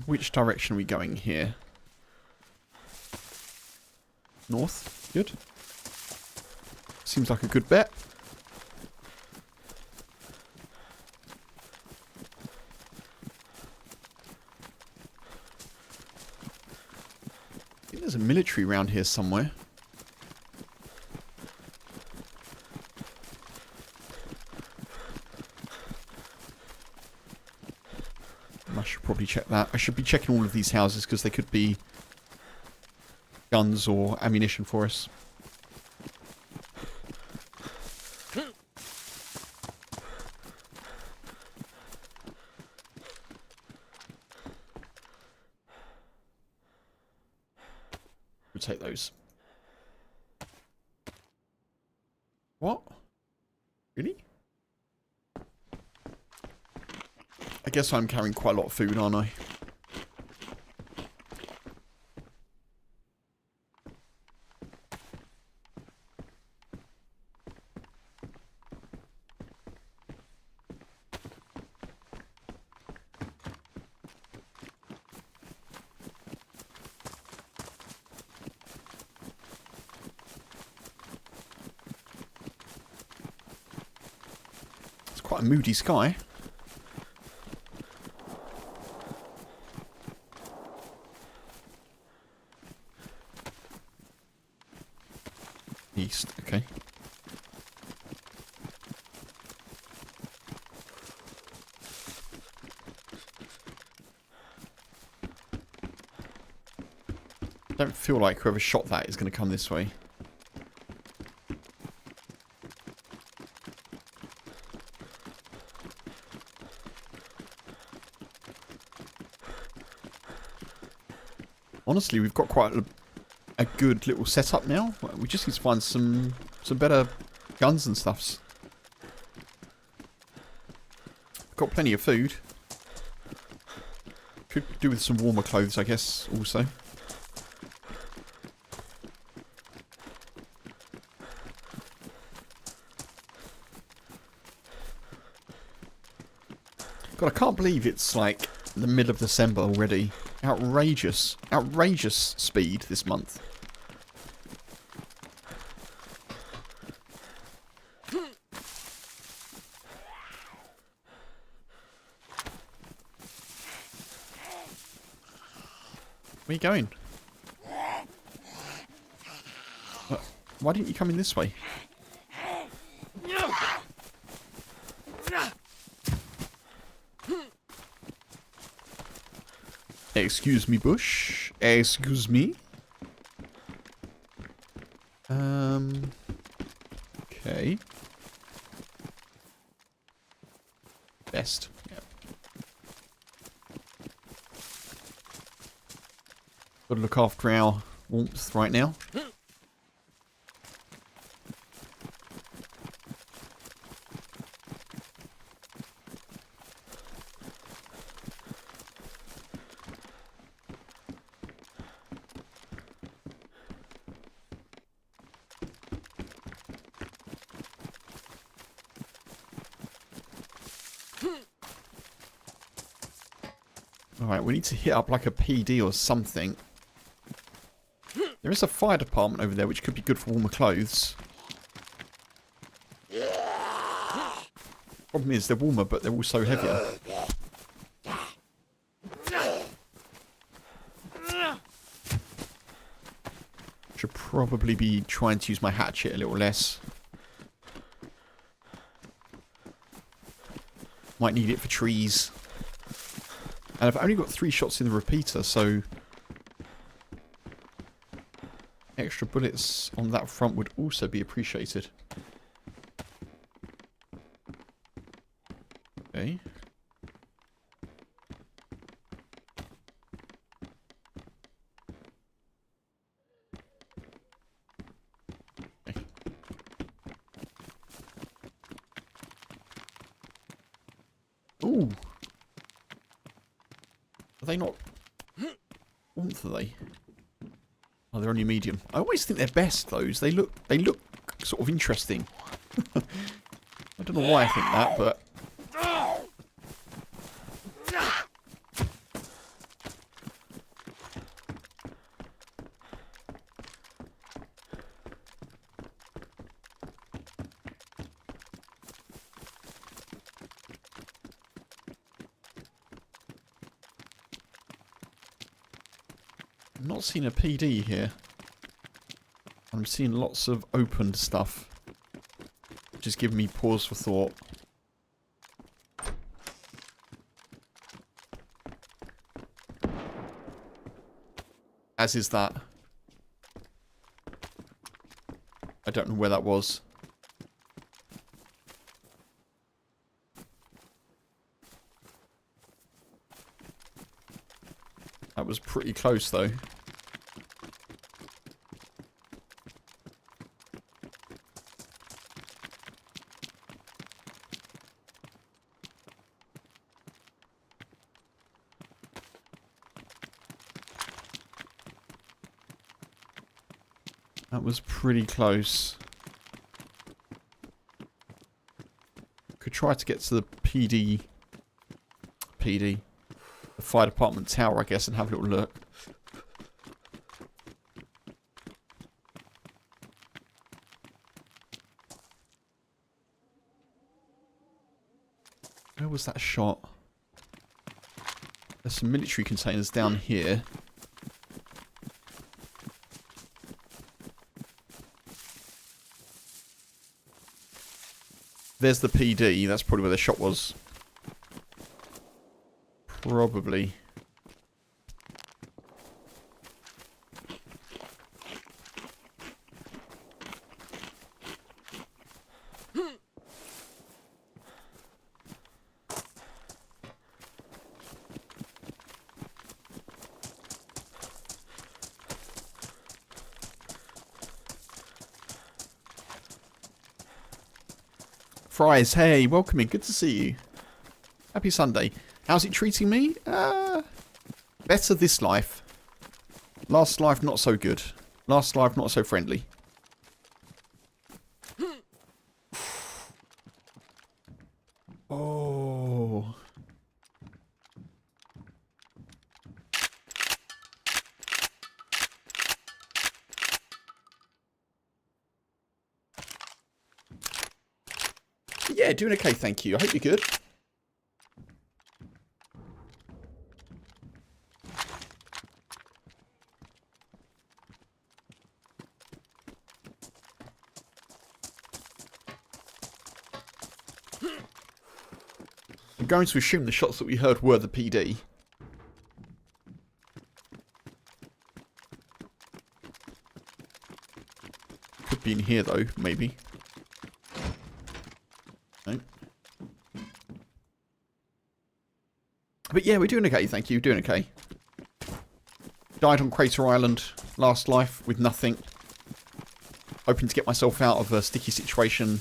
which direction are we going here? North. Good. Seems like a good bet. I think there's a military around here somewhere. I should probably check that. I should be checking all of these houses because they could be guns or ammunition for us. We'll take those. What? Really? I guess I'm carrying quite a lot of food, aren't I? It's quite a moody sky. East, okay. Don't feel like whoever shot that is going to come this way. Honestly, we've got quite a good little setup now. We just need to find some better guns and stuffs. Got plenty of food. Could do with some warmer clothes, I guess, also. God, I can't believe it's like the middle of December already. Outrageous. Outrageous speed this month. Where are you going? Why didn't you come in this way? Excuse me, Bush. Excuse me. Okay. Best. Yep. Got to look after our warmth right now. Alright, we need to hit up like a PD or something. There is a fire department over there which could be good for warmer clothes. Problem is they're warmer but they're also heavier. Should probably be trying to use my hatchet a little less. Might need it for trees. And I've only got 3 shots in the repeater, so extra bullets on that front would also be appreciated. Okay. Ooh. Are they not warmth, are they? Oh, they're only medium. I always think they're best, those. They look sort of interesting. I don't know why I think that, but I'm not seeing a PD here. I'm seeing lots of opened stuff. Which is giving me pause for thought. As is that. I don't know where that was. That was pretty close, though. That was pretty close. Could try to get to the PD. The fire department tower, I guess, and have a little look. Where was that shot? There's some military containers down here. There's the PD. That's probably where the shot was. Probably. Fries, hey, welcome in. Good to see you. Happy Sunday. How's it treating me? Better this life. Last life, not so good. Last life, not so friendly. Oh. Yeah, doing okay, thank you. I hope you're good. I'm going to assume the shots that we heard were the PD. Could be in here though, maybe. No. But yeah, we're doing okay, thank you. Doing okay. Died on Crater Island last life with nothing. Hoping to get myself out of a sticky situation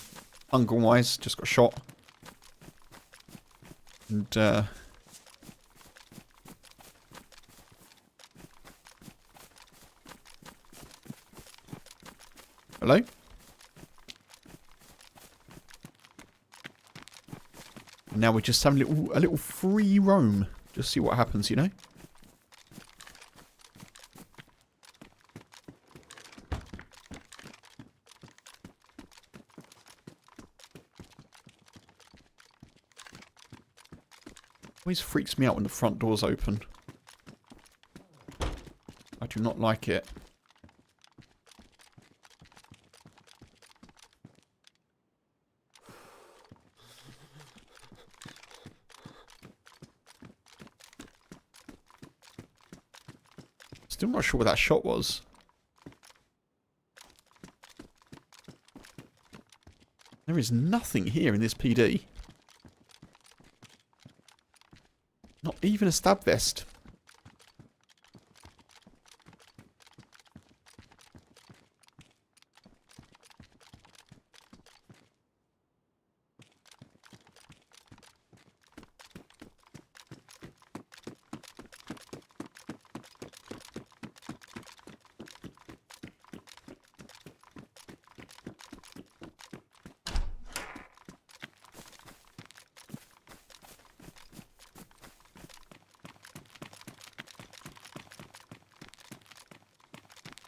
hunger-wise. Just got shot. And, hello? And now we're just having a little free roam. Just see what happens, you know? Always freaks me out when the front door's open. I do not like it. Still not sure what that shot was. There is nothing here in this PD. Not even a stab vest.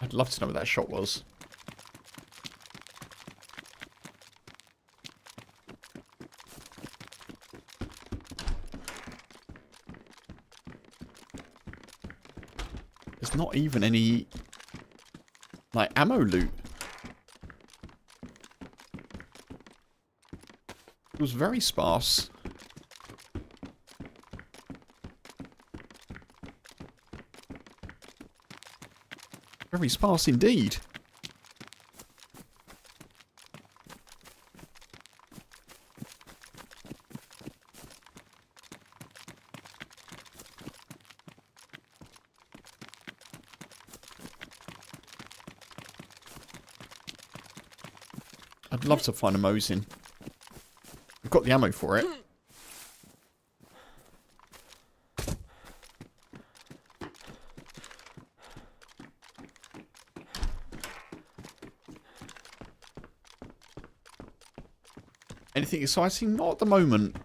I'd love to know what that shot was. There's not even any, like, ammo loot. It was very sparse. Very sparse indeed. I'd love to find a Mosin. We've got the ammo for it. Anything exciting? Not at the moment.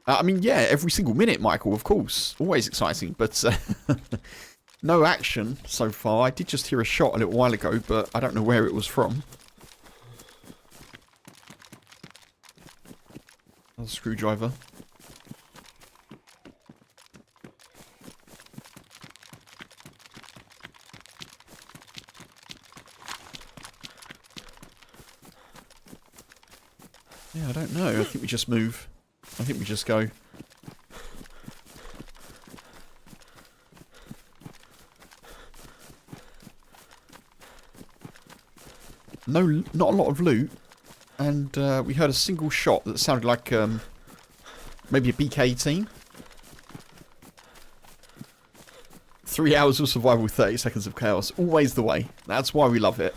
I mean, yeah, every single minute, Michael, of course. Always exciting, but no action so far. I did just hear a shot a little while ago, but I don't know where it was from. Another screwdriver. Yeah, I don't know. I think we just move. I think we just go. No, not a lot of loot. And we heard a single shot that sounded like maybe a BK-18. 3 hours of survival, 30 seconds of chaos. Always the way. That's why we love it.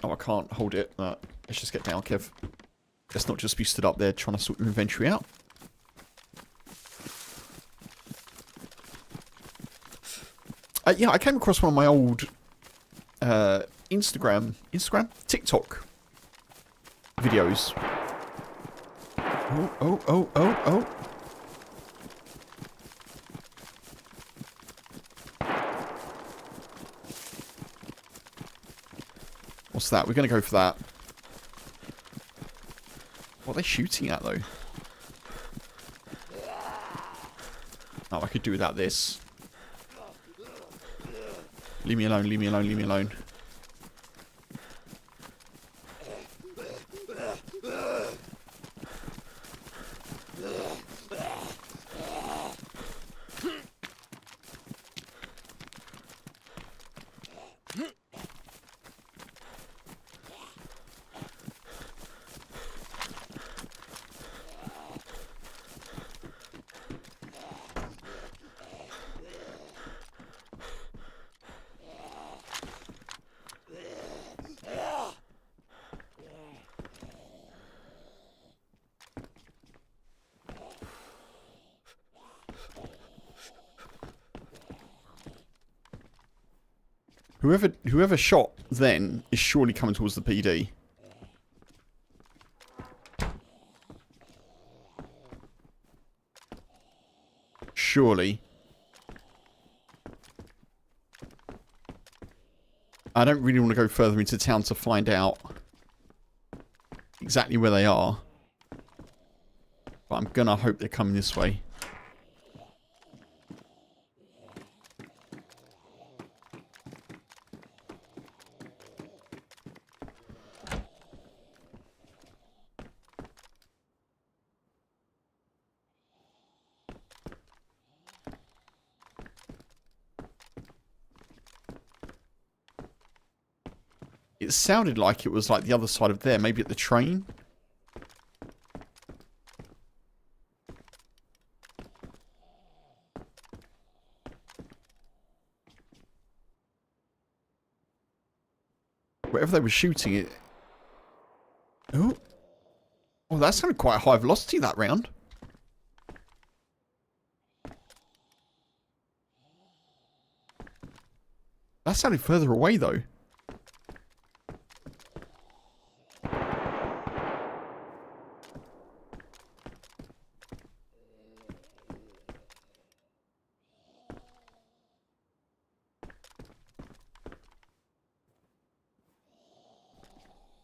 Oh, I can't hold it. Let's just get down, Kev. Let's not just be stood up there trying to sort your inventory out. Yeah, I came across one of my old TikTok videos. Oh. What's that? We're going to go for that. What are they shooting at, though? Oh, I could do without this. Leave me alone, leave me alone, leave me alone. Whoever shot then is surely coming towards the PD. Surely. I don't really want to go further into town to find out exactly where they are. But I'm gonna hope they're coming this way. It sounded like it was like the other side of there, maybe at the train. Wherever they were shooting it. Oh. Oh, that sounded quite high velocity that round. That sounded further away though.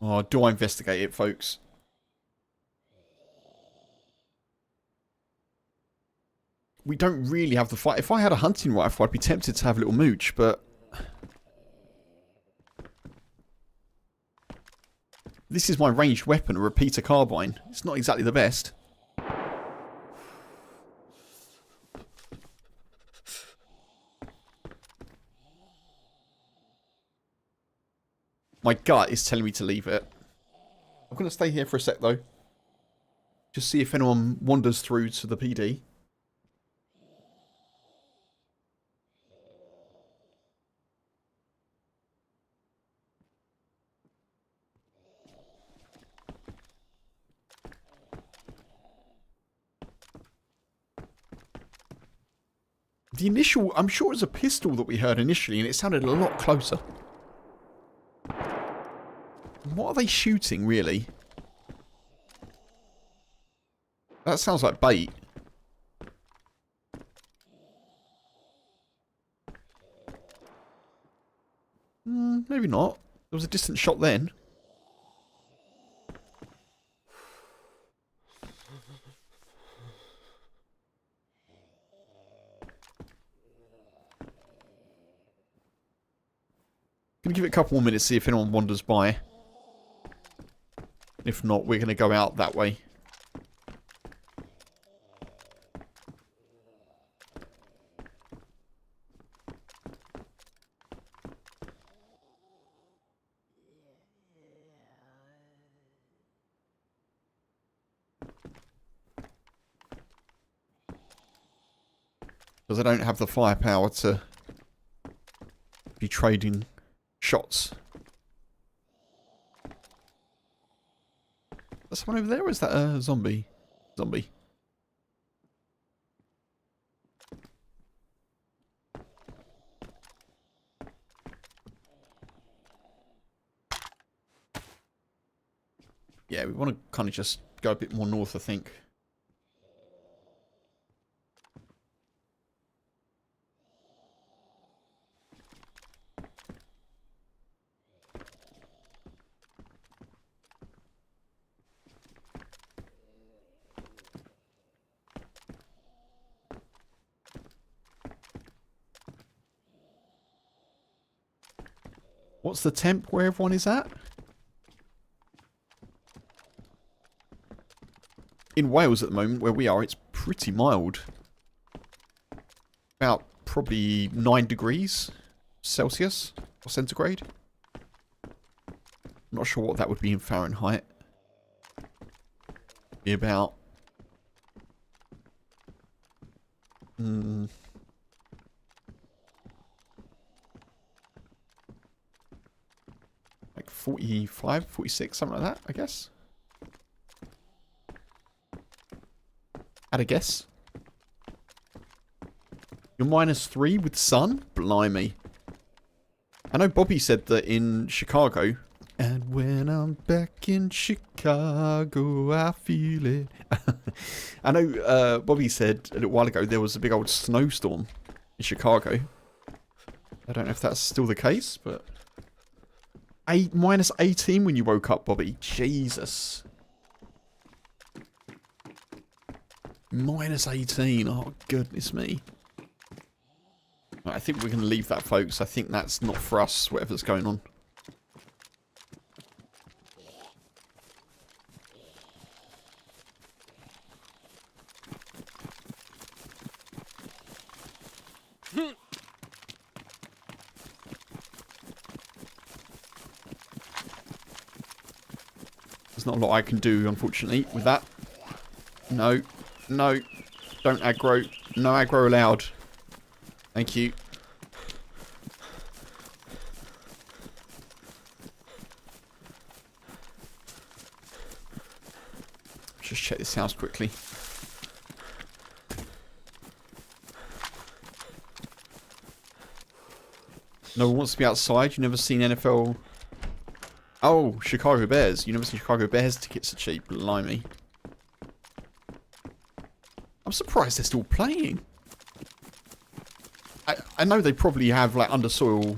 Oh, do I investigate it, folks? We don't really have the fight. If I had a hunting rifle, I'd be tempted to have a little mooch, but... This is my ranged weapon, a repeater carbine. It's not exactly the best. My gut is telling me to leave it. I'm going to stay here for a sec, though. Just see if anyone wanders through to the PD. The initial, I'm sure it was a pistol that we heard initially, and it sounded a lot closer. What are they shooting, really? That sounds like bait. Maybe not. There was a distant shot then. Gonna give it a couple more minutes, see if anyone wanders by. If not, we're gonna go out that way. Because I don't have the firepower to be trading shots. Is that someone over there, or is that a zombie? Zombie. Yeah, we want to kind of just go a bit more north, I think. What's the temp where everyone is at? In Wales at the moment, where we are, it's pretty mild. About probably 9 degrees Celsius or centigrade. Not sure what that would be in Fahrenheit. Be about... like 45, 46, something like that, I guess. Had a guess. You're -3 with sun? Blimey. I know Bobby said that in Chicago. And when I'm back in Chicago, I feel it. I know Bobby said a little while ago there was a big old snowstorm in Chicago. I don't know if that's still the case, but... -18 when you woke up, Bobby. Jesus. -18. Oh, goodness me. Right, I think we're going to leave that, folks. I think that's not for us, whatever's going on. There's not a lot I can do, unfortunately, with that. No. No. Don't aggro. No aggro allowed. Thank you. Just check this house quickly. No one wants to be outside. You've never seen NFL... Oh, Chicago Bears. You never seen Chicago Bears tickets are cheap. Blimey. I'm surprised they're still playing. I know they probably have like undersoil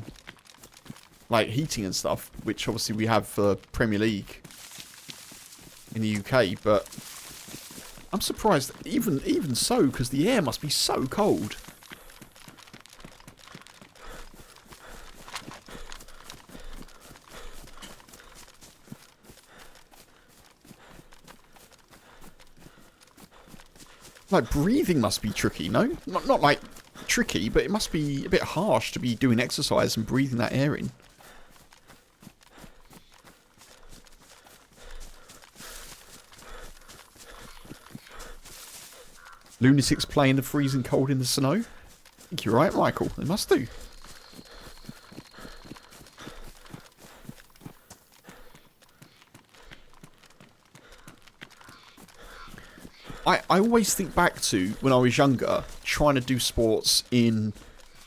like heating and stuff, which obviously we have for Premier League in the UK, but I'm surprised even so, because the air must be so cold. Like, breathing must be tricky, no? Not like tricky, but it must be a bit harsh to be doing exercise and breathing that air in. Lunatics play in the freezing cold in the snow? I think you're right, Michael. They must do. I always think back to when I was younger, trying to do sports in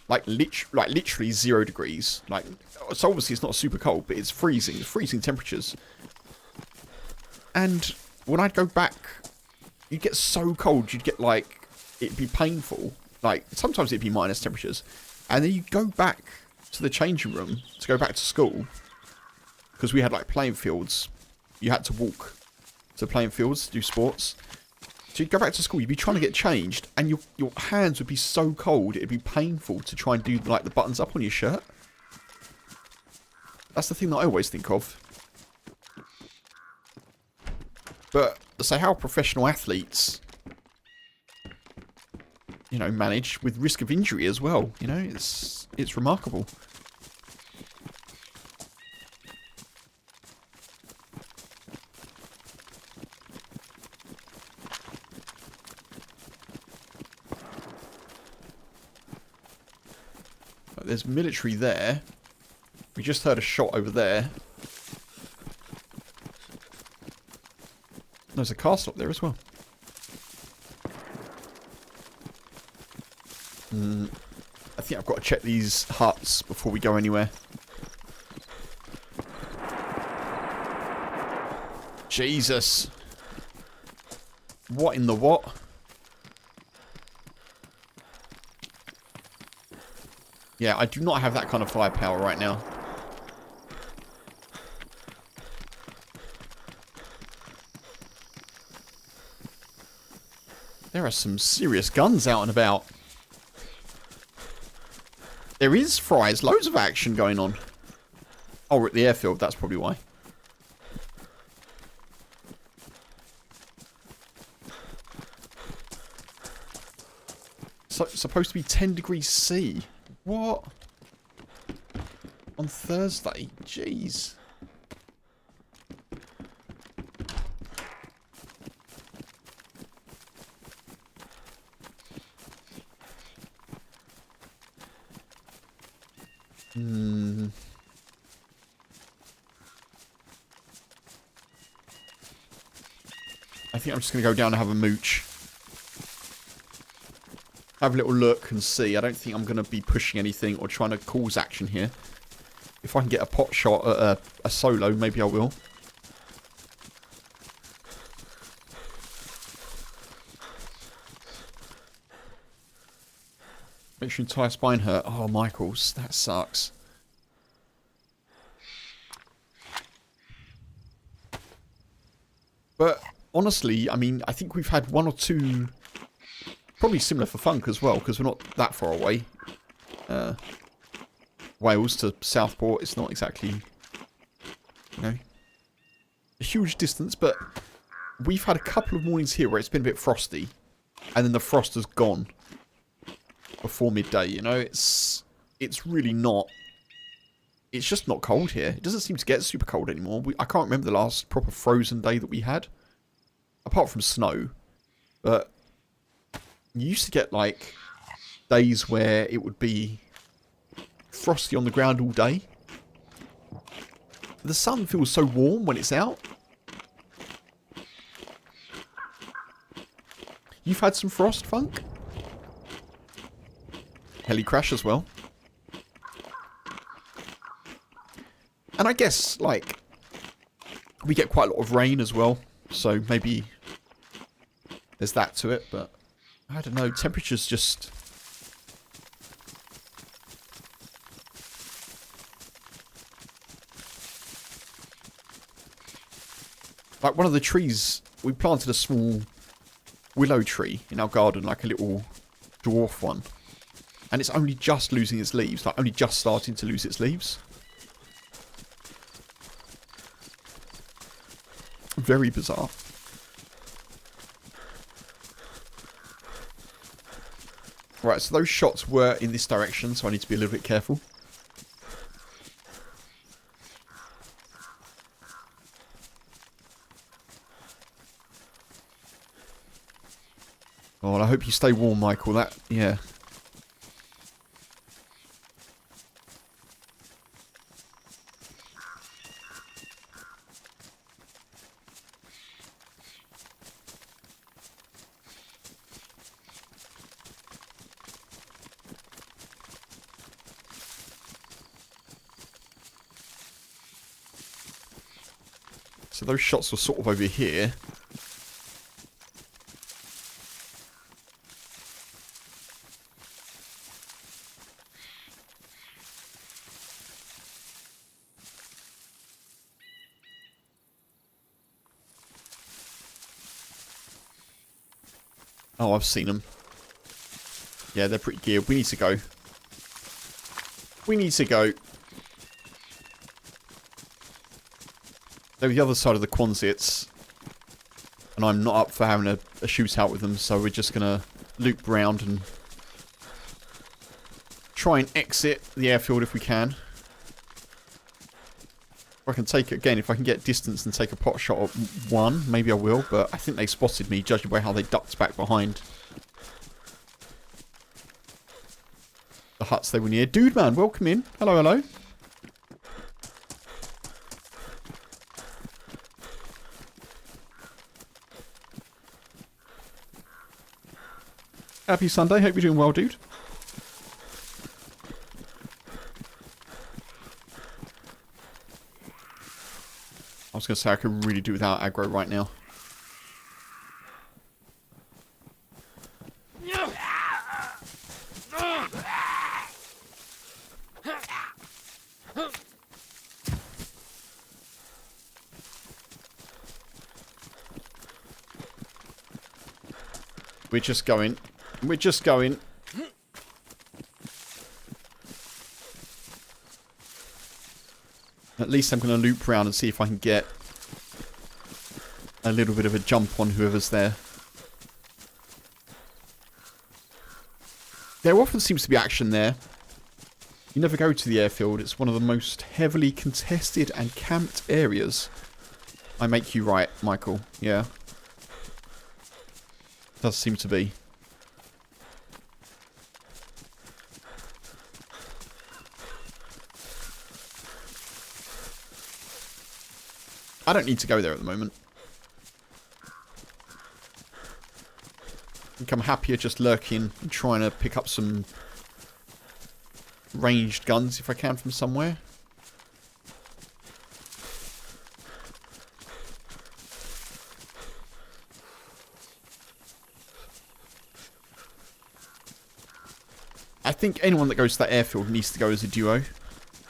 like literally 0 degrees. Like, so obviously it's not super cold, but it's freezing temperatures. And when I'd go back, you'd get so cold, you'd get like, it'd be painful. Like, sometimes it'd be minus temperatures. And then you'd go back to the changing room to go back to school, because we had like playing fields. You had to walk to playing fields to do sports. So you'd go back to school, you'd be trying to get changed, and your hands would be so cold, it'd be painful to try and do like the buttons up on your shirt. That's the thing that I always think of. But say how professional athletes, you know, manage with risk of injury as well. You know, it's remarkable. There's military there. We just heard a shot over there. There's a castle up there as well. I think I've got to check these huts before we go anywhere. Jesus. What in the what? Yeah, I do not have that kind of firepower right now. There are some serious guns out and about. There is fries. Loads of action going on. Oh, we're at the airfield. That's probably why. So, it's supposed to be 10 degrees C. What? On Thursday? Jeez. I think I'm just going to go down and have a mooch. Have a little look and see. I don't think I'm going to be pushing anything or trying to cause action here. If I can get a pot shot at a solo, maybe I will. Makes your entire spine hurt. Oh, Michaels, that sucks. But honestly, I mean, I think we've had 1 or 2... Probably similar for Funk as well, because we're not that far away. Wales to Southport, it's not exactly, you know, a huge distance, but we've had a couple of mornings here where it's been a bit frosty, and then the frost has gone before midday, you know, it's really not, it's just not cold here. It doesn't seem to get super cold anymore. I can't remember the last proper frozen day that we had, apart from snow, but you used to get, like, days where it would be frosty on the ground all day. The sun feels so warm when it's out. You've had some frost, Funk? Heli crash as well. And I guess, like, we get quite a lot of rain as well. So maybe there's that to it, but I don't know, temperatures just... Like one of the trees, we planted a small willow tree in our garden, like a little dwarf one. And it's only just losing its leaves, like only just starting to lose its leaves. Very bizarre. Right, so those shots were in this direction, so I need to be a little bit careful. Oh, and I hope you stay warm, Michael. That, yeah. So those shots were sort of over here. Oh, I've seen them. Yeah, they're pretty geared. We need to go. We need to go. They're the other side of the Quonsets. And I'm not up for having a shootout with them, so we're just going to loop round and try and exit the airfield if we can. If I can take it again, if I can get distance and take a pot shot at one, maybe I will, but I think they spotted me, judging by how they ducked back behind the huts they were near. Dude man, welcome in. Hello, hello. Happy Sunday, hope you're doing well, dude. I was going to say I could really do without aggro right now. We're just going. We're just going. At least I'm going to loop around and see if I can get a little bit of a jump on whoever's there. There often seems to be action there. You never go to the airfield. It's one of the most heavily contested and camped areas. I make you right, Michael. Yeah. Does seem to be. I don't need to go there at the moment. I think I'm happier just lurking and trying to pick up some ranged guns if I can from somewhere. I think anyone that goes to that airfield needs to go as a duo.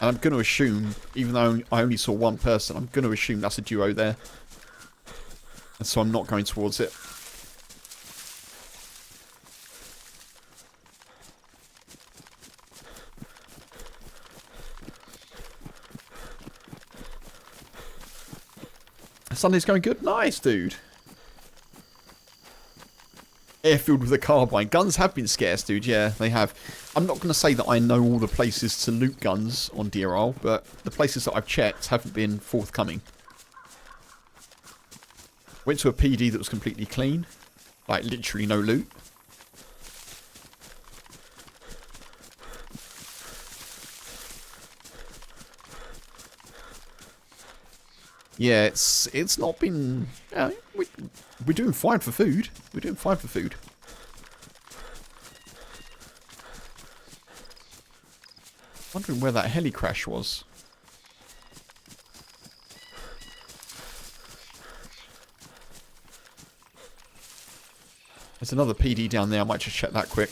And I'm going to assume, even though I only saw one person, I'm going to assume that's a duo there. And so I'm not going towards it. Sunday's going good? Nice, dude. Airfield with a carbine. Guns have been scarce, dude. Yeah, they have. I'm not going to say that I know all the places to loot guns on Deer Isle, but the places that I've checked haven't been forthcoming. Went to a PD that was completely clean. Like, literally no loot. Yeah, it's not been... we're doing fine for food. We're doing fine for food. Wondering where that heli crash was. There's another PD down there. I might just check that quick.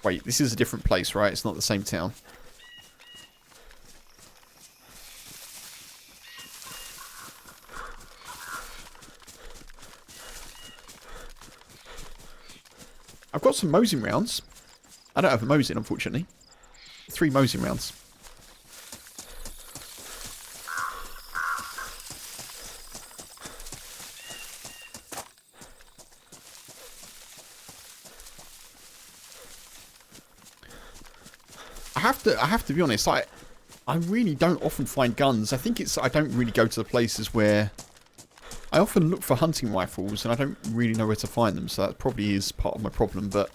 Wait, this is a different place, right? It's not the same town. I've got some Mosin rounds. I don't have a Mosin, unfortunately. 3 Mosin rounds. I have to be honest, I really don't often find guns. I think it's, I don't really go to the places where, I often look for hunting rifles and I don't really know where to find them, so that probably is part of my problem, but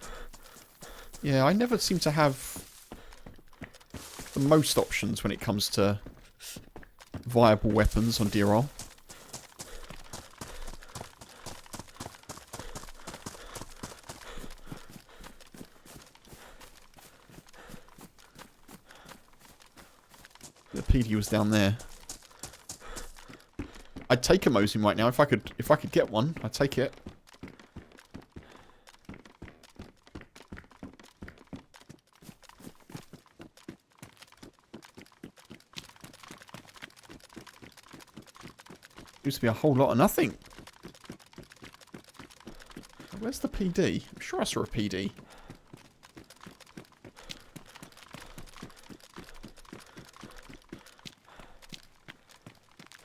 yeah, I never seem to have the most options when it comes to viable weapons on DRL. The PD was down there. I'd take a Mosin right now if I could get one. I'd take it. Used to be a whole lot of nothing. Where's the PD? I'm sure I saw a PD.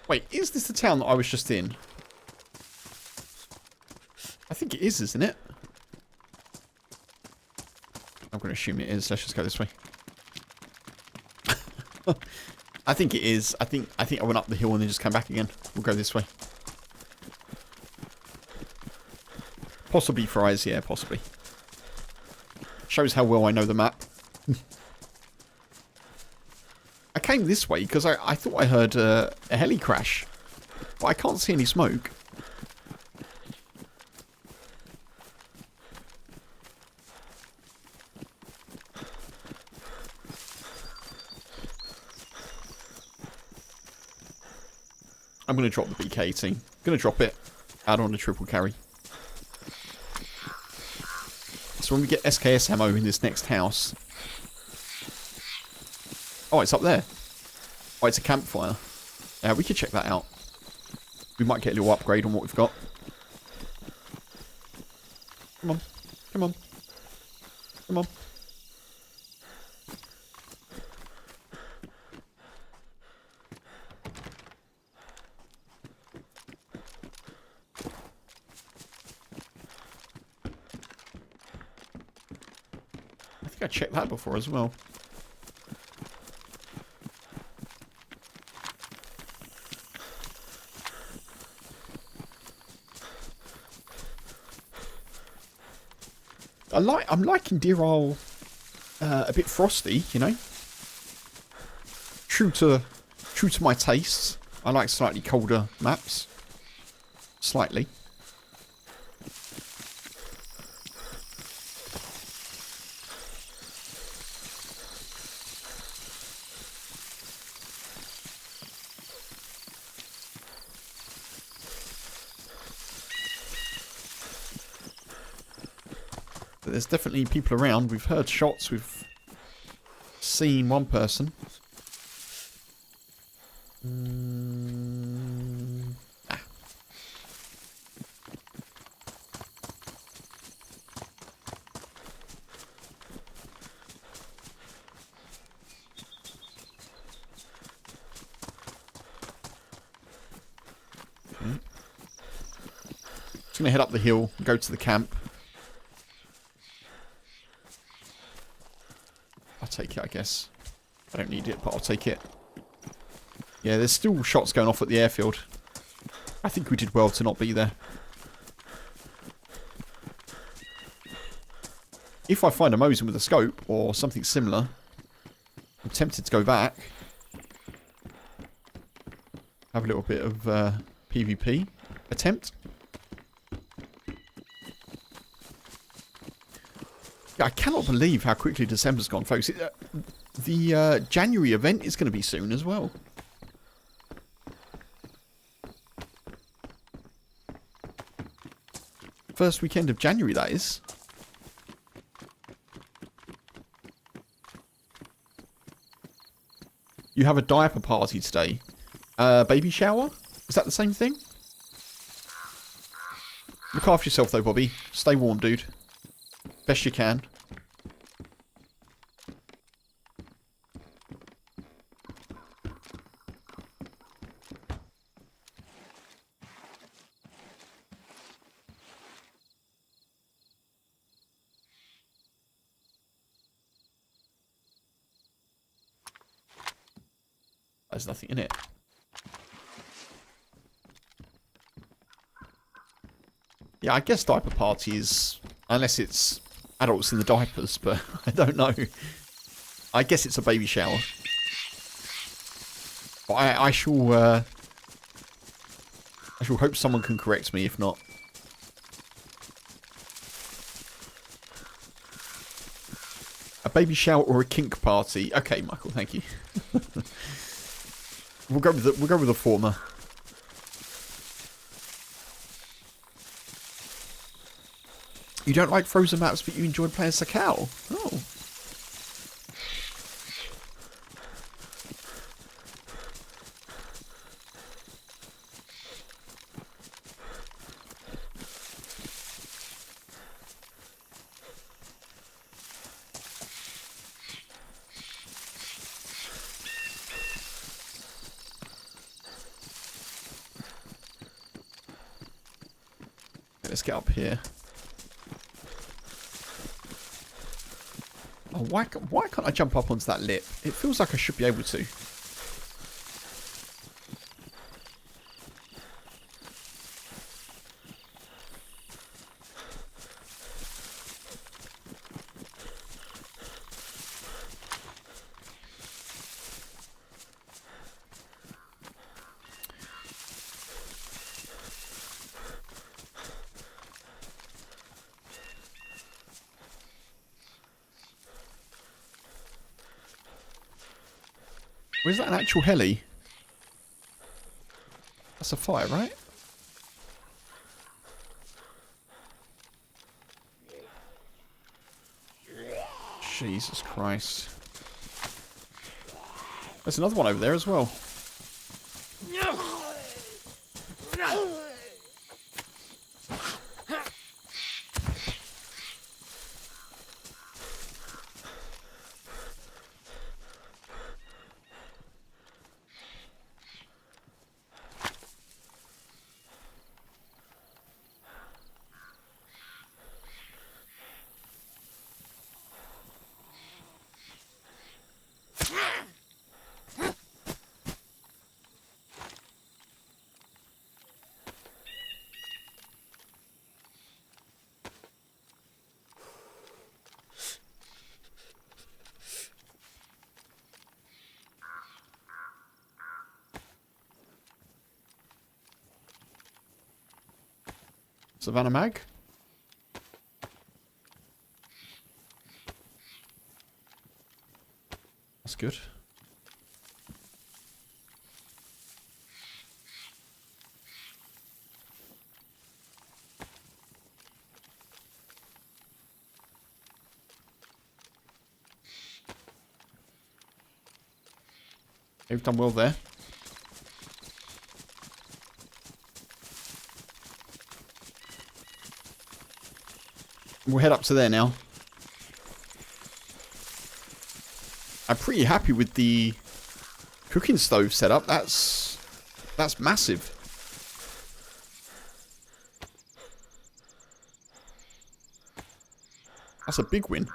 Wait, is this the town that I was just in? I think it is, isn't it? I'm going to assume it is. Let's just go this way. I think it is. I think I went up the hill and then just came back again. We'll go this way. Possibly fries, yeah, possibly. Shows how well I know the map. I came this way because I thought I heard a heli crash, but I can't see any smoke. I'm going to drop the BK-18. Going to drop it out on the triple carry. So when we get SKS ammo in this next house... Oh, it's up there. Oh, it's a campfire. Yeah, we could check that out. We might get a little upgrade on what we've got. Come on. Come on. Come on. I think I checked that before as well. I'm liking Deer Isle a bit frosty, you know. True to my tastes. I like slightly colder maps. Slightly. There's definitely people around. We've heard shots. We've seen one person. Ah. Okay. Just going to head up the hill and go to the camp. Take it, I guess. I don't need it, but I'll take it. Yeah, there's still shots going off at the airfield. I think we did well to not be there. If I find a Mosin with a scope or something similar, I'm tempted to go back. Have a little bit of PvP attempt. I cannot believe how quickly December's gone, folks. The January event is going to be soon as well. First weekend of January, that is. You have a diaper party today. Baby shower? Is that the same thing? Look after yourself though, Bobby. Stay warm, dude. Best you can. There's nothing in it. Yeah, I guess diaper party is, unless it's adults in the diapers, but I don't know. I guess it's a baby shower. But I shall hope someone can correct me if not. A baby shower or a kink party? Okay, Michael, thank you. We'll go with the former. You don't like frozen maps, but you enjoy playing as a cow? Oh. Let's get up here. Oh, why can't I jump up onto that lip? It feels like I should be able to. Or is that an actual heli? That's a fire, right? Jesus Christ. There's another one over there as well. Savannah Mag? That's good. You've done well there. We'll head up to there now. I'm pretty happy with the cooking stove setup. That's massive. That's a big win.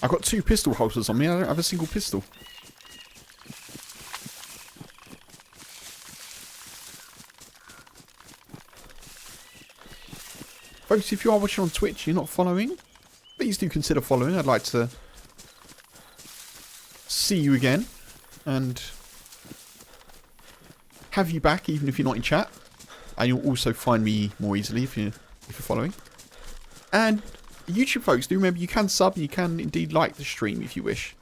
I've got 2 pistol holsters on me. I don't have a single pistol. Folks, if you are watching on Twitch, you're not following, please do consider following. I'd like to see you again and have you back, even if you're not in chat. And you'll also find me more easily if you're following. And YouTube folks, do remember you can sub and you can indeed like the stream if you wish.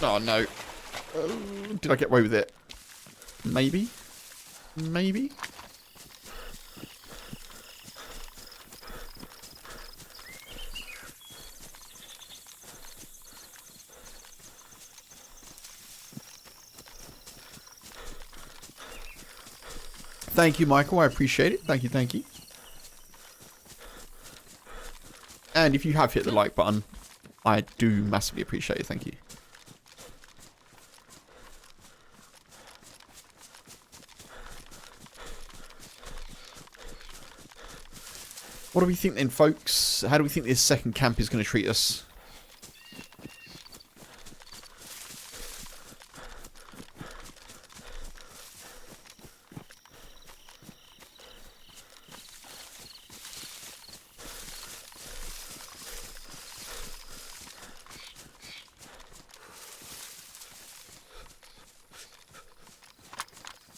Oh no. Did I get away with it? Maybe. Maybe. Thank you, Michael. I appreciate it. Thank you, thank you. And if you have hit the like button, I do massively appreciate it. Thank you. What do we think then, folks? How do we think this second camp is going to treat us?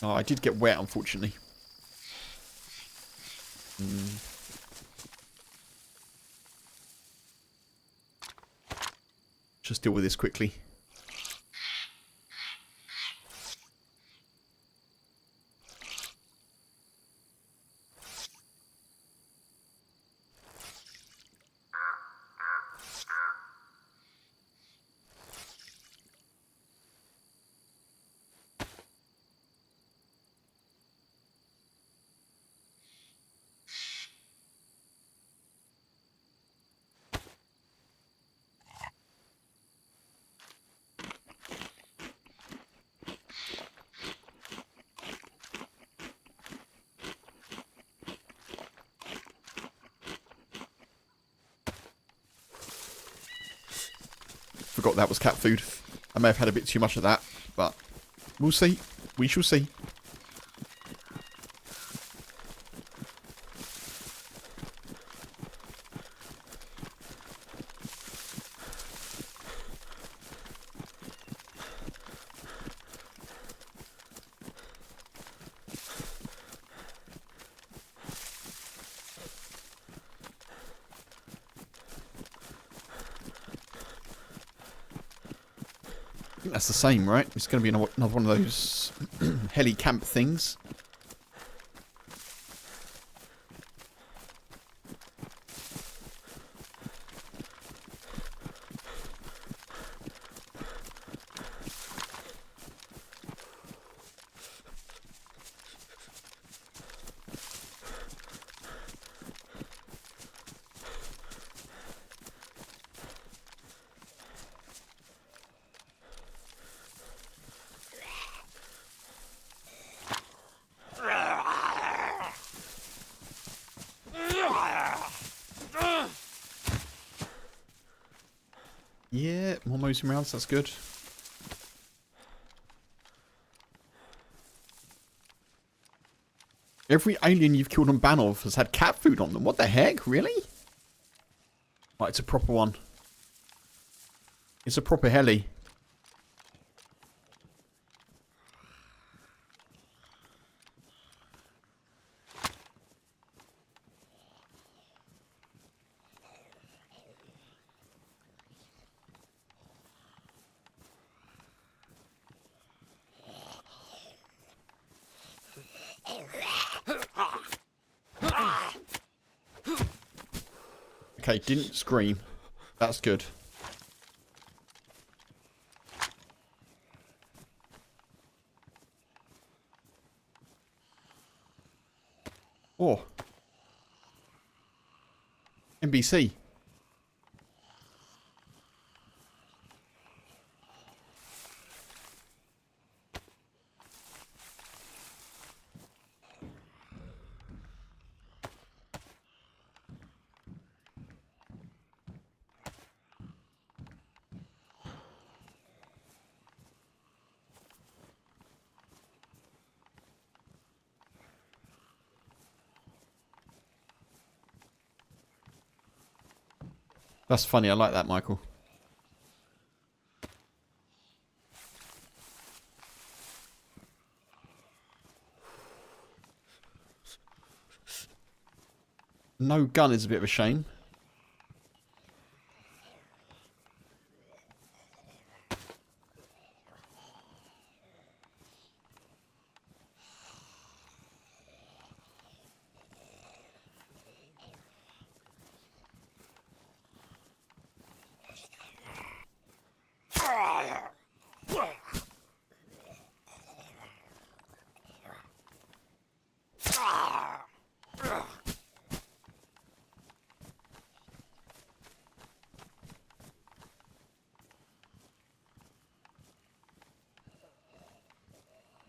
Oh, I did get wet, unfortunately. Just deal with this quickly. Forgot that was cat food. I may have had a bit too much of that, but we'll see. We shall see. I think that's the same, right? It's going to be another one of those heli camp things. Yeah, more mosing rounds, that's good. Every alien you've killed on Banov has had cat food on them. What the heck? Really? Right, it's a proper one. It's a proper heli. Okay, didn't scream. That's good. Oh. NBC. That's funny. I like that, Michael. No gun is a bit of a shame.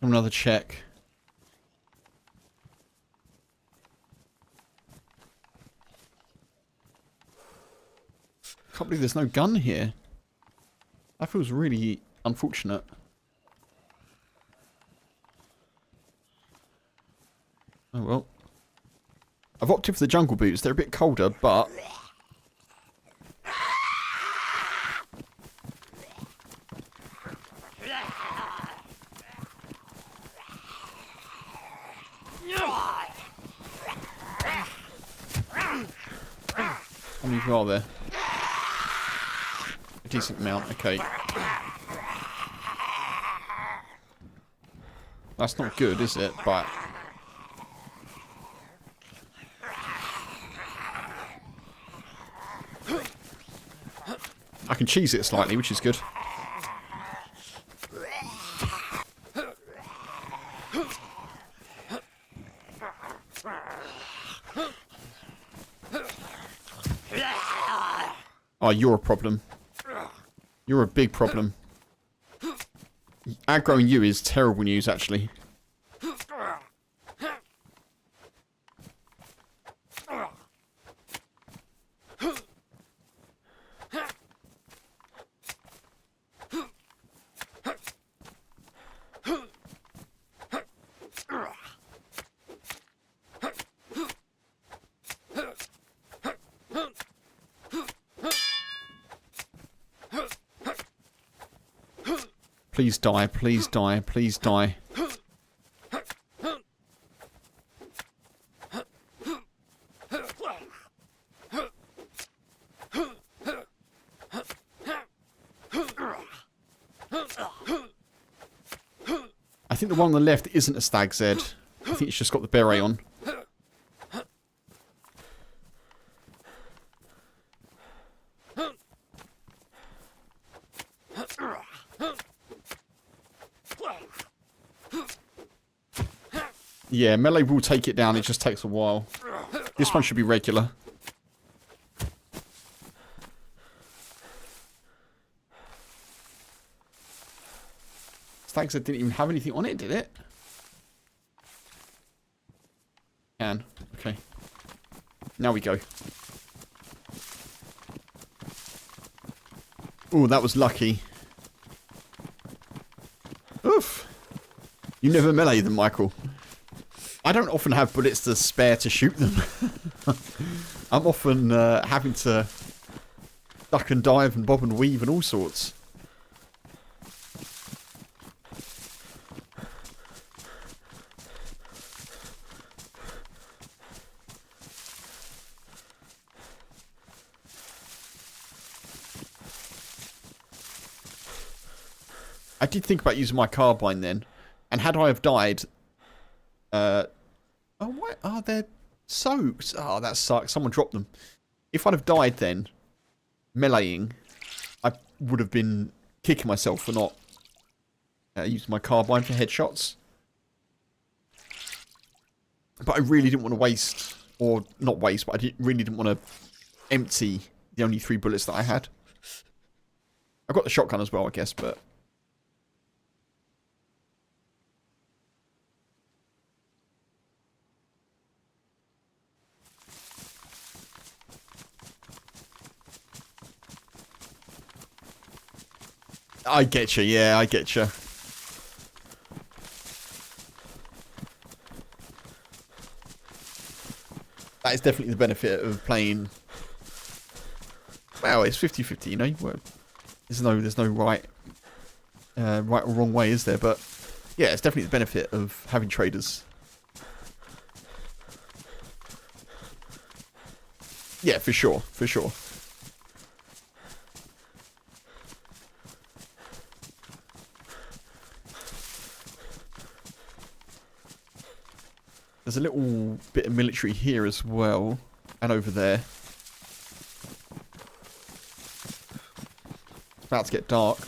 Another check. Can't believe there's no gun here. That feels really unfortunate. Oh well. I've opted for the jungle boots. They're a bit colder, but... How many are there? A decent amount, okay. That's not good, is it? But... I can cheese it slightly, which is good. Oh, you're a problem. You're a big problem. Aggroing you is terrible news, actually. Please die, please die, please die. I think the one on the left isn't a stag Z. I think it's just got the beret on. Yeah, melee will take it down, it just takes a while. This one should be regular. Stags didn't even have anything on it, did it? Can. Okay. Now we go. Oh, that was lucky. Oof. You never melee them, Michael. I don't often have bullets to spare to shoot them. I'm often having to duck and dive and bob and weave and all sorts. I did think about using my carbine then, and had I have died... oh, what? Oh, they're soaked. Oh, that sucks. Someone dropped them. If I'd have died then, meleeing, I would have been kicking myself for not using my carbine for headshots. But I really didn't want to waste, or not waste, but really didn't want to empty the only 3 bullets that I had. I got the shotgun as well, I guess, but... I get you, yeah, I get you. That is definitely the benefit of playing... Well, it's 50-50, you know? There's no right or wrong way, is there? But, yeah, it's definitely the benefit of having traders. Yeah, for sure, for sure. There's a little bit of military here as well, and over there. It's about to get dark.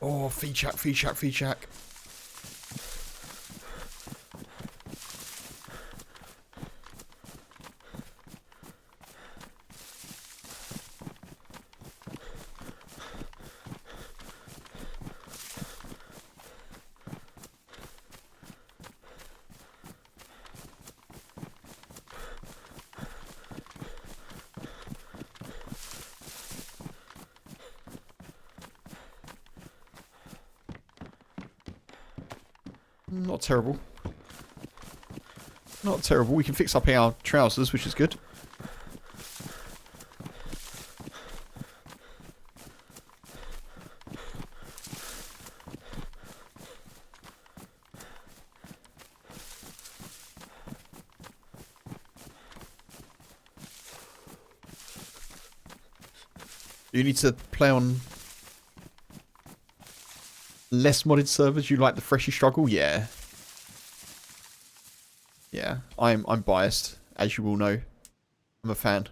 Oh, feed shack, feed shack, feed shack. Not terrible. Not terrible. We can fix up our trousers, which is good. You need to play on less modded servers. You like the freshy struggle? Yeah. Yeah, I'm biased, as you all know. I'm a fan.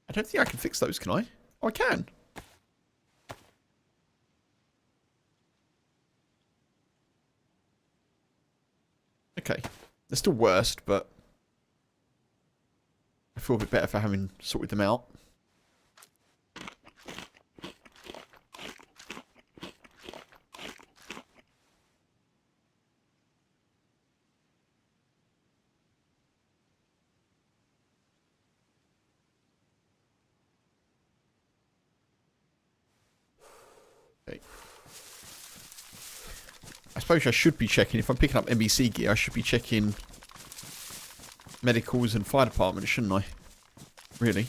I don't think I can fix those, can I? Oh, I can. Okay. They're still worst, but I feel a bit better for having sorted them out. Okay. I suppose I should be checking, if I'm picking up NBC gear, I should be checking medicals and fire department, shouldn't I? Really?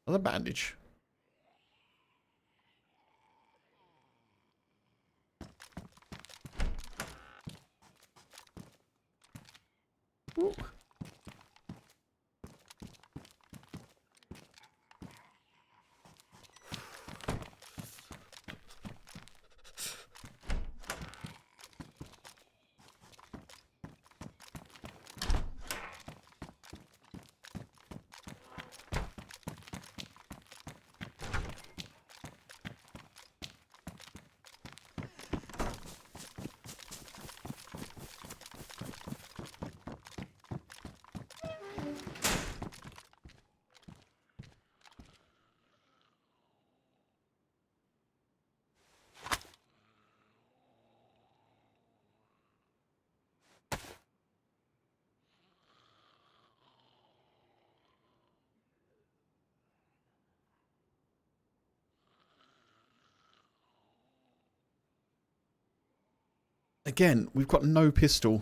Another bandage. Ooh. Again, we've got no pistol.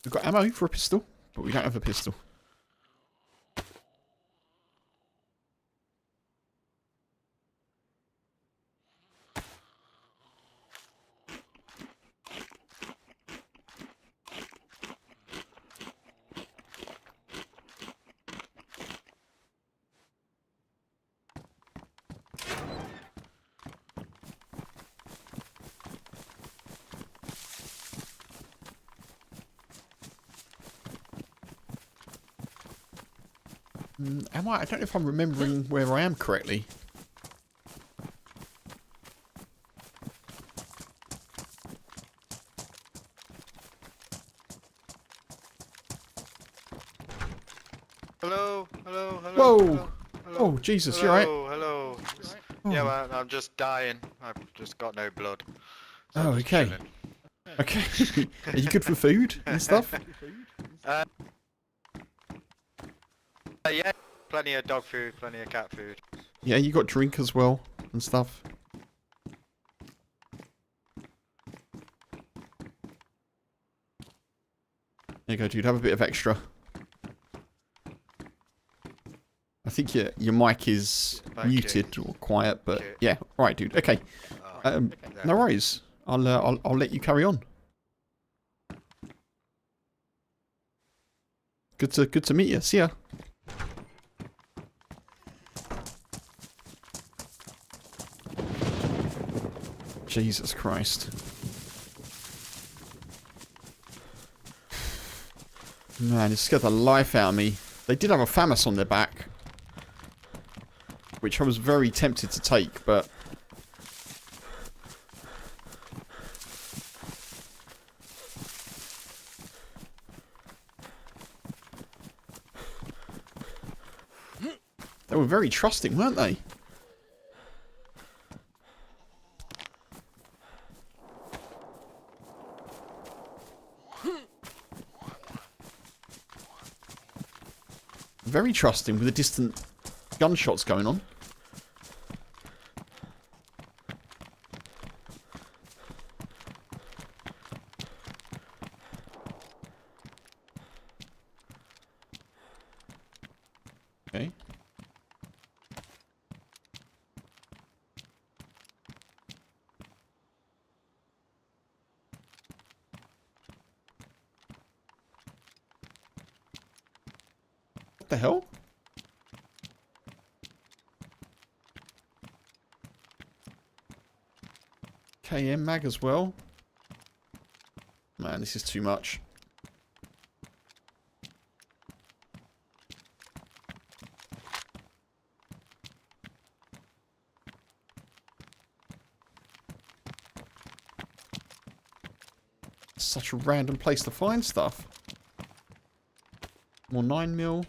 We've got ammo for a pistol, but we don't have a pistol. Am I? I don't know if I'm remembering where I am correctly. Hello, hello, hello. Whoa! Hello, hello. Oh, Jesus, Hello, you alright? hello. Oh. Yeah, man, I'm just dying. I've just got no blood. So Oh, I'm just okay. chilling. Okay. Are you good for food and stuff? Yeah, plenty of dog food, plenty of cat food. Yeah, you got drink as well and stuff. There you go, dude. Have a bit of extra. I think your mic is muted or quiet, but yeah. All right, dude. Okay. No worries. I'll let you carry on. Good to meet you. See ya. Jesus Christ. Man, it scared the life out of me. They did have a FAMAS on their back, which I was very tempted to take, but... They were very trusting, weren't they? Very trusting with the distant gunshots going on. Okay. What the hell? KM mag as well. Man, this is too much. Such a random place to find stuff. More 9mm.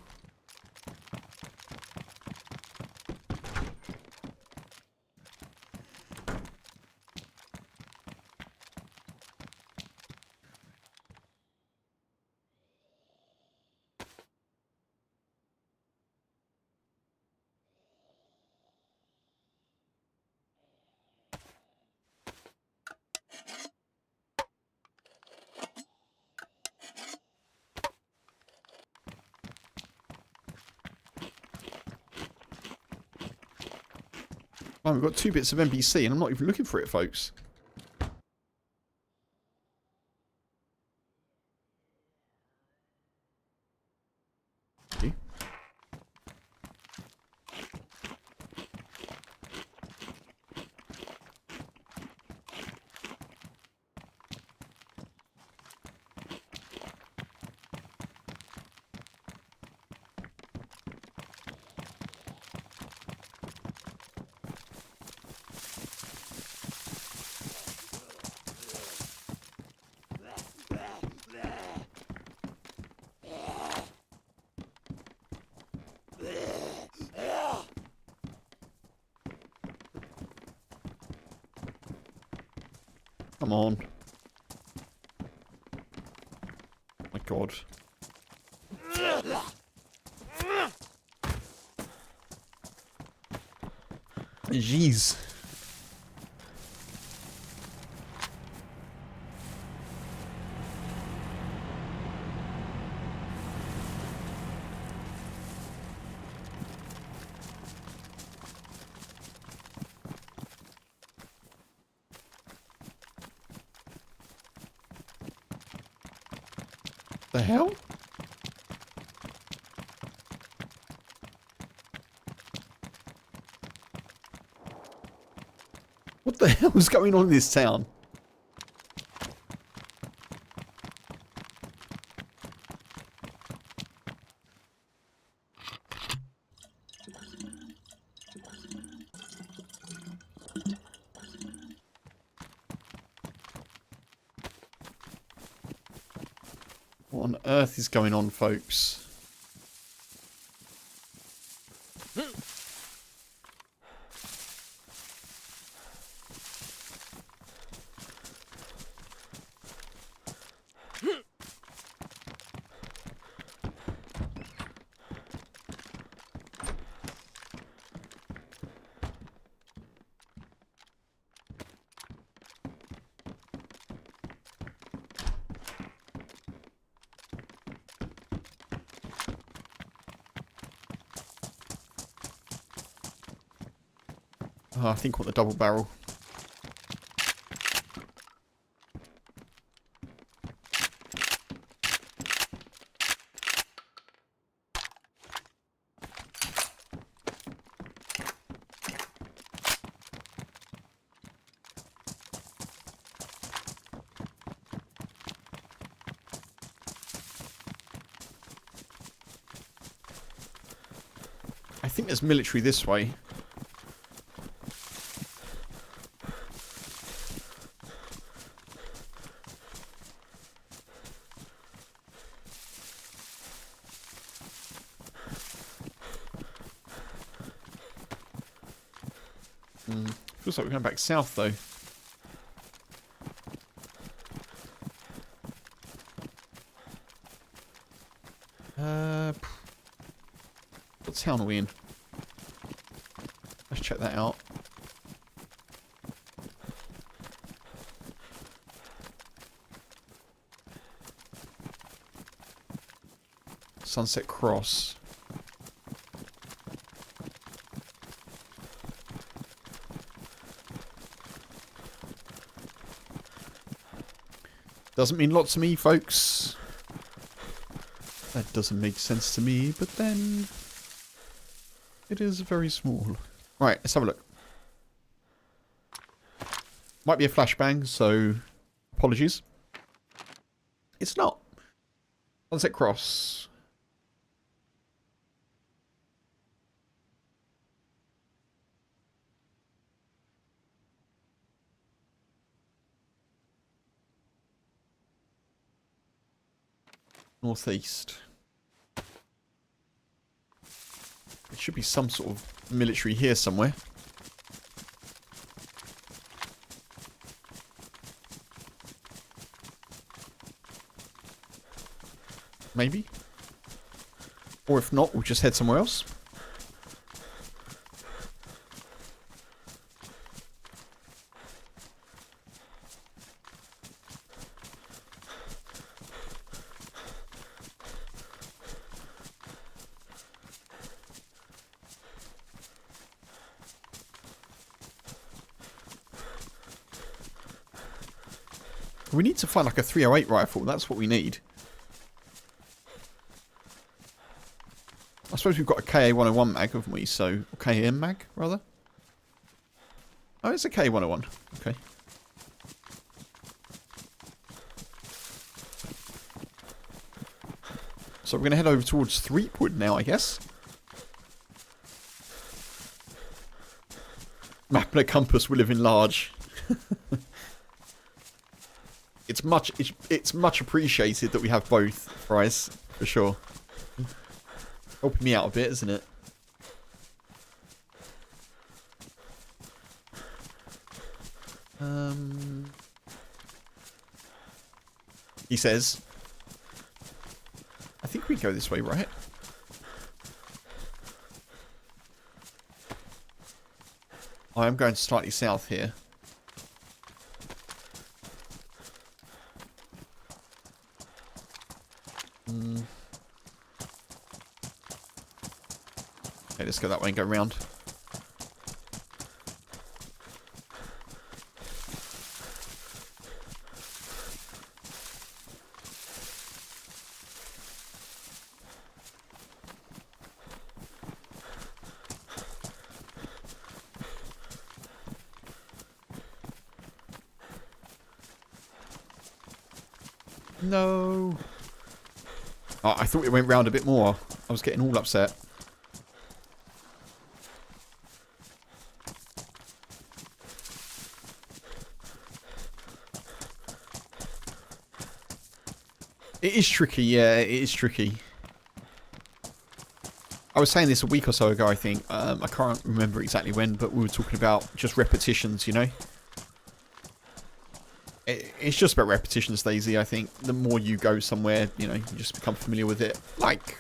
Oh, we've got 2 bits of NBC and I'm not even looking for it, folks. Okay. Come on. My God. Jeez. The hell? What the hell is going on in this town? What on earth is going on, folks? Oh, I think I want the double barrel. think there's military this way. Feels like we're going back south, though. What town are we in? Let's check that out. Sunset Cross. Doesn't mean lots to me, folks. That doesn't make sense to me, but then it is very small. Right, let's have a look. Might be a flashbang, so apologies. It's not. Sunset Cross. Northeast. There should be some sort of military here somewhere. Maybe. Or if not, we'll just head somewhere else. We need to find like a 308 rifle. That's what we need. I suppose we've got a KA-101 mag, haven't we? So, or KM mag, rather. Oh, it's a K-101. Okay. So we're going to head over towards Threepwood now, I guess. Map and a compass, we live in large. It's much appreciated that we have both, Bryce, for sure. Helping me out a bit, isn't it? He says. I think we go this way, right? I am going slightly south here. Okay, let's go that way and go round. No. Oh, I thought it went round a bit more. I was getting all upset. It is tricky, yeah, it is tricky. I was saying this a week or so ago, I think. I can't remember exactly when, but we were talking about just repetitions, you know? It's just about repetitions, DayZ, I think. The more you go somewhere, you know, you just become familiar with it. Like,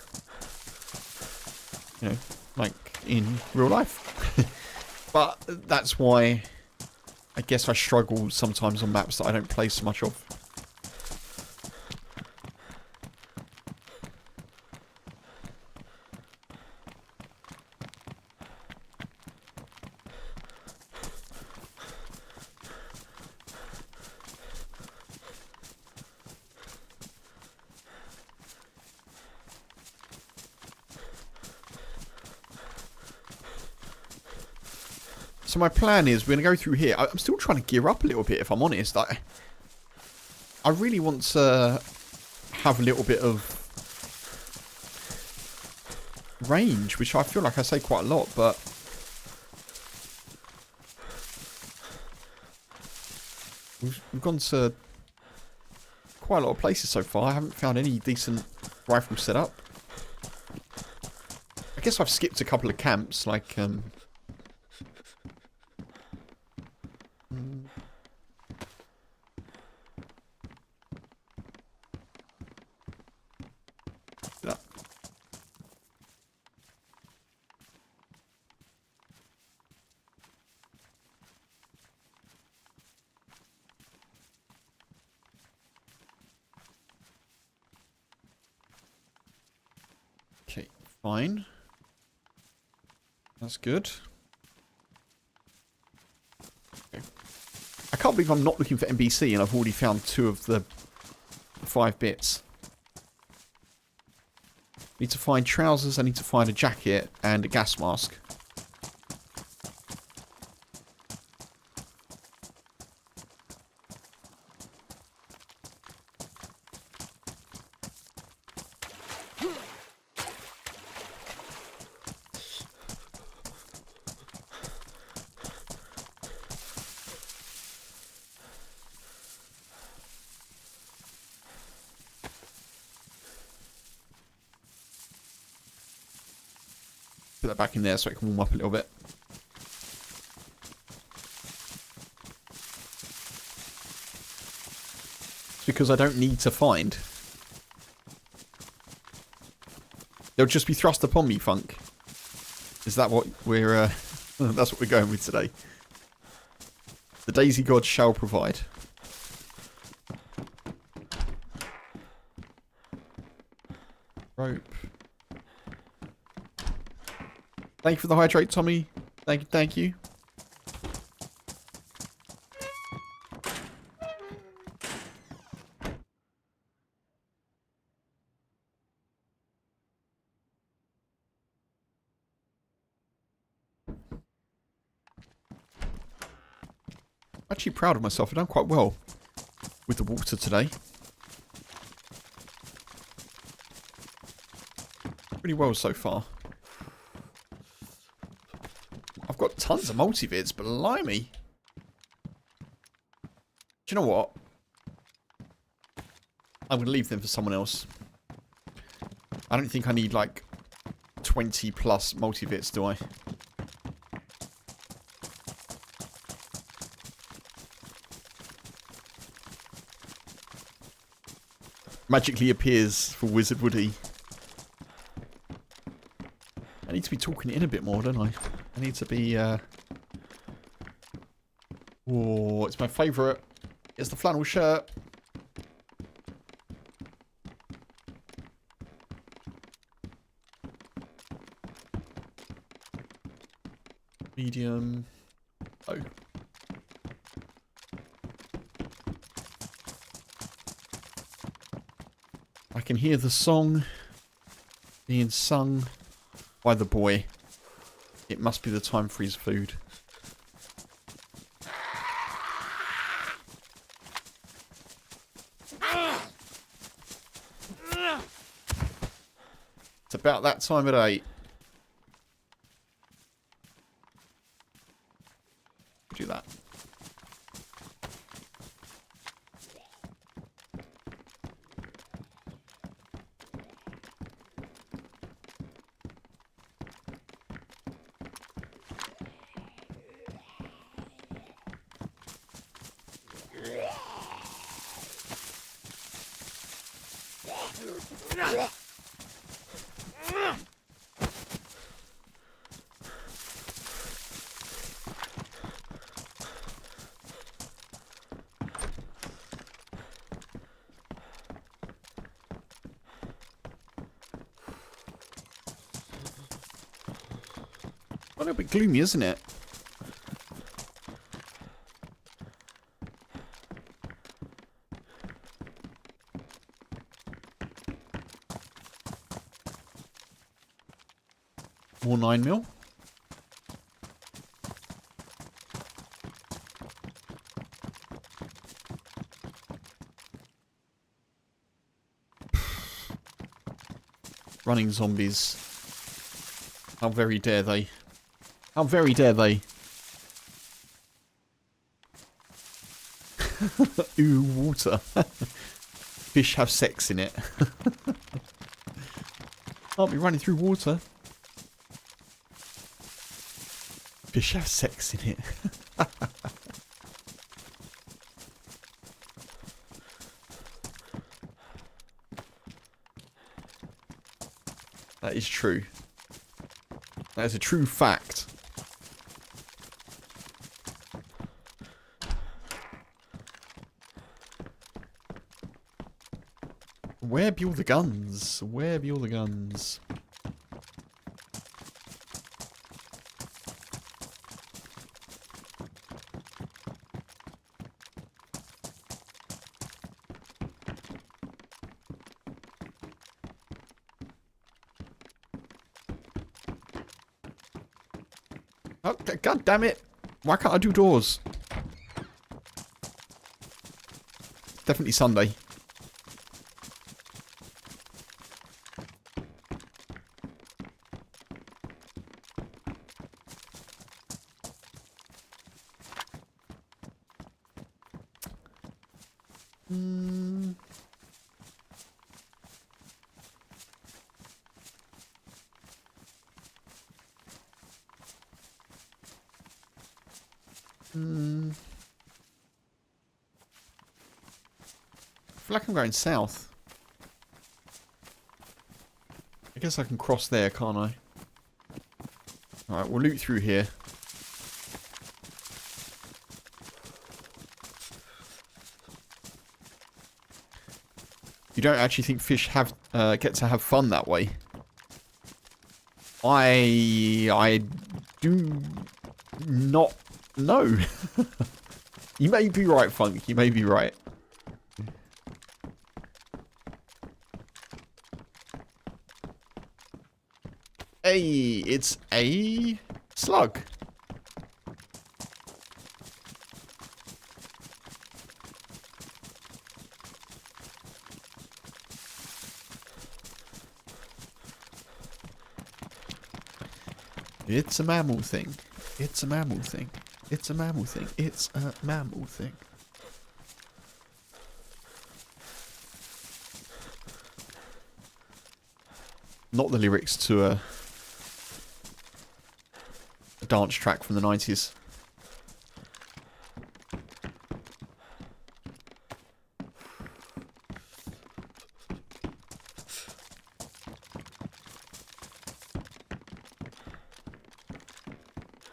you know, like in real life. But that's why I guess I struggle sometimes on maps that I don't play so much of. So my plan is we're going to go through here. I'm still trying to gear up a little bit, if I'm honest. I really want to have a little bit of range, which I feel like I say quite a lot, but we've gone to quite a lot of places so far. I haven't found any decent rifle setup. I guess I've skipped a couple of camps, like yeah. Okay, fine. That's good. Okay. I can't believe I'm not looking for NBC and I've already found 2 of the 5 bits. Need to find trousers, I need to find a jacket and a gas mask. Put that back in there so it can warm up a little bit. It's because I don't need to find. They'll just be thrust upon me, Funk. Is that what we're... that's what we're going with today. The DayZ gods shall provide. Rope. Thank you for the hydrate, Tommy. Thank you, thank you. I'm actually proud of myself. I've done quite well with the water today. Pretty well so far. I've got tons of multivids, but blimey. Do you know what? I'm going to leave them for someone else. I don't think I need like 20 plus multivids, do I? Magically appears for Wizard Woody. I need to be talking in a bit more, don't I? I need to be, oh, it's my favourite. It's the flannel shirt. Medium. Oh. I can hear the song being sung by the boy. It must be the time for his food. It's about that time of day. Do that. A little bit gloomy, isn't it? More 9mm. Running zombies. How very dare they? How very dare they? Ooh, water. Fish have sex in it. Can't be running through water. Fish have sex in it. That is true. That is a true fact. Where be all the guns? Where be all the guns? Oh, God damn it. Why can't I do doors? Definitely Sunday. I feel like I'm going south. I guess I can cross there, can't I? Alright, we'll loot through here. You don't actually think fish have get to have fun that way? I do not know. You may be right, Funk. You may be right. Hey, it's a slug. It's a mammal thing. It's a mammal thing. It's a mammal thing. It's a mammal thing. Not the lyrics to a dance track from the 90s.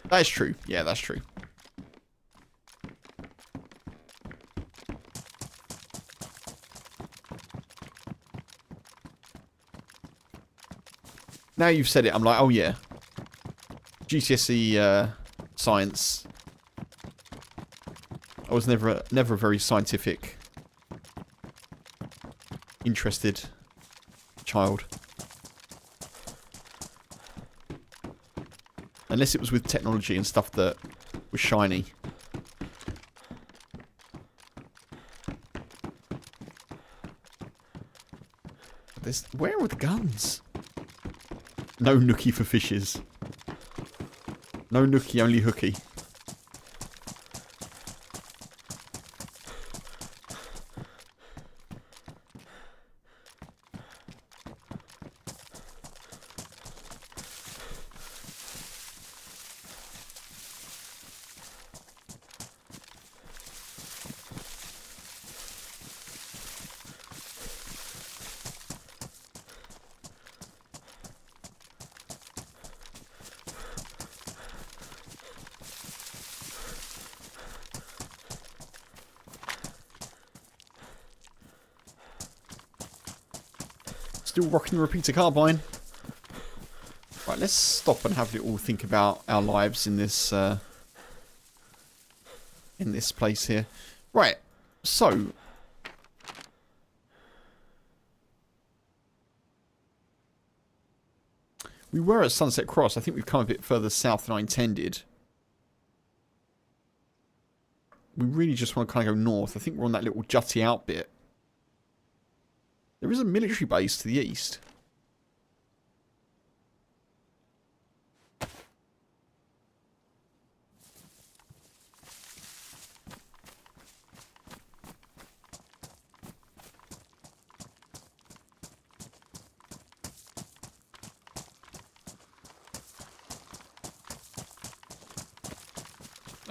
That is true. Yeah, that's true. Now you've said it, I'm like, oh yeah. GCSE science. I was never a very scientific, interested child. Unless it was with technology and stuff that was shiny. Where are the guns? No nookie for fishes. No nookie, only hooky. Still rocking the repeater carbine. Right, let's stop and have a little think about our lives in this place here. Right, so we were at Sunset Cross. I think we've come a bit further south than I intended. We really just want to kind of go north. I think we're on that little jutty out bit. There is a military base to the east.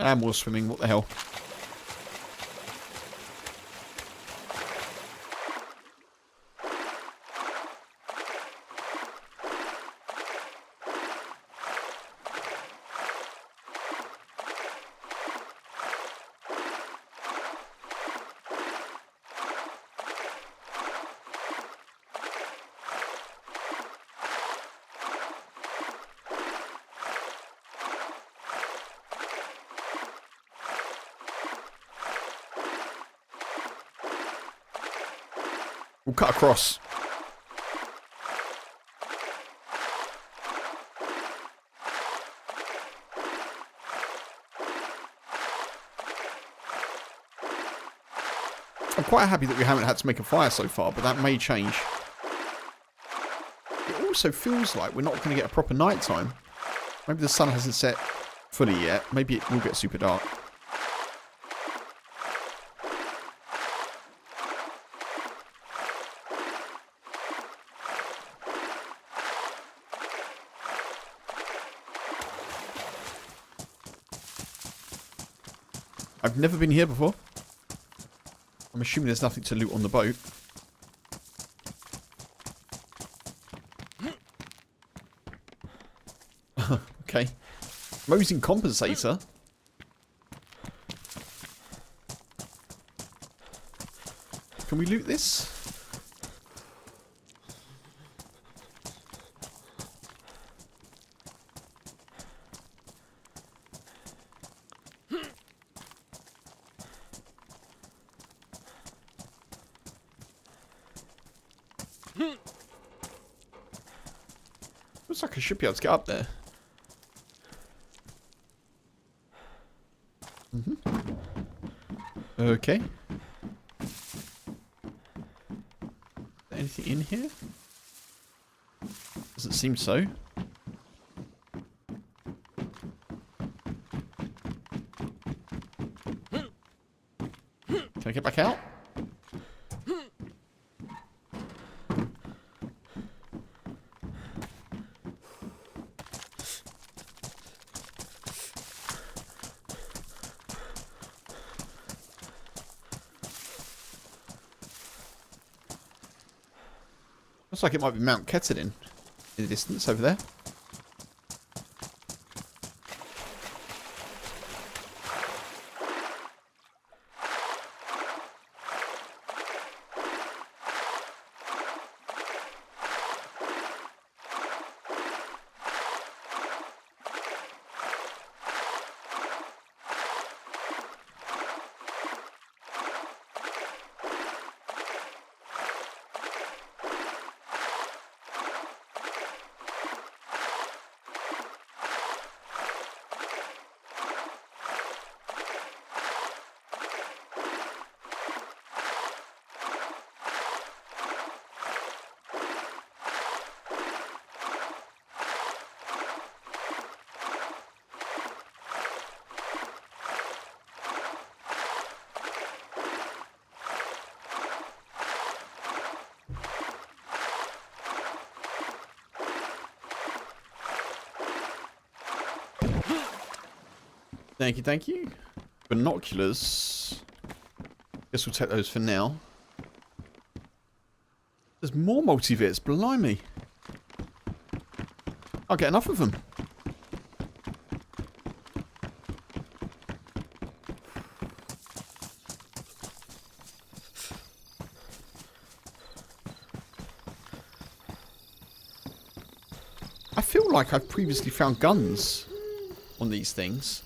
And more swimming, what the hell. We'll cut across. I'm quite happy that we haven't had to make a fire so far, but that may change. It also feels like we're not going to get a proper night time. Maybe the sun hasn't set fully yet. Maybe it will get super dark. I've never been here before. I'm assuming there's nothing to loot on the boat. Okay. Mosing compensator. Can we loot this? Looks like I should be able to get up there. Okay. Anything in here? Doesn't seem so. Can I get back out? Looks like it might be Mount Kettering in the distance over there. Thank you, thank you. Binoculars. Guess we'll take those for now. There's more multivits, blimey. I'll get enough of them. I feel like I've previously found guns on these things.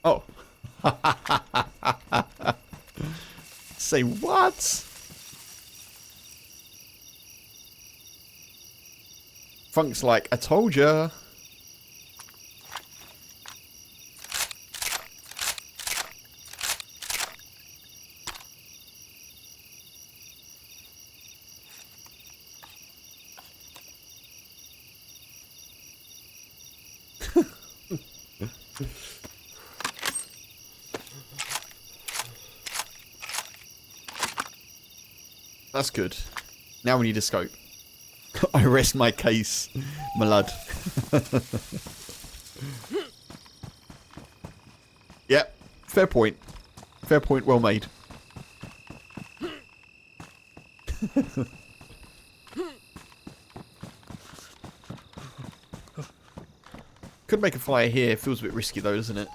Oh. Say what? Funk's like, I told ya. That's good. Now we need a scope. I rest my case, my lad. Yep, fair point. Fair point, well made. Could make a fire here. Feels a bit risky though, doesn't it?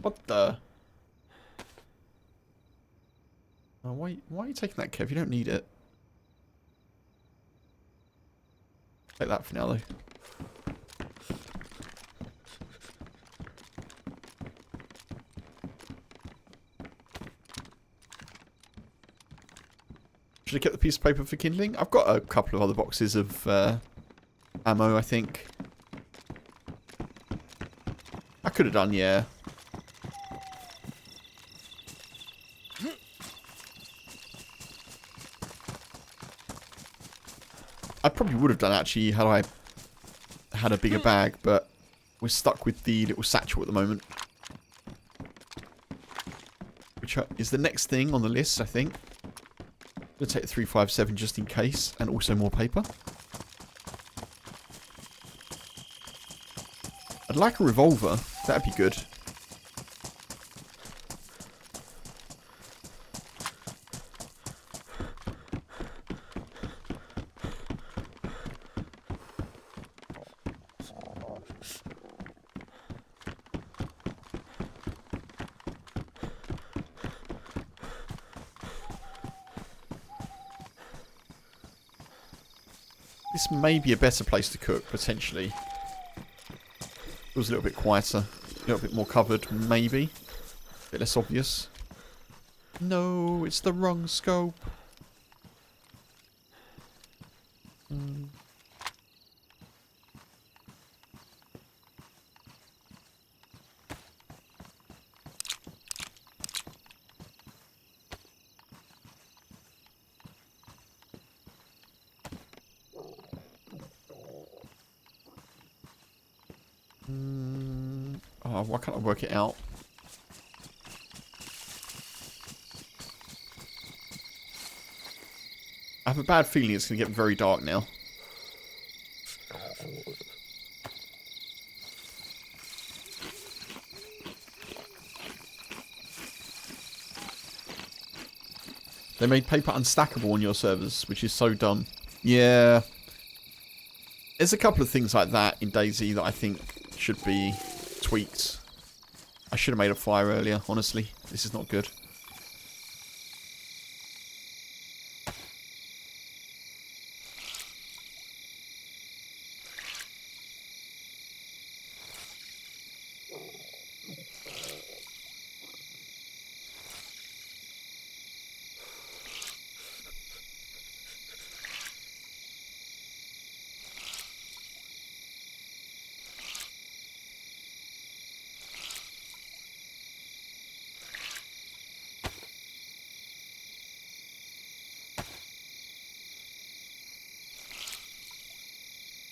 What the? Oh, why are you taking that, Kev? You don't need it. Take that for now, though. Should I kept the piece of paper for kindling? I've got a couple of other boxes of ammo, I think. I could have done, yeah. I probably would have done, actually, had I had a bigger bag, but we're stuck with the little satchel at the moment. Which is the next thing on the list, I think. I'm going to take the 357 just in case, and also more paper. I'd like a revolver. That'd be good. This may be a better place to cook, potentially. Feels a little bit quieter. A little bit more covered, maybe. A bit less obvious. No, it's the wrong scope. Oh, why can't I work it out? I have a bad feeling it's going to get very dark now. They made paper unstackable on your servers, which is so dumb. Yeah. There's a couple of things like that in DayZ that I think should be tweaked. I should have made a fire earlier, honestly. This is not good.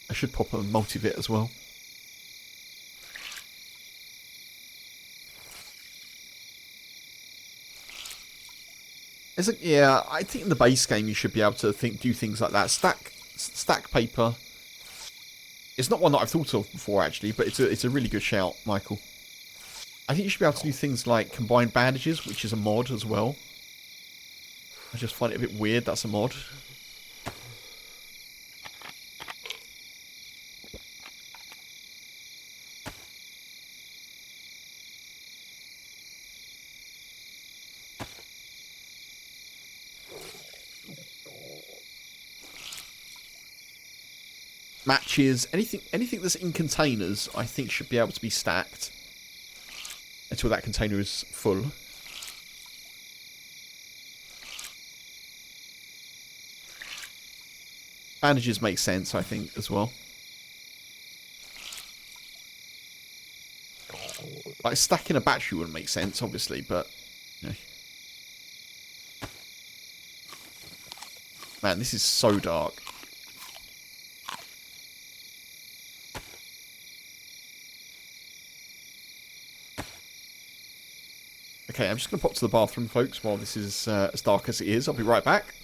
I should pop a multivit as well. Yeah, I think in the base game you should be able to do things like that. Stack paper. It's not one that I've thought of before actually, but it's a really good shout, Michael. I think you should be able to do things like combine bandages, which is a mod as well. I just find it a bit weird that's a mod. Matches, anything that's in containers, I think should be able to be stacked until that container is full. Bandages make sense, I think, as well. Like stacking a battery wouldn't make sense, obviously, but you know. Man, this is so dark. Okay, I'm just going to pop to the bathroom, folks, while this is as dark as it is. I'll be right back.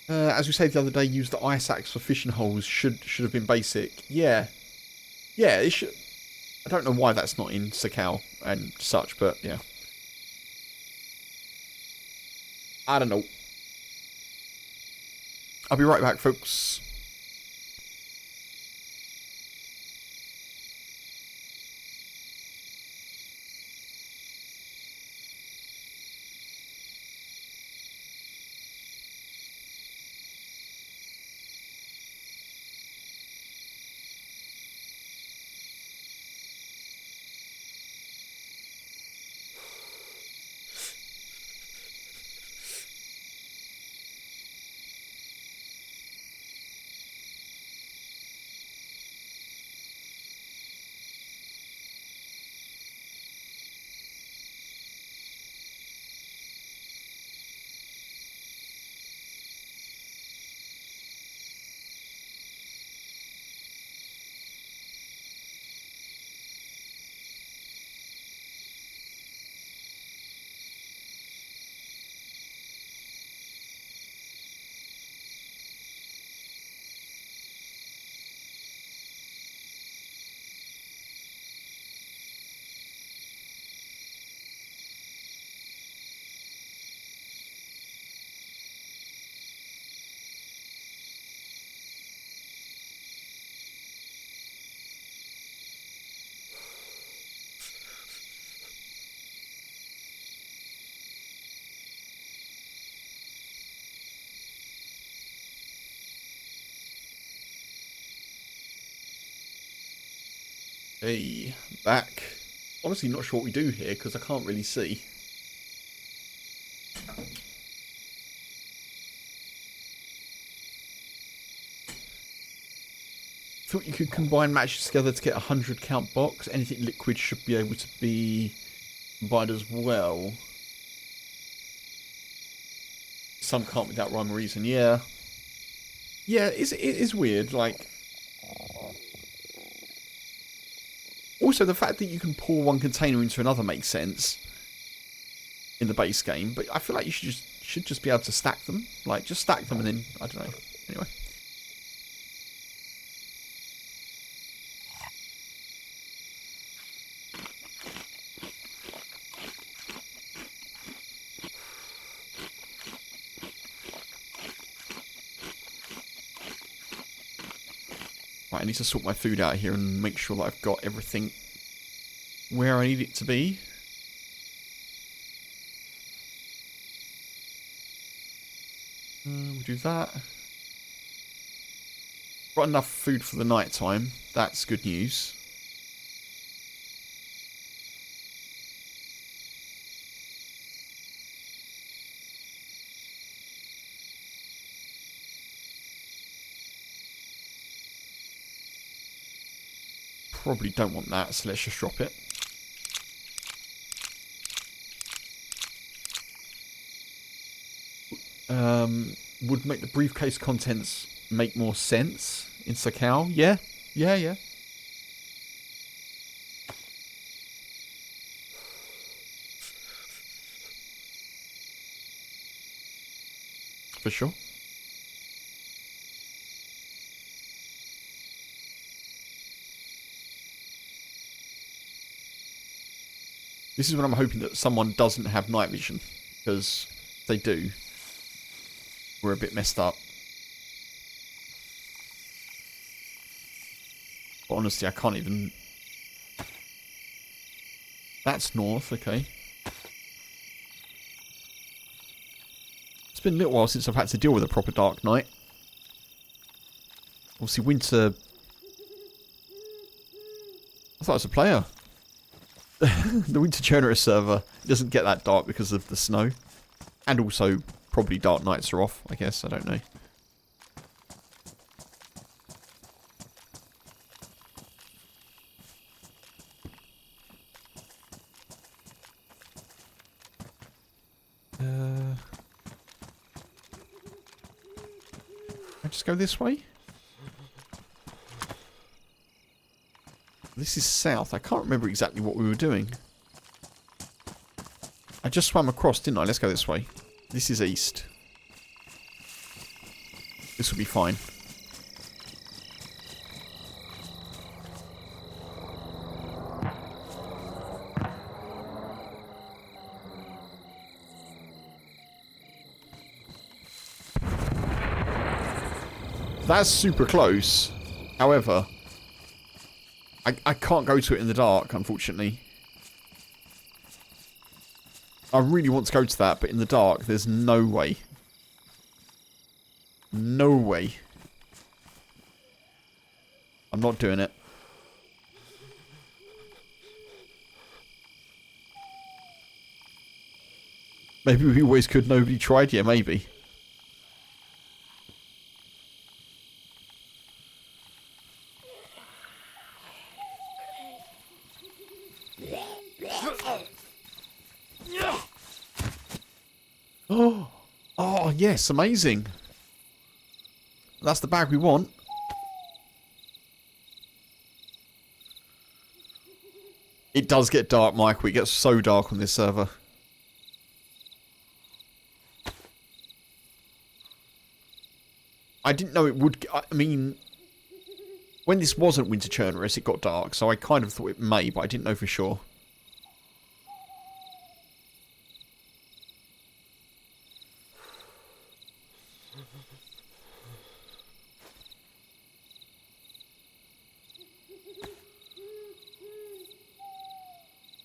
As we said the other day, use the ice axe for fishing holes should have been basic. Yeah. Yeah, it should. I don't know why that's not in Sakal and such, but yeah. I don't know. I'll be right back, folks. Hey, back. Honestly, not sure what we do here because I can't really see. Thought you could combine matches together to get a 100 count box. Anything liquid should be able to be combined as well. Some can't without rhyme or reason. Yeah. Yeah, it is weird. Like, also, the fact that you can pour one container into another makes sense in the base game, but I feel like you should just be able to stack them. Like, just stack them and then, I don't know. Anyway. Right, I need to sort my food out here and make sure that I've got everything where I need it to be. We'll do that. Got enough food for the night time. That's good news. Probably don't want that, so let's just drop it. Would make the briefcase contents make more sense in Sakal? Yeah. Yeah. For sure. This is when I'm hoping that someone doesn't have night vision, because if they do, we're a bit messed up. But honestly, I can't even... That's north, okay. It's been a little while since I've had to deal with a proper dark night. Obviously, winter... I thought I was a player. The Winter Generous server doesn't get that dark because of the snow. And also, probably dark nights are off, I guess. I don't know. I just go this way? This is south. I can't remember exactly what we were doing. I just swam across, didn't I? Let's go this way. This is east. This will be fine. That's super close. However, I can't go to it in the dark, unfortunately. I really want to go to that, but in the dark, there's no way. No way. I'm not doing it. Maybe we always could, nobody tried. Yeah, maybe. Oh, yes, amazing. That's the bag we want. It does get dark, Michael. It gets so dark on this server. I didn't know it would... I mean, when this wasn't Winter Churnerous, it got dark, so I kind of thought it may, but I didn't know for sure.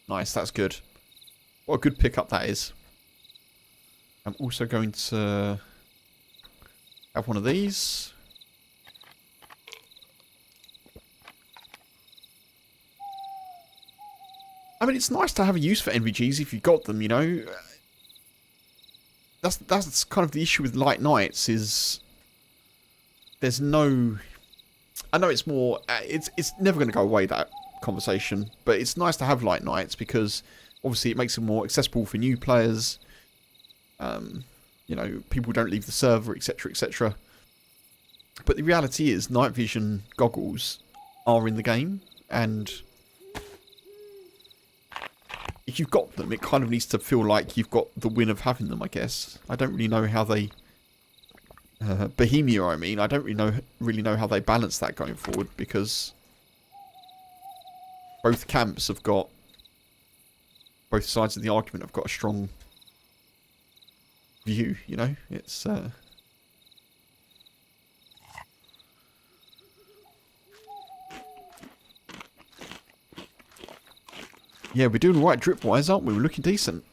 Nice, that's good. What a good pickup that is. I'm also going to have one of these. I mean, it's nice to have a use for NVGs if you've got them, you know. That's kind of the issue with light nights is there's no... I know it's more... It's never going to go away, that conversation, but it's nice to have light nights because obviously it makes them more accessible for new players. You know, people don't leave the server, etc, etc. But the reality is night vision goggles are in the game, and if you've got them, it kind of needs to feel like you've got the win of having them, I guess. I don't really know how they Bohemia, I mean, I don't really know how they balance that going forward, because both camps have got, both sides of the argument have got a strong view, you know? It's, yeah, we're doing right drip-wise, aren't we? We're looking decent.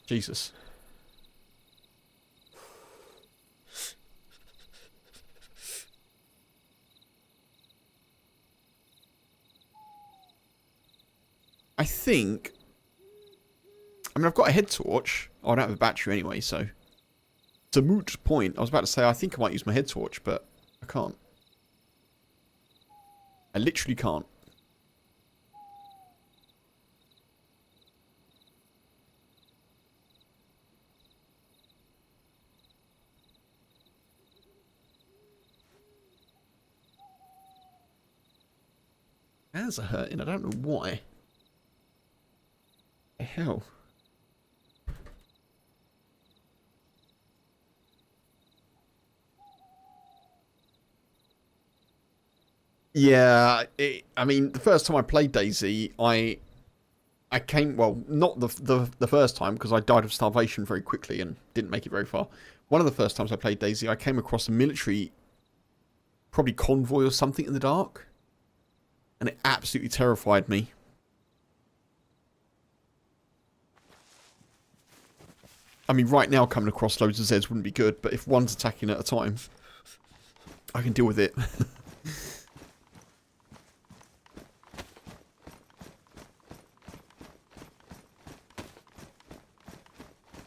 Jesus. I think... I mean, I've got a head torch. Oh, I don't have a battery anyway, so... It's a moot point. I was about to say, I think I might use my head torch, but I can't. I literally can't. Hands are hurting. I don't know why. The hell? Yeah, I mean, the first time I played DayZ, I came, well, not the first time, because I died of starvation very quickly and didn't make it very far. One of the first times I played DayZ, I came across a military, probably convoy or something in the dark. And it absolutely terrified me. I mean, right now coming across loads of Zeds wouldn't be good, but if one's attacking at a time, I can deal with it.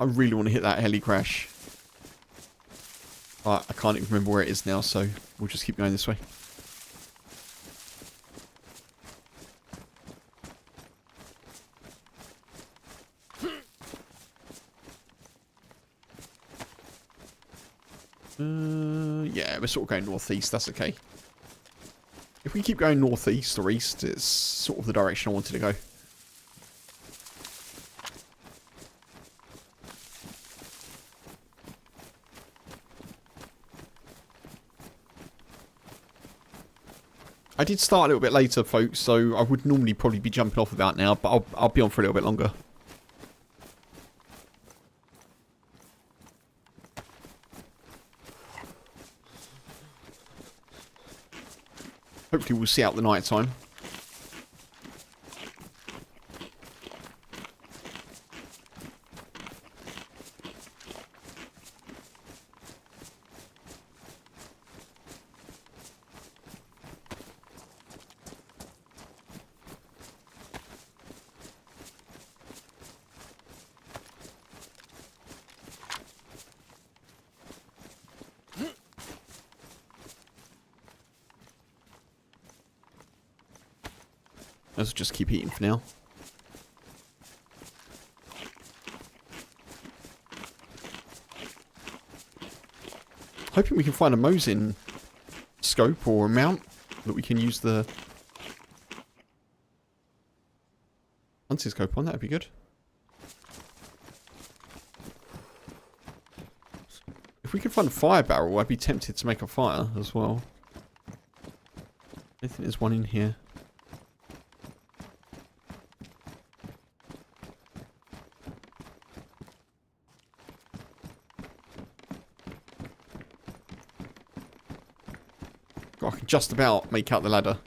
I really want to hit that heli crash. I can't even remember where it is now, so we'll just keep going this way. Yeah, we're sort of going northeast. That's okay. If we keep going northeast or east, it's sort of the direction I wanted to go. I did start a little bit later, folks, so I would normally probably be jumping off about now, but I'll be on for a little bit longer. Hopefully we'll see out the night time. Let's just keep eating for now. Hoping we can find a Mosin scope or a mount that we can use the hunting scope on. That'd be good. If we could find a fire barrel, I'd be tempted to make a fire as well. I think there's one in here. I can just about make out the ladder.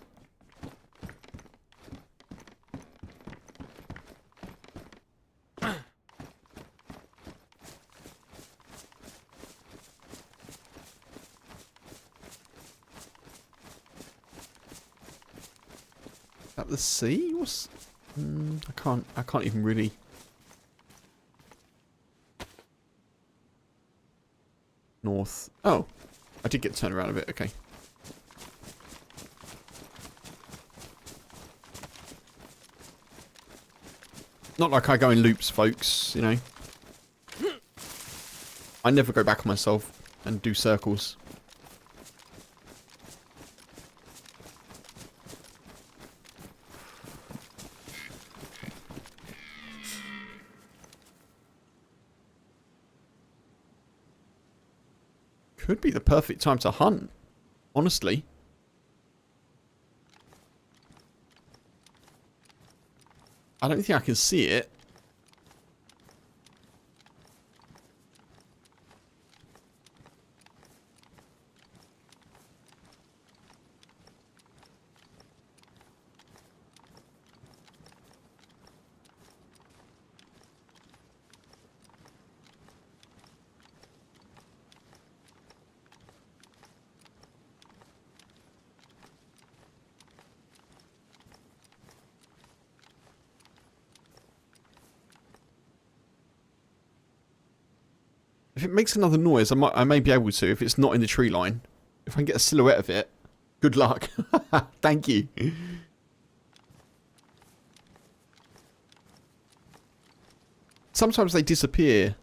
Is that the sea? What's... I can't even really... North. Oh. I did get turned around a bit. Okay. Not like I go in loops, folks, you know. I never go back on myself and do circles. Could be the perfect time to hunt, honestly. I don't think I can see it. If it makes another noise, I may be able to if it's not in the tree line. If I can get a silhouette of it, good luck. Thank you. Sometimes they disappear.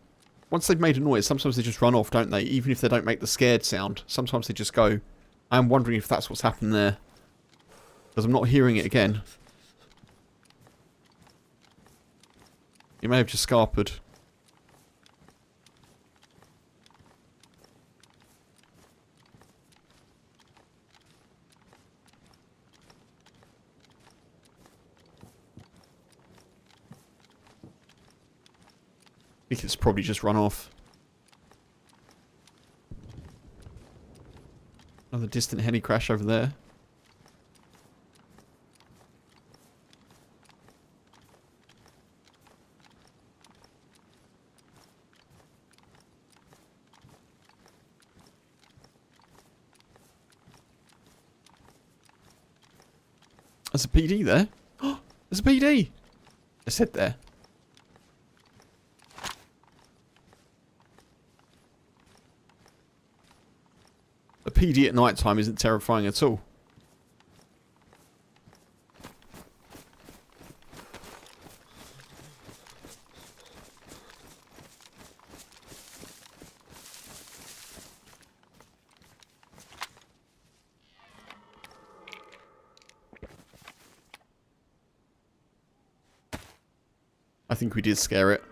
Once they've made a noise, sometimes they just run off, don't they? Even if they don't make the scared sound. Sometimes they just go. I'm wondering if that's what's happened there. Because I'm not hearing it again. It may have just scarpered. I think it's probably just run off. Another distant heli crash over there. There's a PD there. Oh, there's a PD. I said there. A PD at night time isn't terrifying at all. I think we did scare it.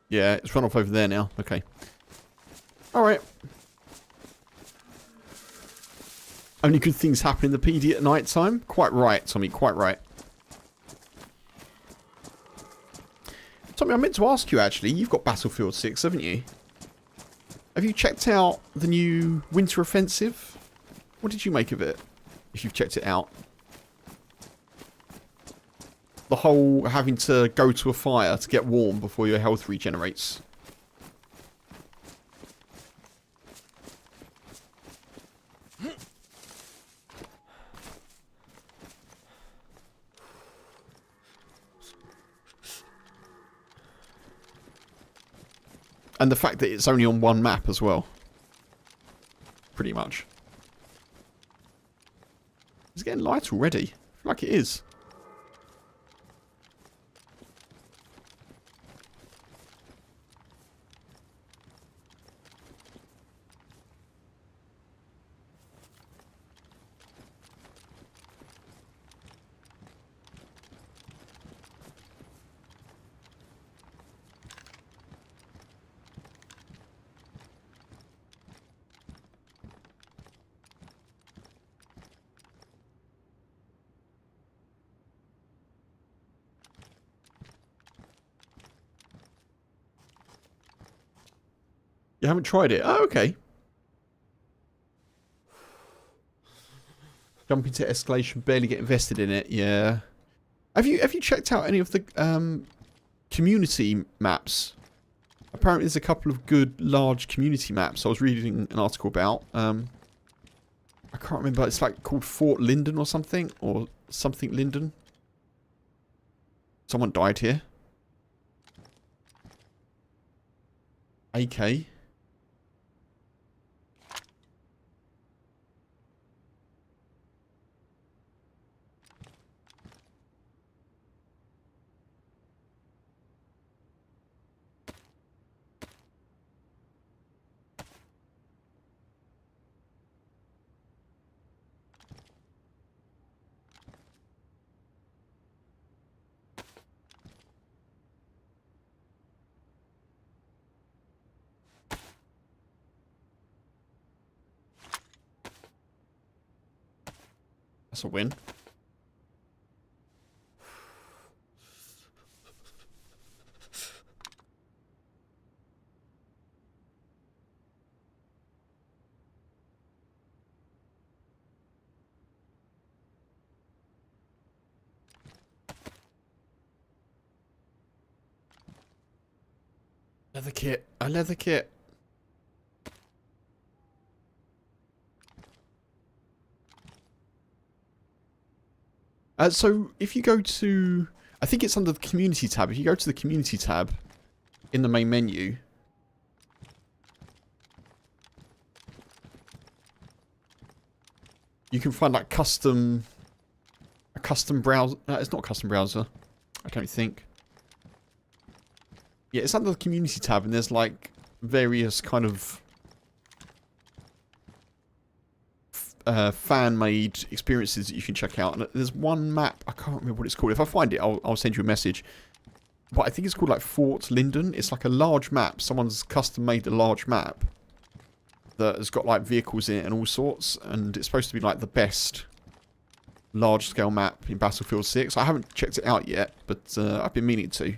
Yeah, it's run off over there now. Okay. Alright. Only good things happen in the PD at night time? Quite right, Tommy, quite right. Tommy, I meant to ask you actually, you've got Battlefield 6, haven't you? Have you checked out the new Winter Offensive? What did you make of it, if you've checked it out? The whole having to go to a fire to get warm before your health regenerates. And the fact that it's only on one map as well. Pretty much. It's getting light already. I feel like it is. You haven't tried it? Oh, okay. Jump into escalation, barely get invested in it. Yeah. Have you checked out any of the community maps? Apparently there's a couple of good large community maps I was reading an article about. I can't remember. It's like called Fort Linden or something Linden. Someone died here. AK. That's a win. Leather kit. A leather kit. So if you go to, I think it's under the community tab. If you go to the community tab in the main menu, you can find like a custom browser. It's not a custom browser, I don't think. Yeah, it's under the community tab, and there's like various kind of fan-made experiences that you can check out. And there's one map, I can't remember what it's called. If I find it, I'll send you a message. But I think it's called like Fort Linden. It's like a large map. Someone's custom-made a large map that has got like vehicles in it and all sorts. And it's supposed to be like the best large-scale map in Battlefield 6. I haven't checked it out yet, but I've been meaning to.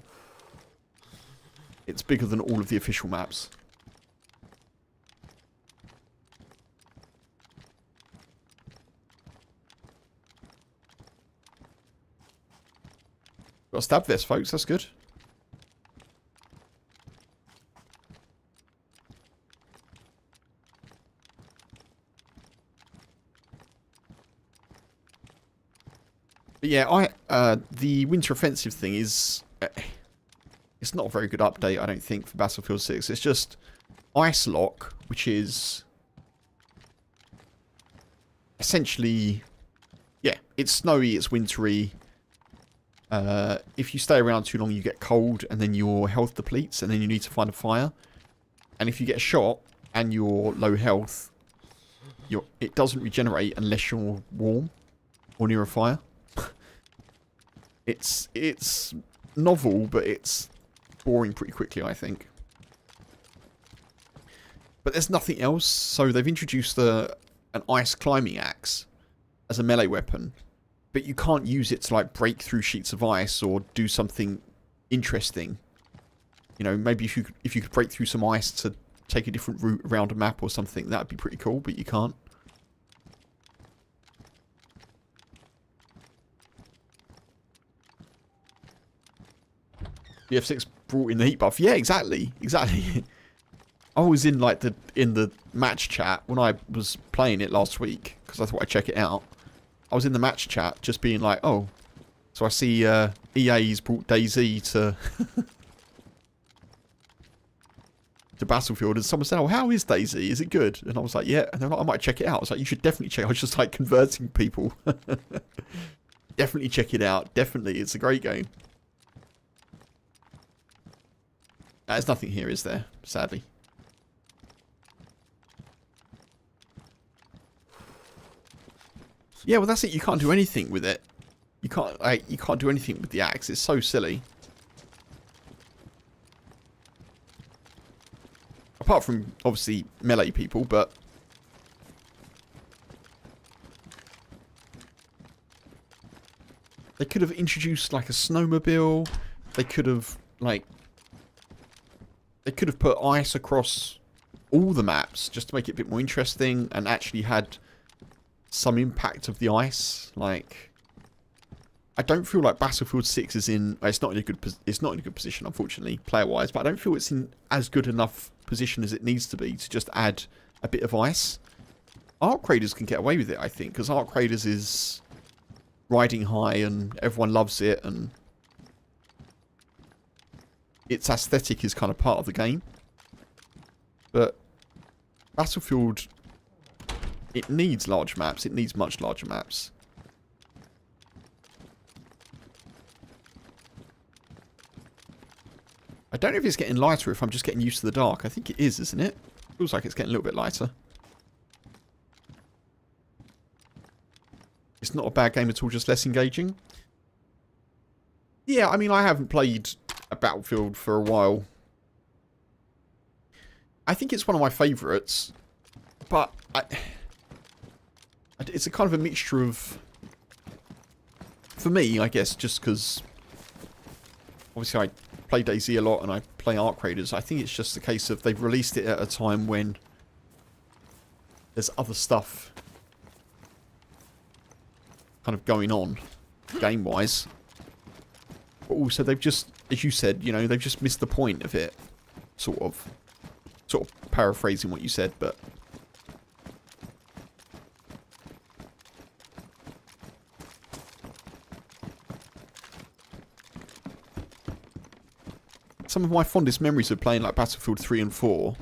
It's bigger than all of the official maps. Got a stab vest, folks. That's good. But yeah, the Winter Offensive thing is... it's not a very good update, I don't think, for Battlefield 6. It's just Ice Lock, which is... essentially... yeah, it's snowy, it's wintry. If you stay around too long, you get cold, and then your health depletes, and then you need to find a fire. And if you get shot, and you're low health, it doesn't regenerate unless you're warm or near a fire. It's novel, but it's boring pretty quickly, I think. But there's nothing else, so they've introduced an ice climbing axe as a melee weapon, but you can't use it to like break through sheets of ice or do something interesting. You know, maybe if you could break through some ice to take a different route around a map or something, that'd be pretty cool, but you can't. The F6 brought in the heat buff. Yeah, exactly. I was in like in the match chat when I was playing it last week because I thought I'd check it out. I was in the match chat just being like, oh, so I see EA's brought DayZ to to Battlefield, and someone said, oh, how is DayZ? Is it good? And I was like, yeah. And they're like, I might check it out. I was like, you should definitely check it out. I was just like converting people. Definitely check it out. Definitely. It's a great game. There's nothing here, is there? Sadly. Yeah, well, that's it. You can't do anything with it. You can't do anything with the axe. It's so silly. Apart from obviously melee people, but they could have introduced like a snowmobile. They could have put ice across all the maps just to make it a bit more interesting and actually had some impact of the ice. Like, I don't feel like Battlefield 6 is in. It's not in a good position, unfortunately, player-wise. But I don't feel it's in as good enough position as it needs to be to just add a bit of ice. Arc Raiders can get away with it, I think, because Arc Raiders is riding high and everyone loves it, and its aesthetic is kind of part of the game. But Battlefield, it needs large maps. It needs much larger maps. I don't know if it's getting lighter or if I'm just getting used to the dark. I think it is, isn't it? Feels like it's getting a little bit lighter. It's not a bad game at all, just less engaging. Yeah, I mean, I haven't played a Battlefield for a while. I think it's one of my favourites, but it's a kind of a mixture of, for me, I guess, just because obviously I play DayZ a lot and I play Arc Raiders. I think it's just a case of they've released it at a time when there's other stuff kind of going on game-wise. But also they've just, as you said, you know, they've just missed the point of it. Sort of paraphrasing what you said, but some of my fondest memories of playing like Battlefield 3 and 4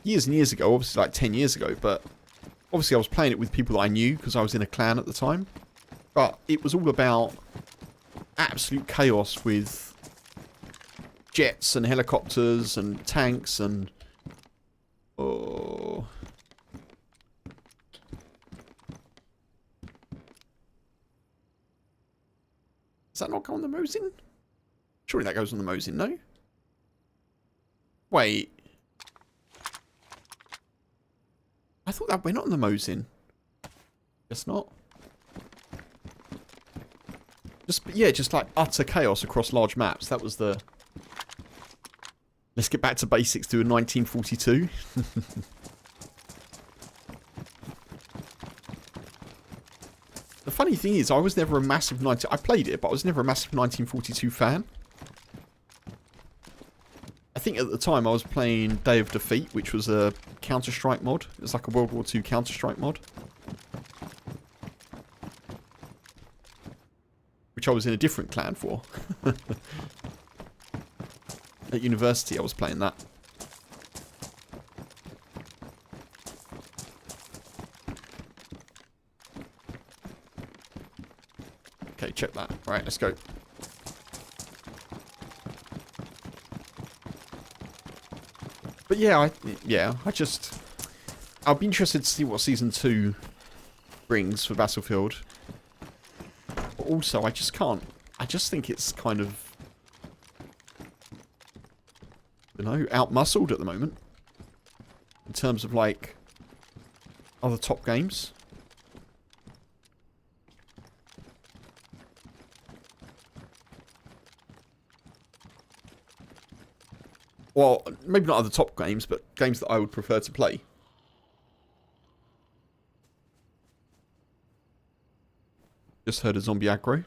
years and years ago, obviously like 10 years ago, but obviously I was playing it with people that I knew because I was in a clan at the time. But it was all about absolute chaos with jets and helicopters and tanks and oh, does that not go on the Mosin? Surely that goes on the Mosin, no? Wait. I thought that went on the Mosin. Guess not. Just like utter chaos across large maps. That was the... Let's get back to basics, do a 1942. The funny thing is, I was never a massive I played it, but I was never a massive 1942 fan. I think at the time I was playing Day of Defeat, which was a Counter-Strike mod. It was like a World War II Counter-Strike mod. Which I was in a different clan for. At university I was playing that. Okay, check that. Right, let's go. But yeah, I'll be interested to see what Season 2 brings for Battlefield. But also, I just can't I just think it's kind of, you know, out-muscled at the moment. In terms of, like, other top games. Well, maybe not other top games, but games that I would prefer to play. Just heard a zombie aggro.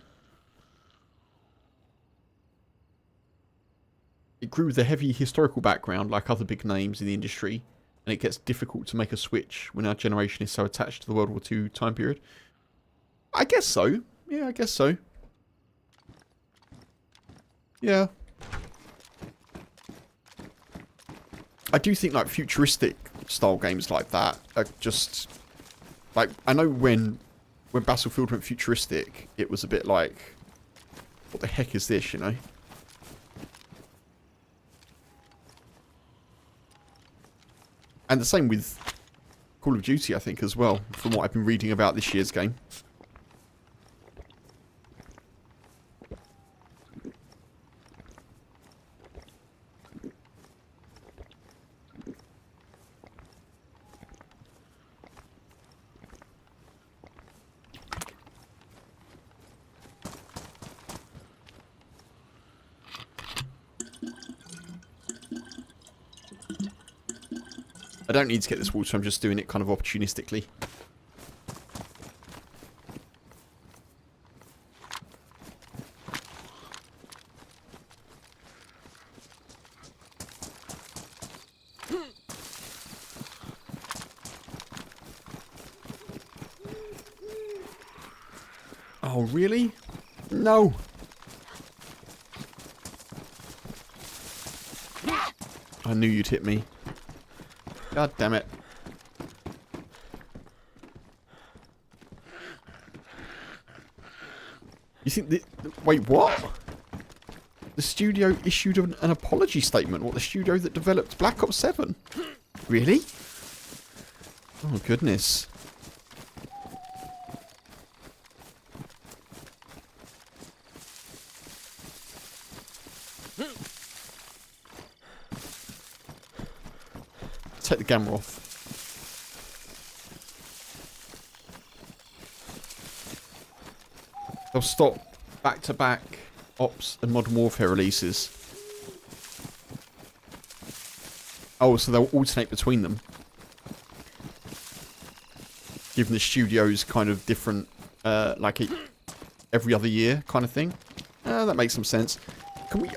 It grew with a heavy historical background like other big names in the industry, and it gets difficult to make a switch when our generation is so attached to the World War II time period. I guess so. Yeah, I guess so. Yeah. I do think like futuristic style games like that are just like, I know when Battlefield went futuristic, it was a bit like, what the heck is this, you know? And the same with Call of Duty, I think, as well, from what I've been reading about this year's game. I don't need to get this water, I'm just doing it kind of opportunistically. Oh, really? No. I knew you'd hit me. God damn it. You think the... Wait, what? The studio issued an apology statement. What, the studio that developed Black Ops 7? Really? Oh, goodness. Take the camera off. They'll stop back-to-back Ops and Modern Warfare releases. Oh, so they'll alternate between them. Giving the studios kind of different, like every other year kind of thing. That makes some sense. Can we,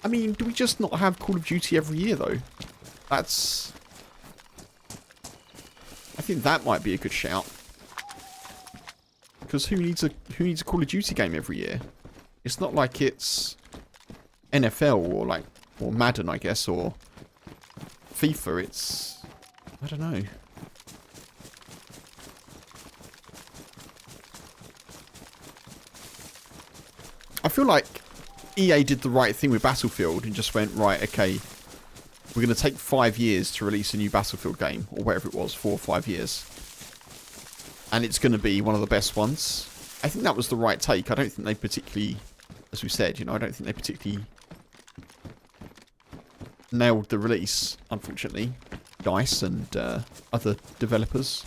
I mean, do we just not have Call of Duty every year, though? That's... I think that might be a good shout. Because who needs a Call of Duty game every year? It's not like it's NFL or Madden, I guess, or FIFA. It's, I don't know. I feel like EA did the right thing with Battlefield and just went, right, okay, we're going to take 5 years to release a new Battlefield game, or whatever it was, 4 or 5 years. And it's going to be one of the best ones. I think that was the right take. I don't think they particularly, as we said, you know, I don't think they particularly nailed the release, unfortunately. DICE and other developers.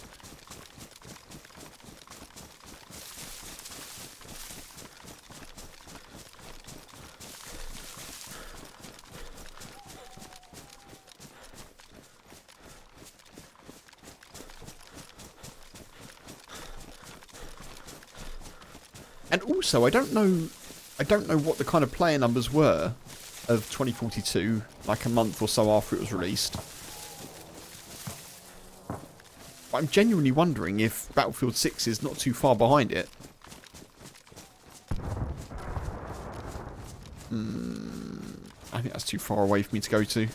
And also, I don't know what the kind of player numbers were of 2042, like a month or so after it was released. But I'm genuinely wondering if Battlefield 6 is not too far behind it. I think that's too far away for me to go to.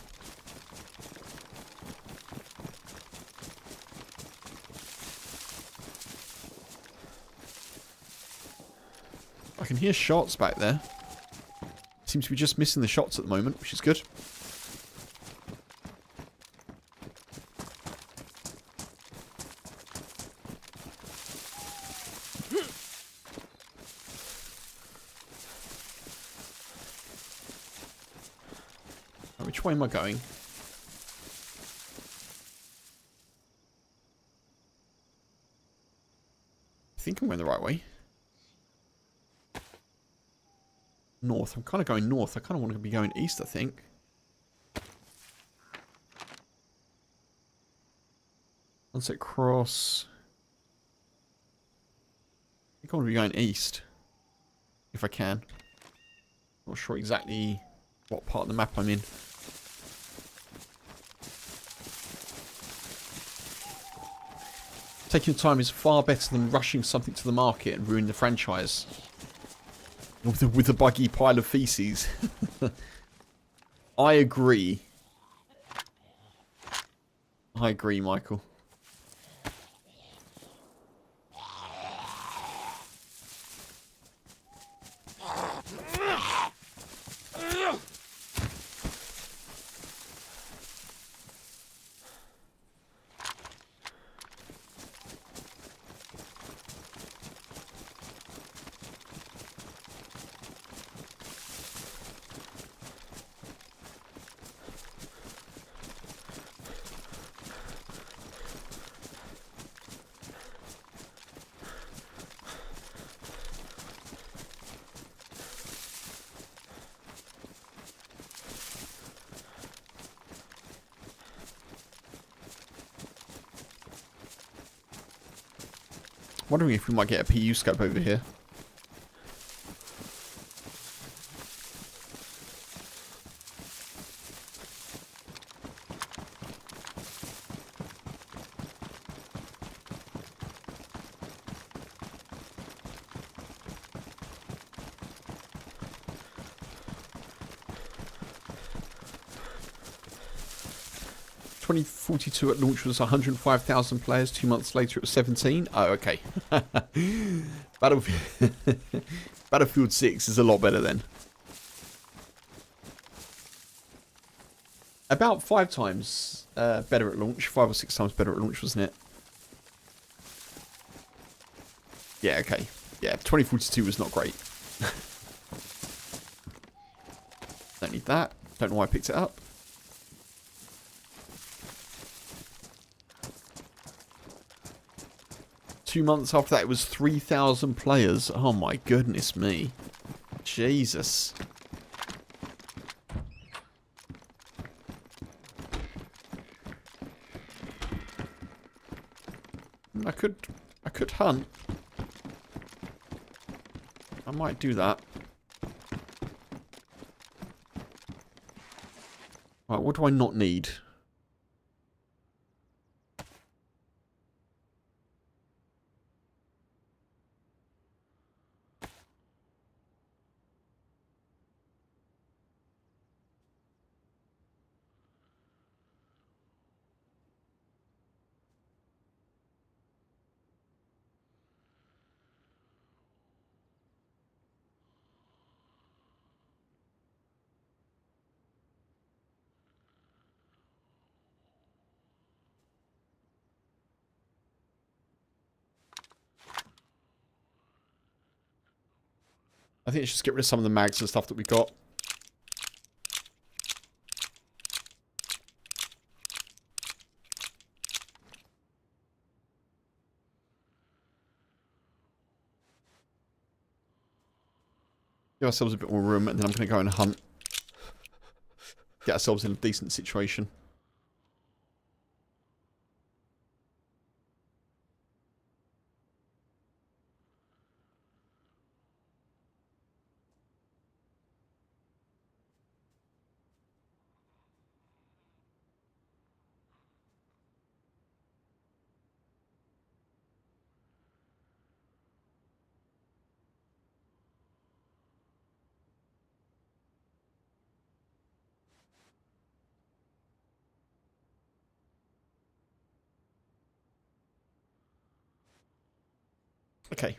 I can hear shots back there. Seems to be just missing the shots at the moment, which is good. way am I going? I think I'm going the right way. North. I'm kind of going north. I kind of want to be going east, I think. Sunset Cross. I think I want to be going east. If I can. Not sure exactly what part of the map I'm in. Taking time is far better than rushing something to the market and ruining the franchise. With a buggy pile of feces. I agree. I agree, Michael. Wondering if we might get a PU scope over here. .2042 at launch was 105,000 players. 2 months later it was 17. Oh, okay. Battlefield 6 is a lot better then. About 5 times better at launch. 5 or 6 times better at launch, wasn't it? Yeah, okay. Yeah, 2042 was not great. Don't need that. Don't know why I picked it up. Two months after that, it was 3,000 players. Oh my goodness me. Jesus. I could hunt. I might do that. Right, what do I not need? I think let's just get rid of some of the mags and stuff that we got. Give ourselves a bit more room, and then I'm going to go and hunt. Get ourselves in a decent situation. Okay.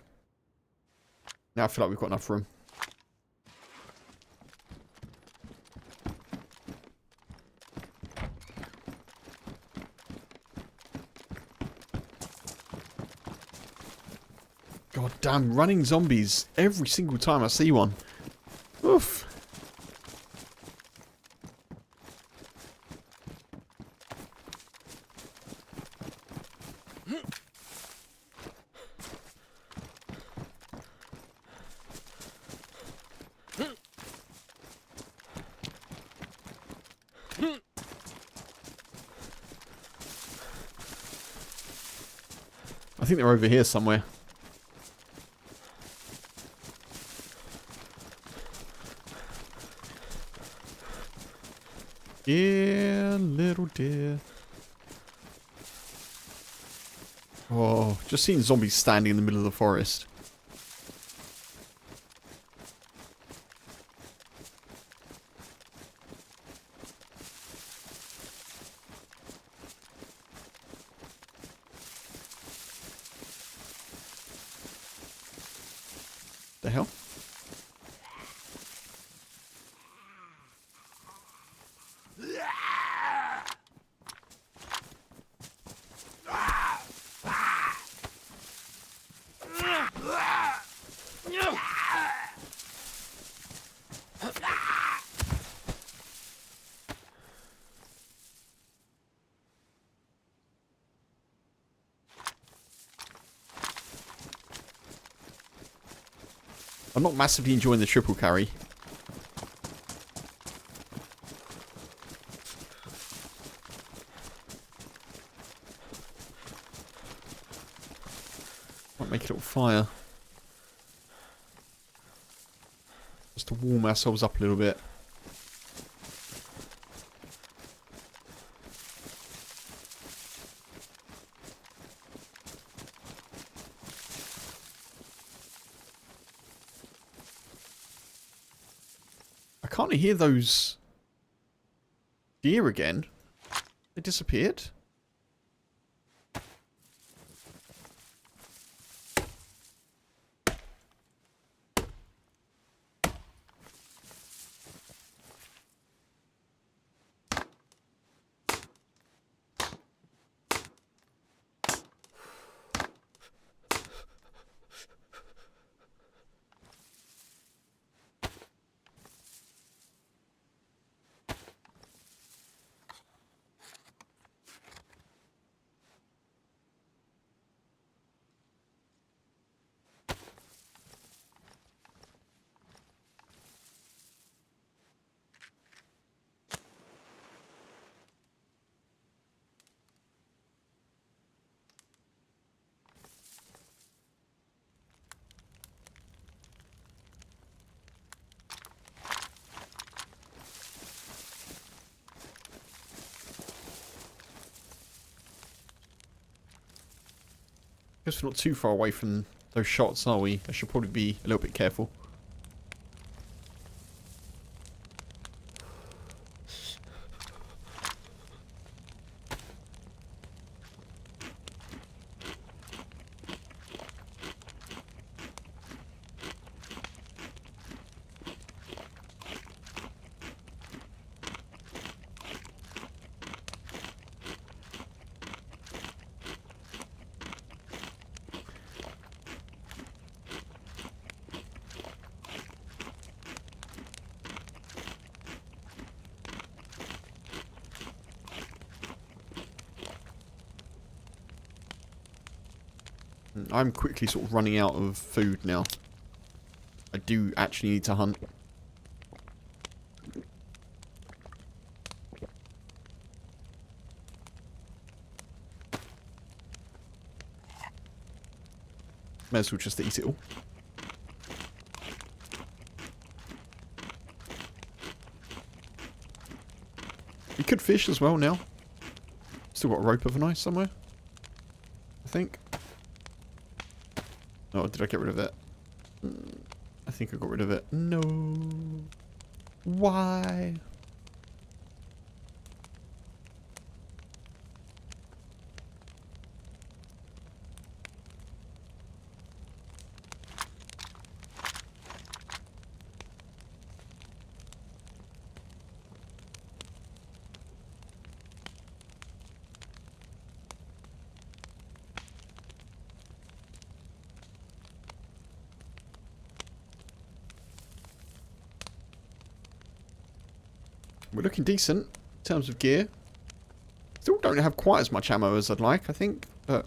Now I feel like we've got enough room. God damn, running zombies every single time I see one. Oof. I think they're over here somewhere. Yeah, little dear. Oh, just seen zombies standing in the middle of the forest. The hell? I'm not massively enjoying the triple carry. Might make a little fire. Just to warm ourselves up a little bit. I can't hear those deer again. They disappeared. Guess we're not too far away from those shots, are we? I should probably be a little bit careful. I'm quickly sort of running out of food now. I do actually need to hunt. May as well just eat it all. We could fish as well now. Still got a rope of a knife somewhere, I think. Oh, did I get rid of it? I think I got rid of it. No. Why? We're looking decent in terms of gear. Still don't have quite as much ammo as I'd like, I think, but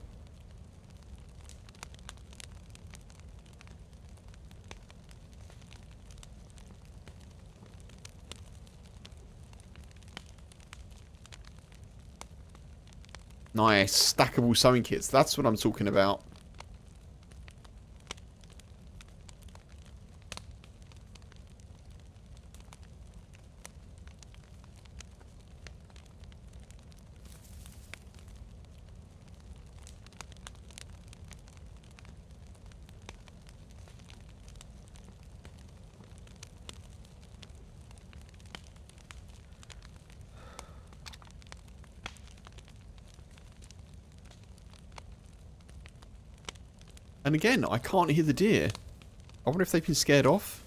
Nice. Stackable sewing kits. That's what I'm talking about. And again, I can't hear the deer. I wonder if they've been scared off.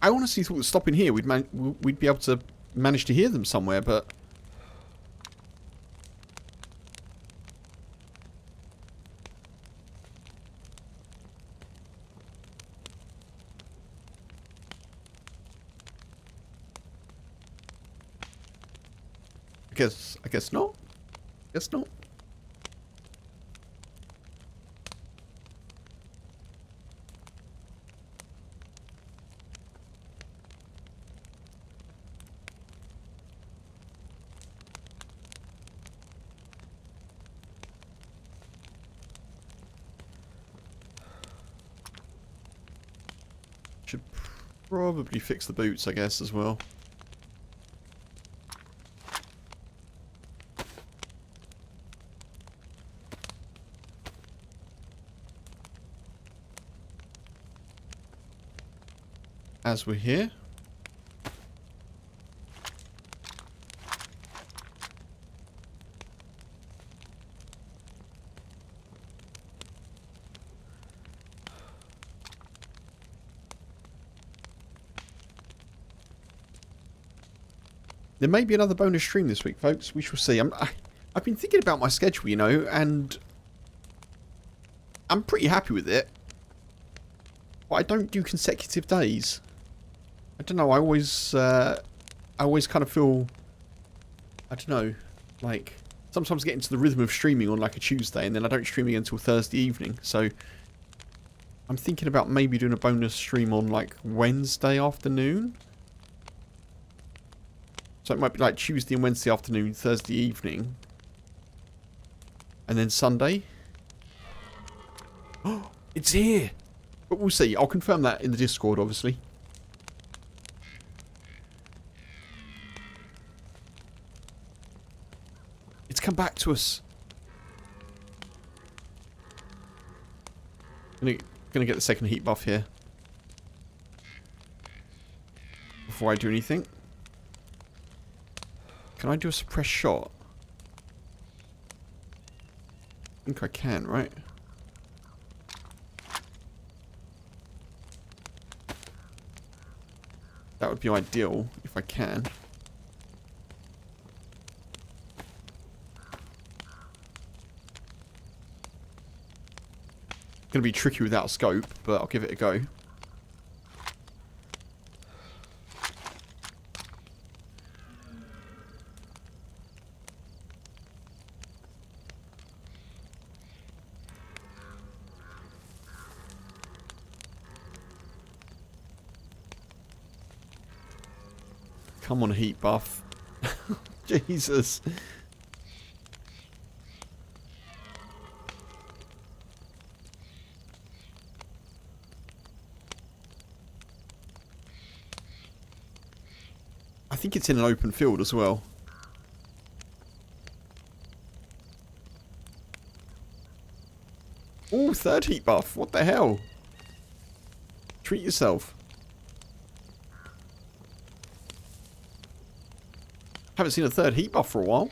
I honestly thought that stopping here, we'd be able to manage to hear them somewhere, but... I guess not. Guess not. Should probably fix the boots, I guess, as well. As we're here. There may be another bonus stream this week, folks. We shall see. I've been thinking about my schedule, you know, and I'm pretty happy with it. But I don't do consecutive days. I don't know. I always kind of feel, I don't know, like sometimes I get into the rhythm of streaming on like a Tuesday, and then I don't stream again until Thursday evening. So I'm thinking about maybe doing a bonus stream on like Wednesday afternoon. So it might be like Tuesday and Wednesday afternoon, Thursday evening. And then Sunday. Oh, it's here! But we'll see. I'll confirm that in the Discord, obviously. It's come back to us. Gonna get the second heat buff here. Before I do anything. Can I do a suppressed shot? I think I can, right? That would be ideal if I can. Gonna be tricky without a scope, but I'll give it a go. Come on, heat buff. Jesus. I think it's in an open field as well. Oh, third heat buff. What the hell? Treat yourself. Haven't seen a third heat buff for a while.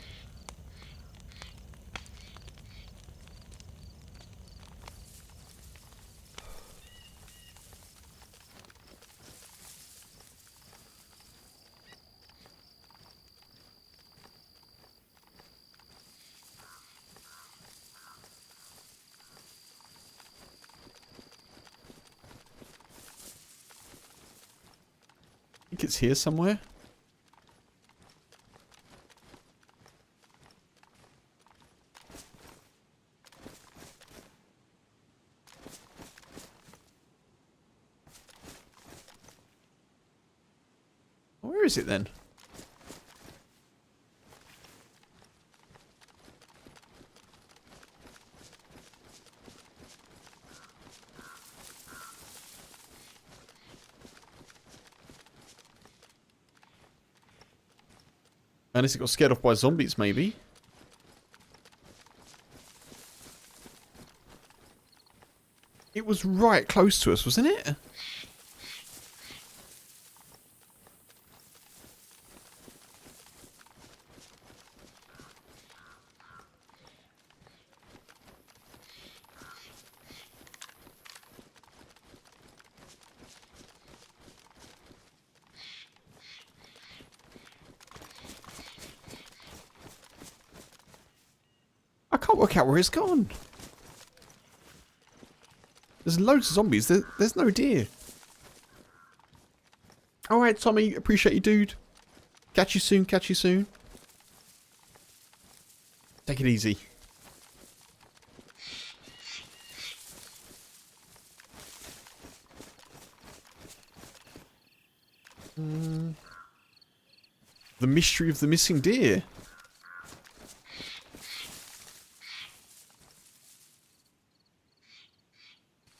I think it's here somewhere. Where is it then? Unless it got scared off by zombies, maybe. It was right close to us, wasn't it? I can't work out where it's gone. There's loads of zombies. There's no deer. Alright, Tommy. Appreciate you, dude. Catch you soon. Catch you soon. Take it easy. The mystery of the missing deer.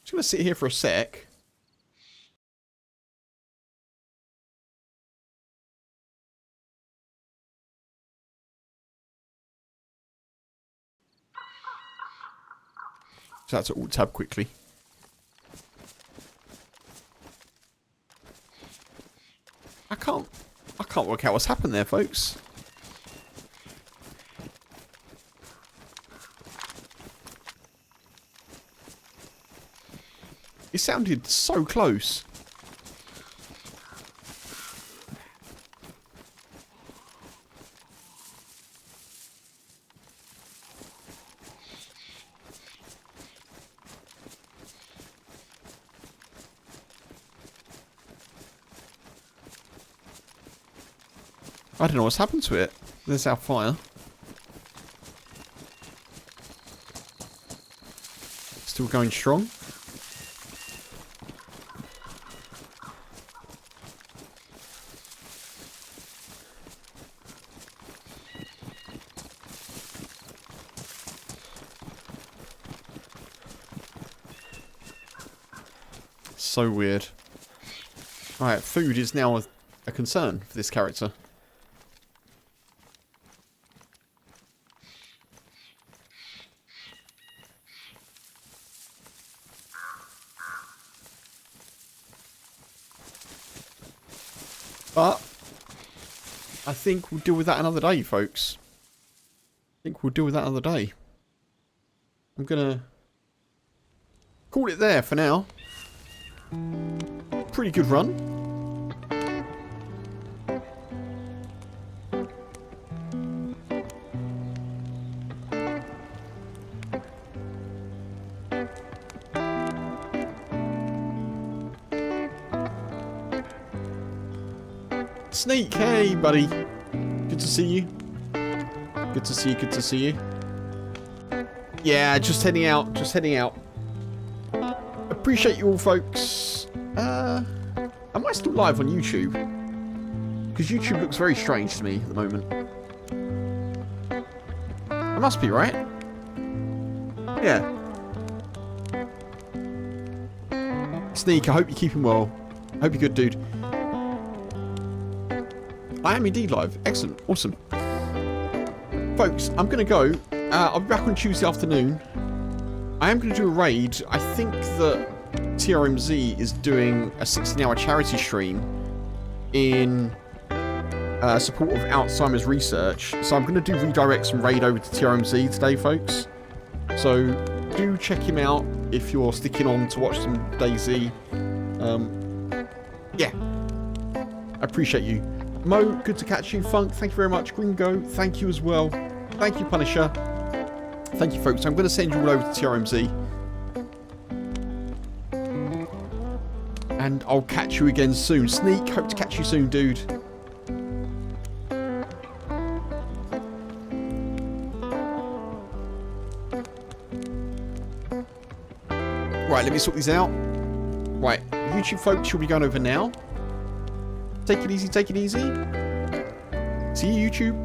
Just gonna sit here for a sec. So that's alt tab quickly. I can't work out what's happened there, folks. It sounded so close. I don't know what's happened to it. There's our fire. Still going strong. So weird. Alright, food is now a concern for this character. But I think we'll deal with that another day, folks. I think we'll deal with that another day. I'm gonna call it there for now. Pretty good run. Sneak, hey buddy. Good to see you. Good to see you, good to see you. Yeah, just heading out, just heading out. Appreciate you all, folks. Am I still live on YouTube? Because YouTube looks very strange to me at the moment. I must be, right? Yeah. Sneak, I hope you're keeping well. I hope you're good, dude. I am indeed live. Excellent. Awesome. Folks, I'm going to go. I'll be back on Tuesday afternoon. I am going to do a raid. I think that TRMZ is doing a 16-hour charity stream in support of Alzheimer's research. So I'm going to do redirects and raid over to TRMZ today, folks. So do check him out if you're sticking on to watch some DayZ. Yeah. I appreciate you. Mo, good to catch you. Funk, thank you very much. Gringo, thank you as well. Thank you, Punisher. Thank you, folks. I'm going to send you all over to TRMZ. And I'll catch you again soon. Sneak, hope to catch you soon, dude. Right, let me sort these out. Right, YouTube folks, you'll be going over now. Take it easy, take it easy. See you, YouTube.